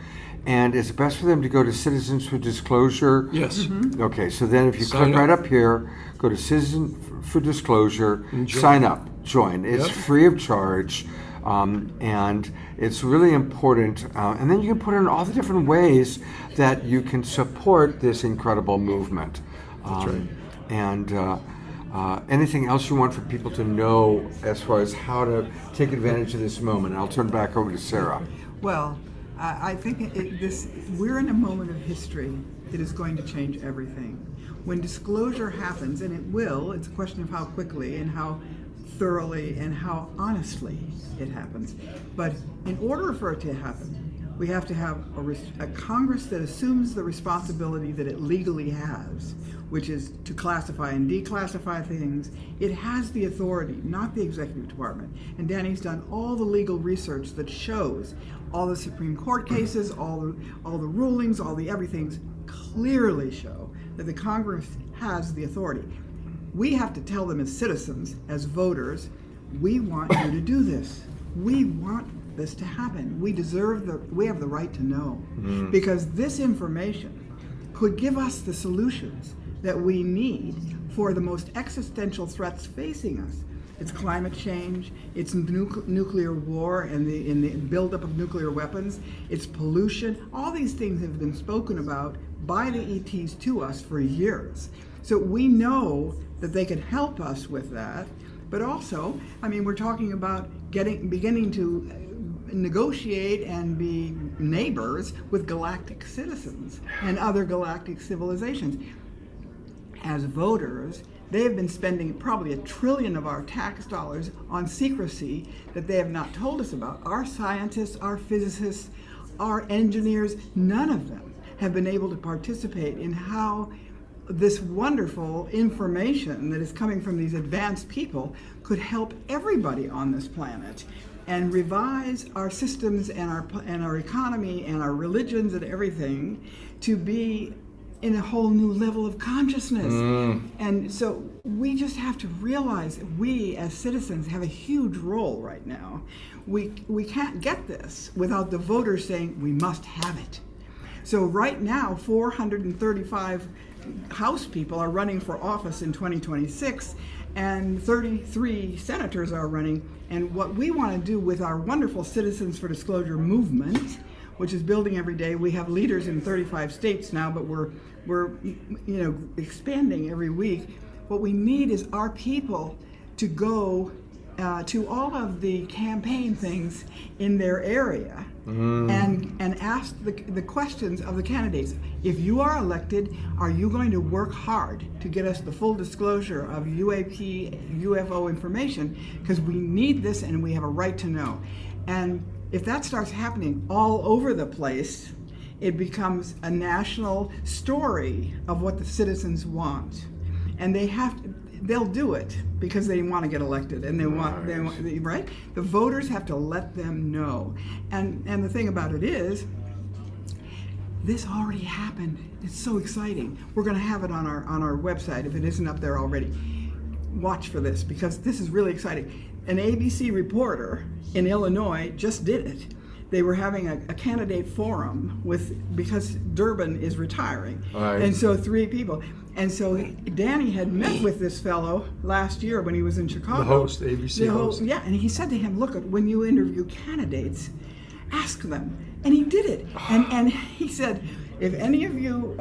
and it's best for them to go to Citizens for Disclosure. Yes. Mm-hmm. Okay, so then if you Sign click up. right up here, go to Citizens for Disclosure, And join. sign up, join. It's Yep. free of charge, and it's really important. And then you can put in all the different ways that you can support this incredible movement. That's right. And anything else you want for people to know as far as how to take advantage of this moment? I'll turn back over to Sara. Well, I think we're in a moment of history that is going to change everything. When disclosure happens, and it will, it's a question of how quickly and how thoroughly and how honestly it happens. But in order for it to happen, we have to have a Congress that assumes the responsibility that it legally has, which is to classify and declassify things. It has the authority, not the executive department. And Danny's done all the legal research that shows all the Supreme Court cases, all the rulings, all the everythings clearly show that the Congress has the authority. We have to tell them as citizens, as voters, we want you to do this. We want this to happen. We have the right to know. Because this information could give us the solutions that we need for the most existential threats facing us. It's climate change, it's nuclear war and the buildup of nuclear weapons, it's pollution. All these things have been spoken about by the ETs to us for years. So we know that they can help us with that, but also, we're talking about beginning to negotiate and be neighbors with galactic citizens and other galactic civilizations. As voters, they have been spending probably $1 trillion of our tax dollars on secrecy that they have not told us about. Our scientists, our physicists, our engineers, none of them have been able to participate in how this wonderful information that is coming from these advanced people could help everybody on this planet and revise our systems and our economy and our religions and everything to be in a whole new level of consciousness. And so we just have to realize that we as citizens have a huge role right now. We can't get this without the voters saying we must have it. So right now, 435 House people are running for office in 2026, and 33 senators are running. And what we want to do with our wonderful Citizens for Disclosure movement, which is building every day, we have leaders in 35 states now, but we're expanding every week. What we need is our people to go to all of the campaign things in their area and ask the questions of the candidates. If you are elected, are you going to work hard to get us the full disclosure of UFO information? Because we need this and we have a right to know. And if that starts happening all over the place, it becomes a national story of what the citizens want. And they'll do it because they want to get elected and they want, right? The voters have to let them know. And the thing about it is, this already happened. It's so exciting. We're going to have it on our website if it isn't up there already. Watch for this because this is really exciting. An ABC reporter in Illinois just did it. They were having a candidate forum because Durbin is retiring. Right. And so 3 people. And so Danny had met with this fellow last year when he was in Chicago. The host, ABC host. Yeah, and he said to him, look, when you interview candidates, ask them. And he did it. And he said, if any of you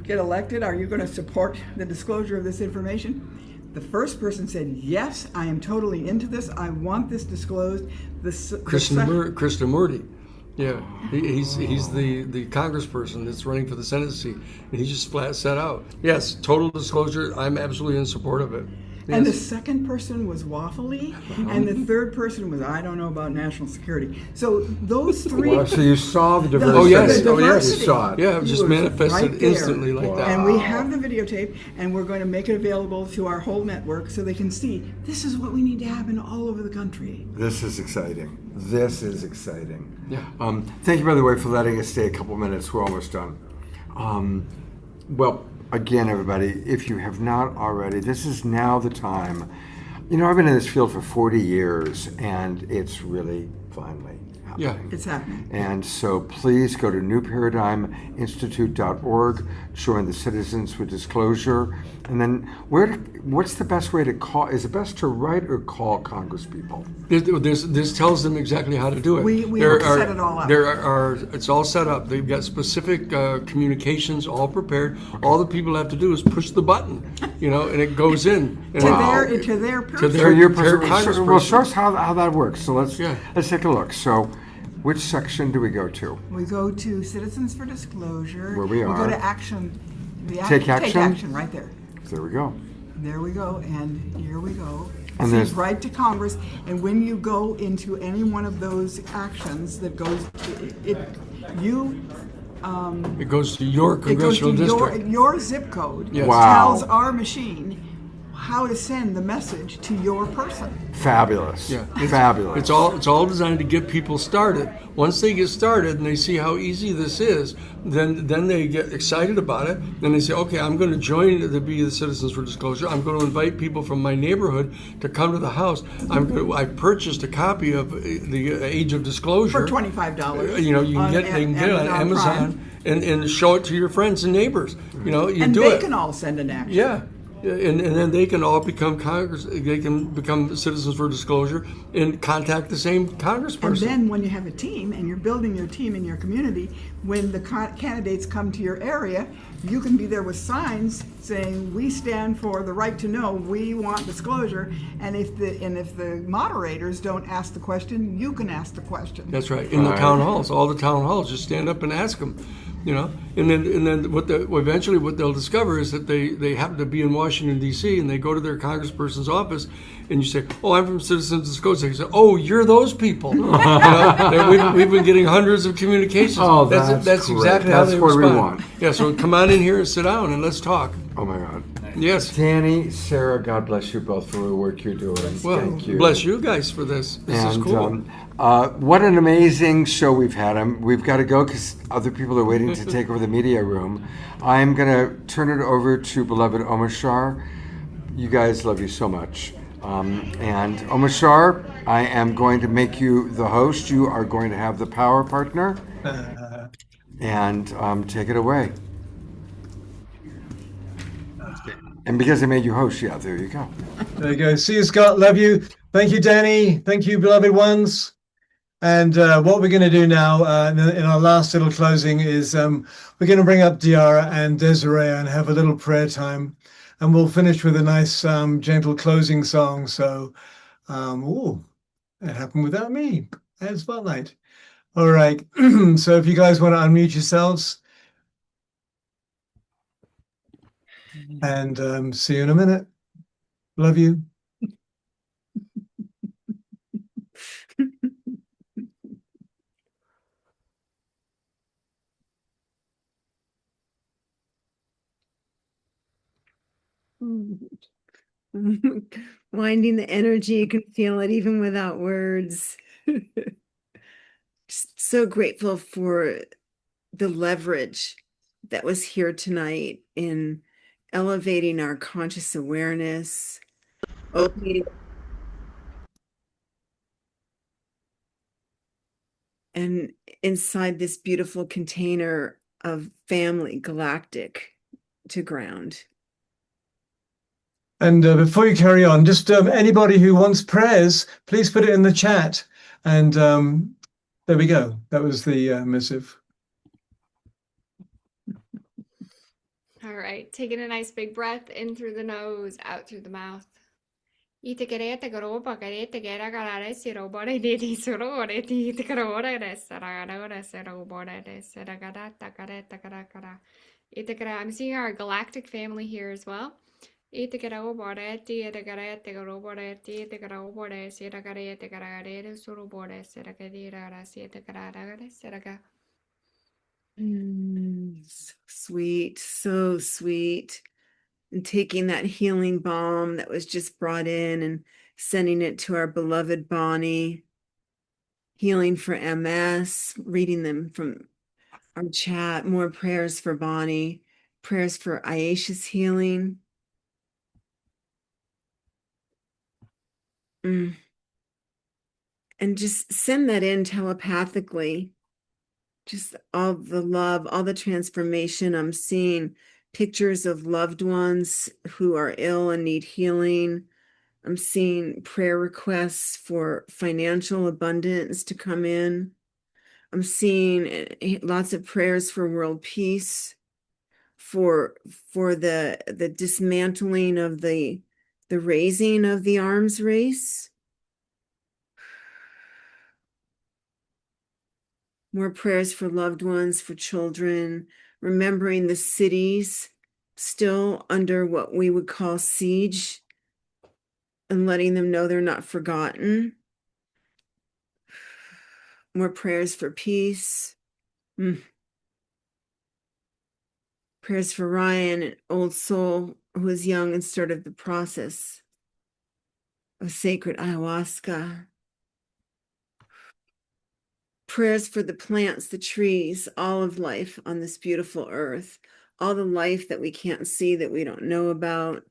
get elected, are you going to support the disclosure of this information? The first person said, yes, I am totally into this. I want this disclosed. Krishnamurti. Yeah, he's the congressperson that's running for the Senate seat, and he just flat set out, yes, total disclosure, I'm absolutely in support of it. And the second person was waffly, and the third person was, I don't know about national security. So those three. Well, so you saw the diversity. Oh yes, the oh yes, diversity. you saw it. Yeah, it just was manifested right there. instantly like that. And we have the videotape, and we're going to make it available to our whole network so they can see this is what we need to happen all over the country. This is exciting. This is exciting. Yeah. Thank you, by the way, for letting us stay a couple minutes. We're almost done. Well, again, everybody, if you have not already, this is now the time. You know, I've been in this field for 40 years, and it's really finally happening. Yeah, it's happening. And so please go to newparadigminstitute.org, join the Citizens for Disclosure, and then what's the best way to call? Is it best to write or call Congress people? This tells them exactly how to do it. We have to set it all up. It's all set up. They've got specific communications all prepared. Okay. All the people have to do is push the button, and it goes in. And to their person. To your person. Well, show us how that works. So let's take a look. So, which section do we go to? We go to Citizens for Disclosure. Where we are. We go to Action. Take Action? Take Action, right there. There we go. There we go, and here we go. And it's right to Congress, and when you go into any one of those actions that goes, it goes to your congressional district. Your zip code tells our machine how to send the message to your person. Fabulous. Yeah, fabulous. It's all designed to get people started. Once they get started and they see how easy this is, then they get excited about it. Then they say, okay, I'm going to join the Citizens for Disclosure. I'm going to invite people from my neighborhood to come to the house. I purchased a copy of the Age of Disclosure for $25. You can get it on Amazon and show it to your friends and neighbors. And they can all send an action. Yeah. And then they can all become they can become Citizens for Disclosure and contact the same congressperson. And then when you have a team and you're building your team in your community, when the candidates come to your area, you can be there with signs saying, we stand for the right to know, we want disclosure, and if the moderators don't ask the question, you can ask the question. That's right. In the town halls, all the town halls, just stand up and ask them. And then eventually what they'll discover is that they happen to be in Washington D.C. and they go to their congressperson's office and you say, "Oh, I'm from Citizens Disclosure." They say, "Oh, you're those people." We've been getting hundreds of communications. Oh, that's exactly how they respond. We want. Yeah, so come on in here and sit down and let's talk. Oh my God. Yes. Danny, Sara, God bless you both for the work you're doing. Well, thank you. Bless you guys for this. This is cool. What an amazing show we've had. We've got to go because other people are waiting to take over the media room. I'm going to turn it over to beloved Omashar. You guys, love you so much. And Omashar, I am going to make you the host. You are going to have the power partner. And take it away. And because I made you host, there you go. There you go. See you, Scott. Love you. Thank you, Danny. Thank you, beloved ones. And what we're going to do now in our last little closing is we're going to bring up DeArah and Desirea and have a little prayer time. And we'll finish with a nice, gentle closing song. So, it happened without me. I had spotlight. All right. So if you guys want to unmute yourselves. And see you in a minute. Love you. Winding the energy, you can feel it even without words. Just so grateful for the leverage that was here tonight in elevating our conscious awareness, opening and inside this beautiful container of family, galactic to ground. And before you carry on, just anybody who wants prayers, please put it in the chat. And there we go. That was the missive. All right, taking a nice big breath in through the nose, out through the mouth. I'm seeing our galactic family here as well. Itikarabore, Tiatakare, Tigarobore, Tiakarabore, Sirakare, Tikarare, Surubore, Sirakadira, Sietakarada, Seraka. So sweet, so sweet. And taking that healing balm that was just brought in and sending it to our beloved Bonnie. Healing for MS, reading them from our chat, more prayers for Bonnie, prayers for Aisha's healing. And just send that in telepathically. Just all the love, all the transformation. I'm seeing pictures of loved ones who are ill and need healing. I'm seeing prayer requests for financial abundance to come in. I'm seeing lots of prayers for world peace, for the dismantling of the raising of the arms race. More prayers for loved ones, for children, remembering the cities still under what we would call siege and letting them know they're not forgotten. More prayers for peace. Prayers for Ryan, an old soul who was young and started the process of sacred ayahuasca. Prayers for the plants, the trees, all of life on this beautiful earth, all the life that we can't see, that we don't know about.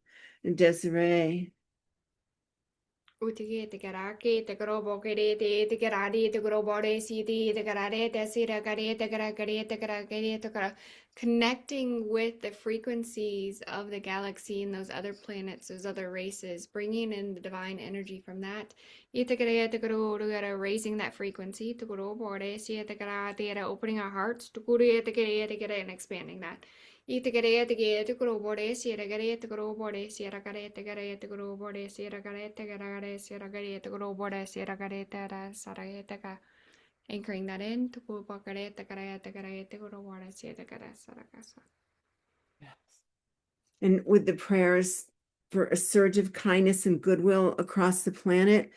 And Desiree. Utiki, Tikaraki, Tikarobokiri, Tikaradi, Tikarobore, Sidi, Tikarade, Tesirakari, Tikarakari, Tikarakari, Tikara. Connecting with the frequencies of the galaxy and those other planets, those other races, bringing in the divine energy from that. Itikare, Tikaro, raising that frequency, Tikarobore, Siatikara, opening our hearts, Tukuri, Tikare, and expanding that. Itikare, Tikarobore, Siatikare, Tikarobore, Siarakare, Tikare, Tikarobore, Siarakare, Tikarare, Siarakare, Tikarobore, Siarakare, Tara, Sarakataka. Anchoring that in, Tukubakare, Takare, Takare, Tikarobore, Siatakara, Sarakasa. And with the prayers for a surge of kindness and goodwill across the planet,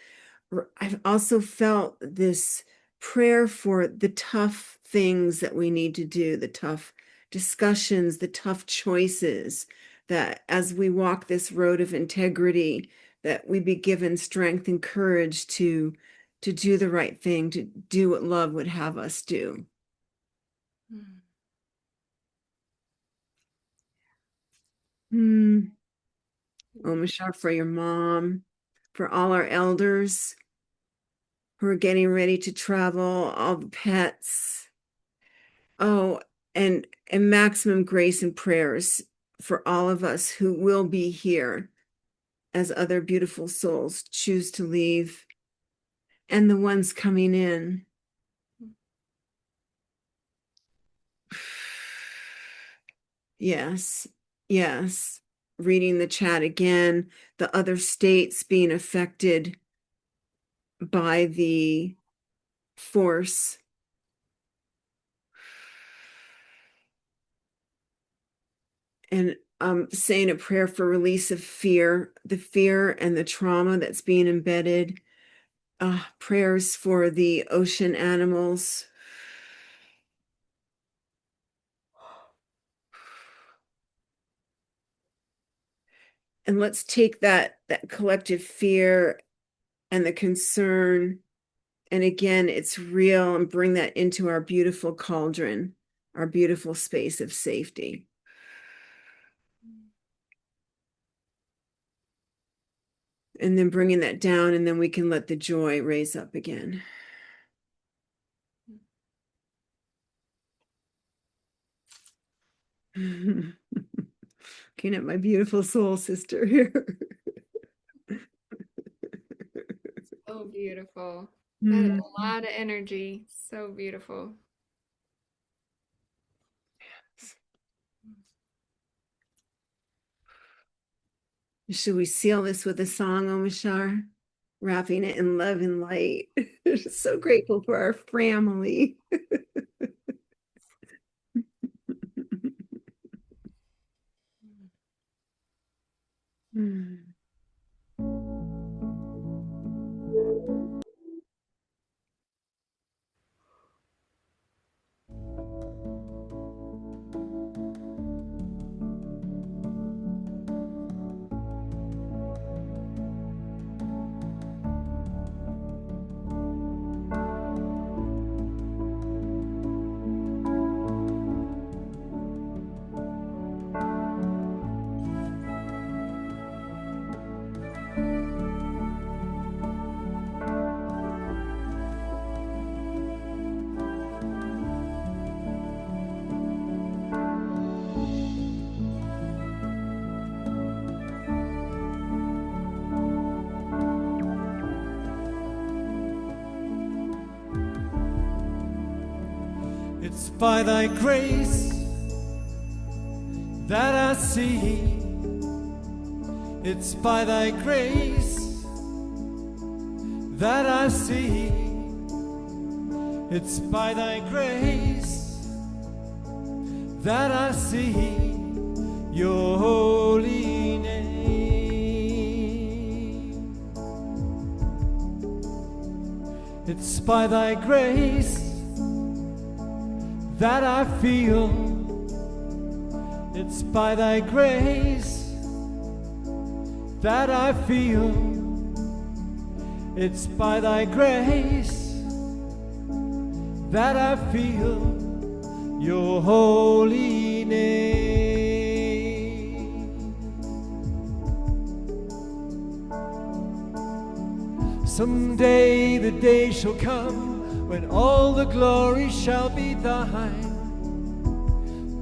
I've also felt this prayer for the tough things that we need to do, the tough discussions, the tough choices, that as we walk this road of integrity, that we be given strength and courage to do the right thing, to do what love would have us do. Omashar, for your mom, for all our elders who are getting ready to travel, all the pets. Oh, and maximum grace and prayers for all of us who will be here as other beautiful souls choose to leave, and the ones coming in. Yes, yes. Reading the chat again, the other states being affected by the force. And saying a prayer for release of fear, the fear and the trauma that's being embedded. Prayers for the ocean animals. And let's take that collective fear and the concern, and again, it's real, and bring that into our beautiful cauldron, our beautiful space of safety. And then bringing that down, and then we can let the joy raise up again. Looking at my beautiful soul sister here. So beautiful. That is a lot of energy. So beautiful. Should we seal this with a song, Omashar? Wrapping it in love and light. So grateful for our family. It's by thy grace that I see. It's by thy grace that I see. It's by thy grace that I see your holy name. It's by thy grace that I feel. It's by thy grace that I feel. It's by thy grace that I feel your holy name. Someday the day shall come when all the glory shall be thine.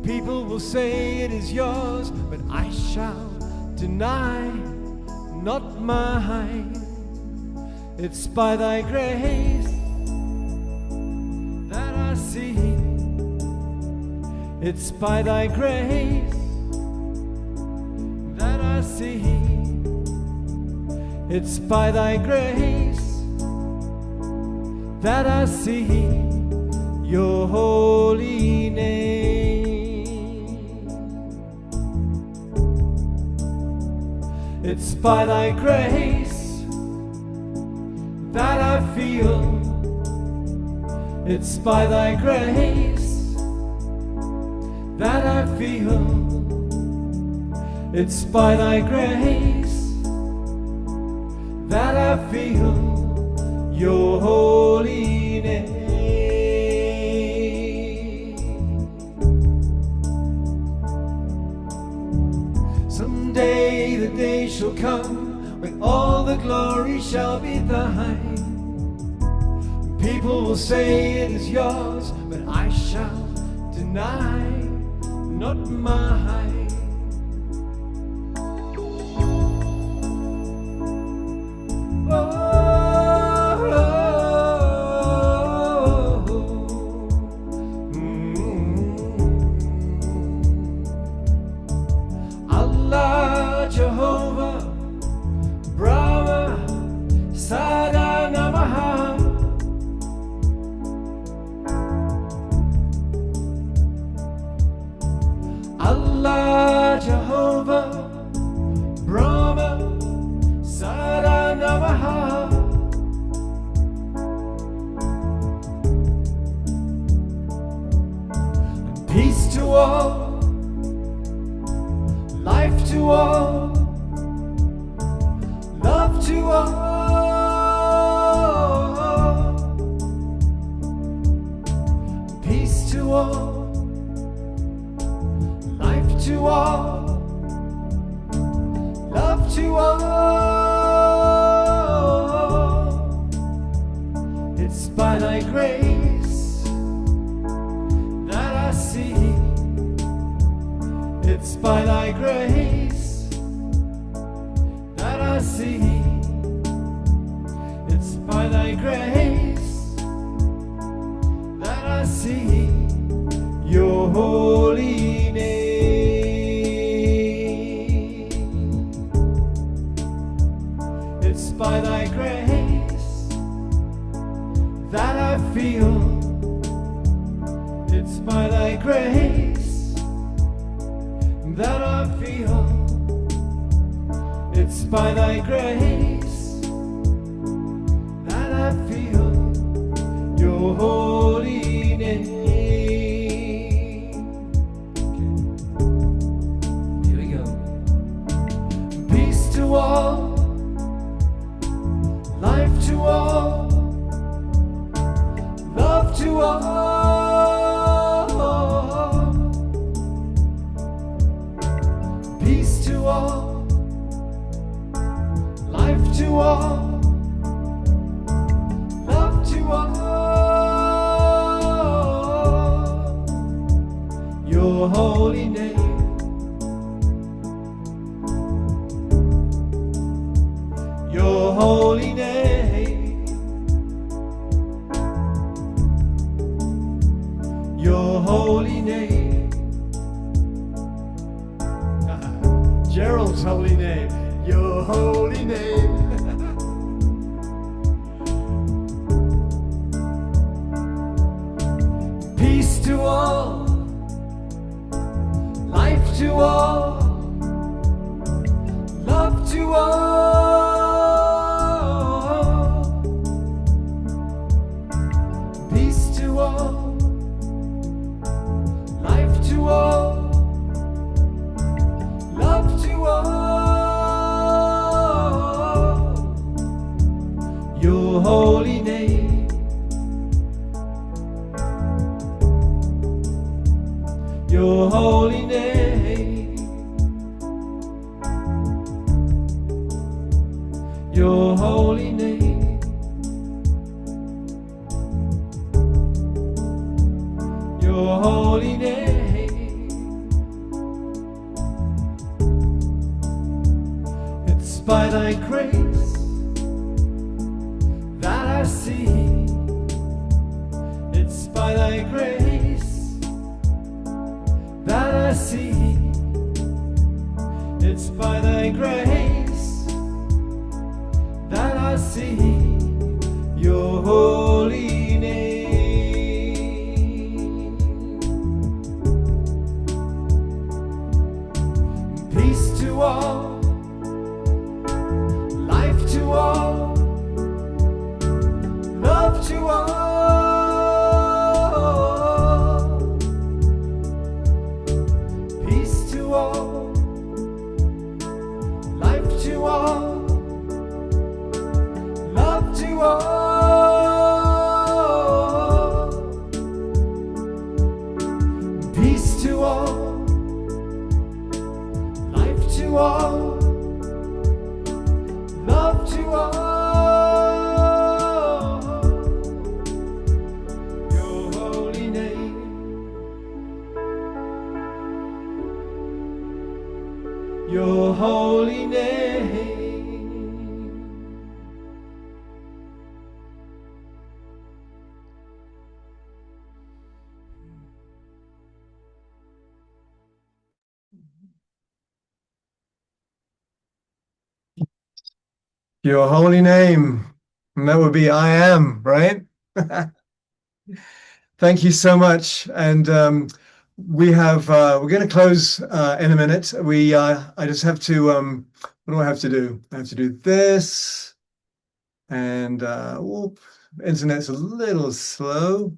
People will say it is yours, but I shall deny, not mine. It's by thy grace that I see. It's by thy grace that I see. It's by thy grace that I see your holy name. It's by thy grace that I feel. It's by thy grace that I feel. It's by thy grace that I feel your holy name. Someday the day shall come when all the glory shall be thine. People will say it is yours, but I shall deny, not mine. by thy grace that I feel your holy name. Okay. Here we go. Peace to all, life to all, love to all. Peace to all, life to all, love to all. Your holy name, your holy name, your holy name. Gerald's holy name, your holy name. Peace to all, life to all, love to all. Peace to all, life to all, love to all. Your holy name, your holy name, your holy name, your holy name. It's by thy grace that I see. It's by thy grace that I see. It's by thy grace that I see your holy name. Peace to all, life to all, love to all. Peace to all, life to all, love to all. Peace to all, life to all, love to all. Your holy name, your holy name. Your holy name. And that would be I am, right? Thank you so much. And we're going to close in a minute. I just have to, what do I have to do? I have to do this. And internet's a little slow,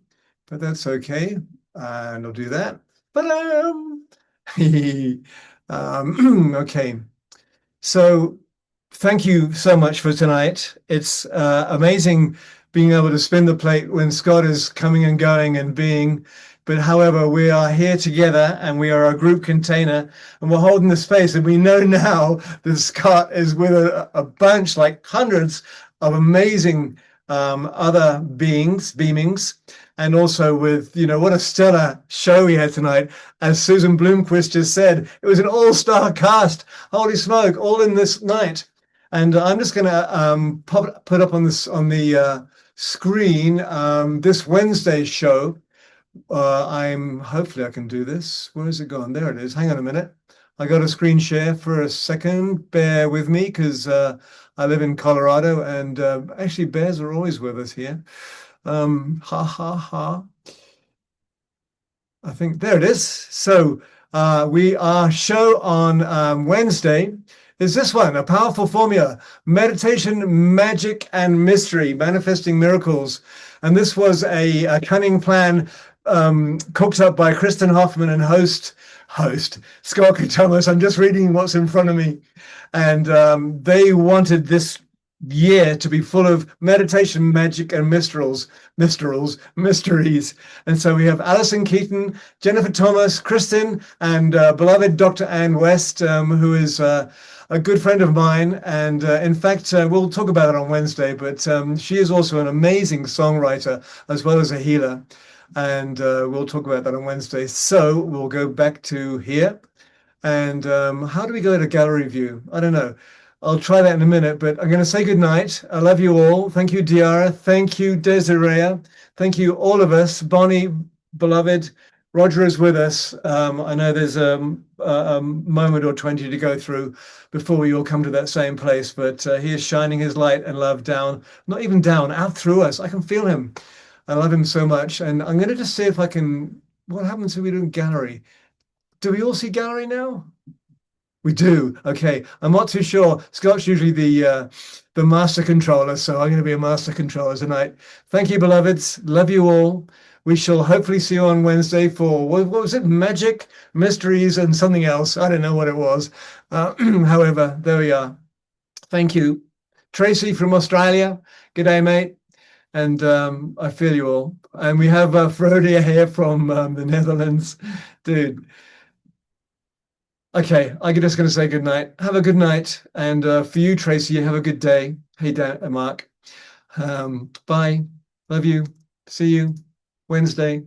but that's okay. And I'll do that. But okay. So thank you so much for tonight. It's amazing being able to spin the plate when Scott is coming and going and being. But however, we are here together and we are a group container and we're holding the space. And we know now that Scott is with a bunch, like hundreds of amazing other beamings. And also with, what a stellar show we had tonight. As Susan Bloomquist just said, it was an all-star cast. Holy smoke, all in this night. And I'm just going to put up on the screen this Wednesday's show. Hopefully I can do this. Where is it gone? There it is. Hang on a minute. I got a screen share for a second. Bear with me because I live in Colorado and actually bears are always with us here. Ha ha ha. I think there it is. So Our show on Wednesday is this one, A Powerful Formula, Meditation, Magic, and Mystery, Manifesting Miracles. And this was a cunning plan cooked up by Kristen Hoffman and host Scott Catamas. I'm just reading what's in front of me. And they wanted this year to be full of meditation, magic, and mysteries. And so we have Alison Keaton, Jennifer Thomas, Kristen, and beloved Dr. Ann West, who is a good friend of mine. And in fact, we'll talk about it on Wednesday, but she is also an amazing songwriter as well as a healer. And we'll talk about that on Wednesday. So we'll go back to here. And how do we go to gallery view? I don't know. I'll try that in a minute, but I'm going to say goodnight. I love you all. Thank you, DeArah. Thank you, Desirea. Thank you, all of us. Bonnie, beloved, Rodger is with us. I know there's a moment or 20 to go through before we all come to that same place, but he is shining his light and love down, not even down, out through us. I can feel him. I love him so much. And I'm going to just see if I can, what happens if we do gallery? Do we all see gallery now? We do. Okay. I'm not too sure. Scott's usually the master controller, so I'm going to be a master controller tonight. Thank you, beloveds. Love you all. We shall hopefully see you on Wednesday for, what was it? Magic, mysteries, and something else. I don't know what it was. However, there we are. Thank you. Tracy from Australia. Good day, mate. And I feel you all. And we have Frodia here from the Netherlands. Dude. Okay, I'm just going to say good night. Have a good night. And for you, Tracy, have a good day. Hey, Dan, Mark. Bye. Love you. See you Wednesday.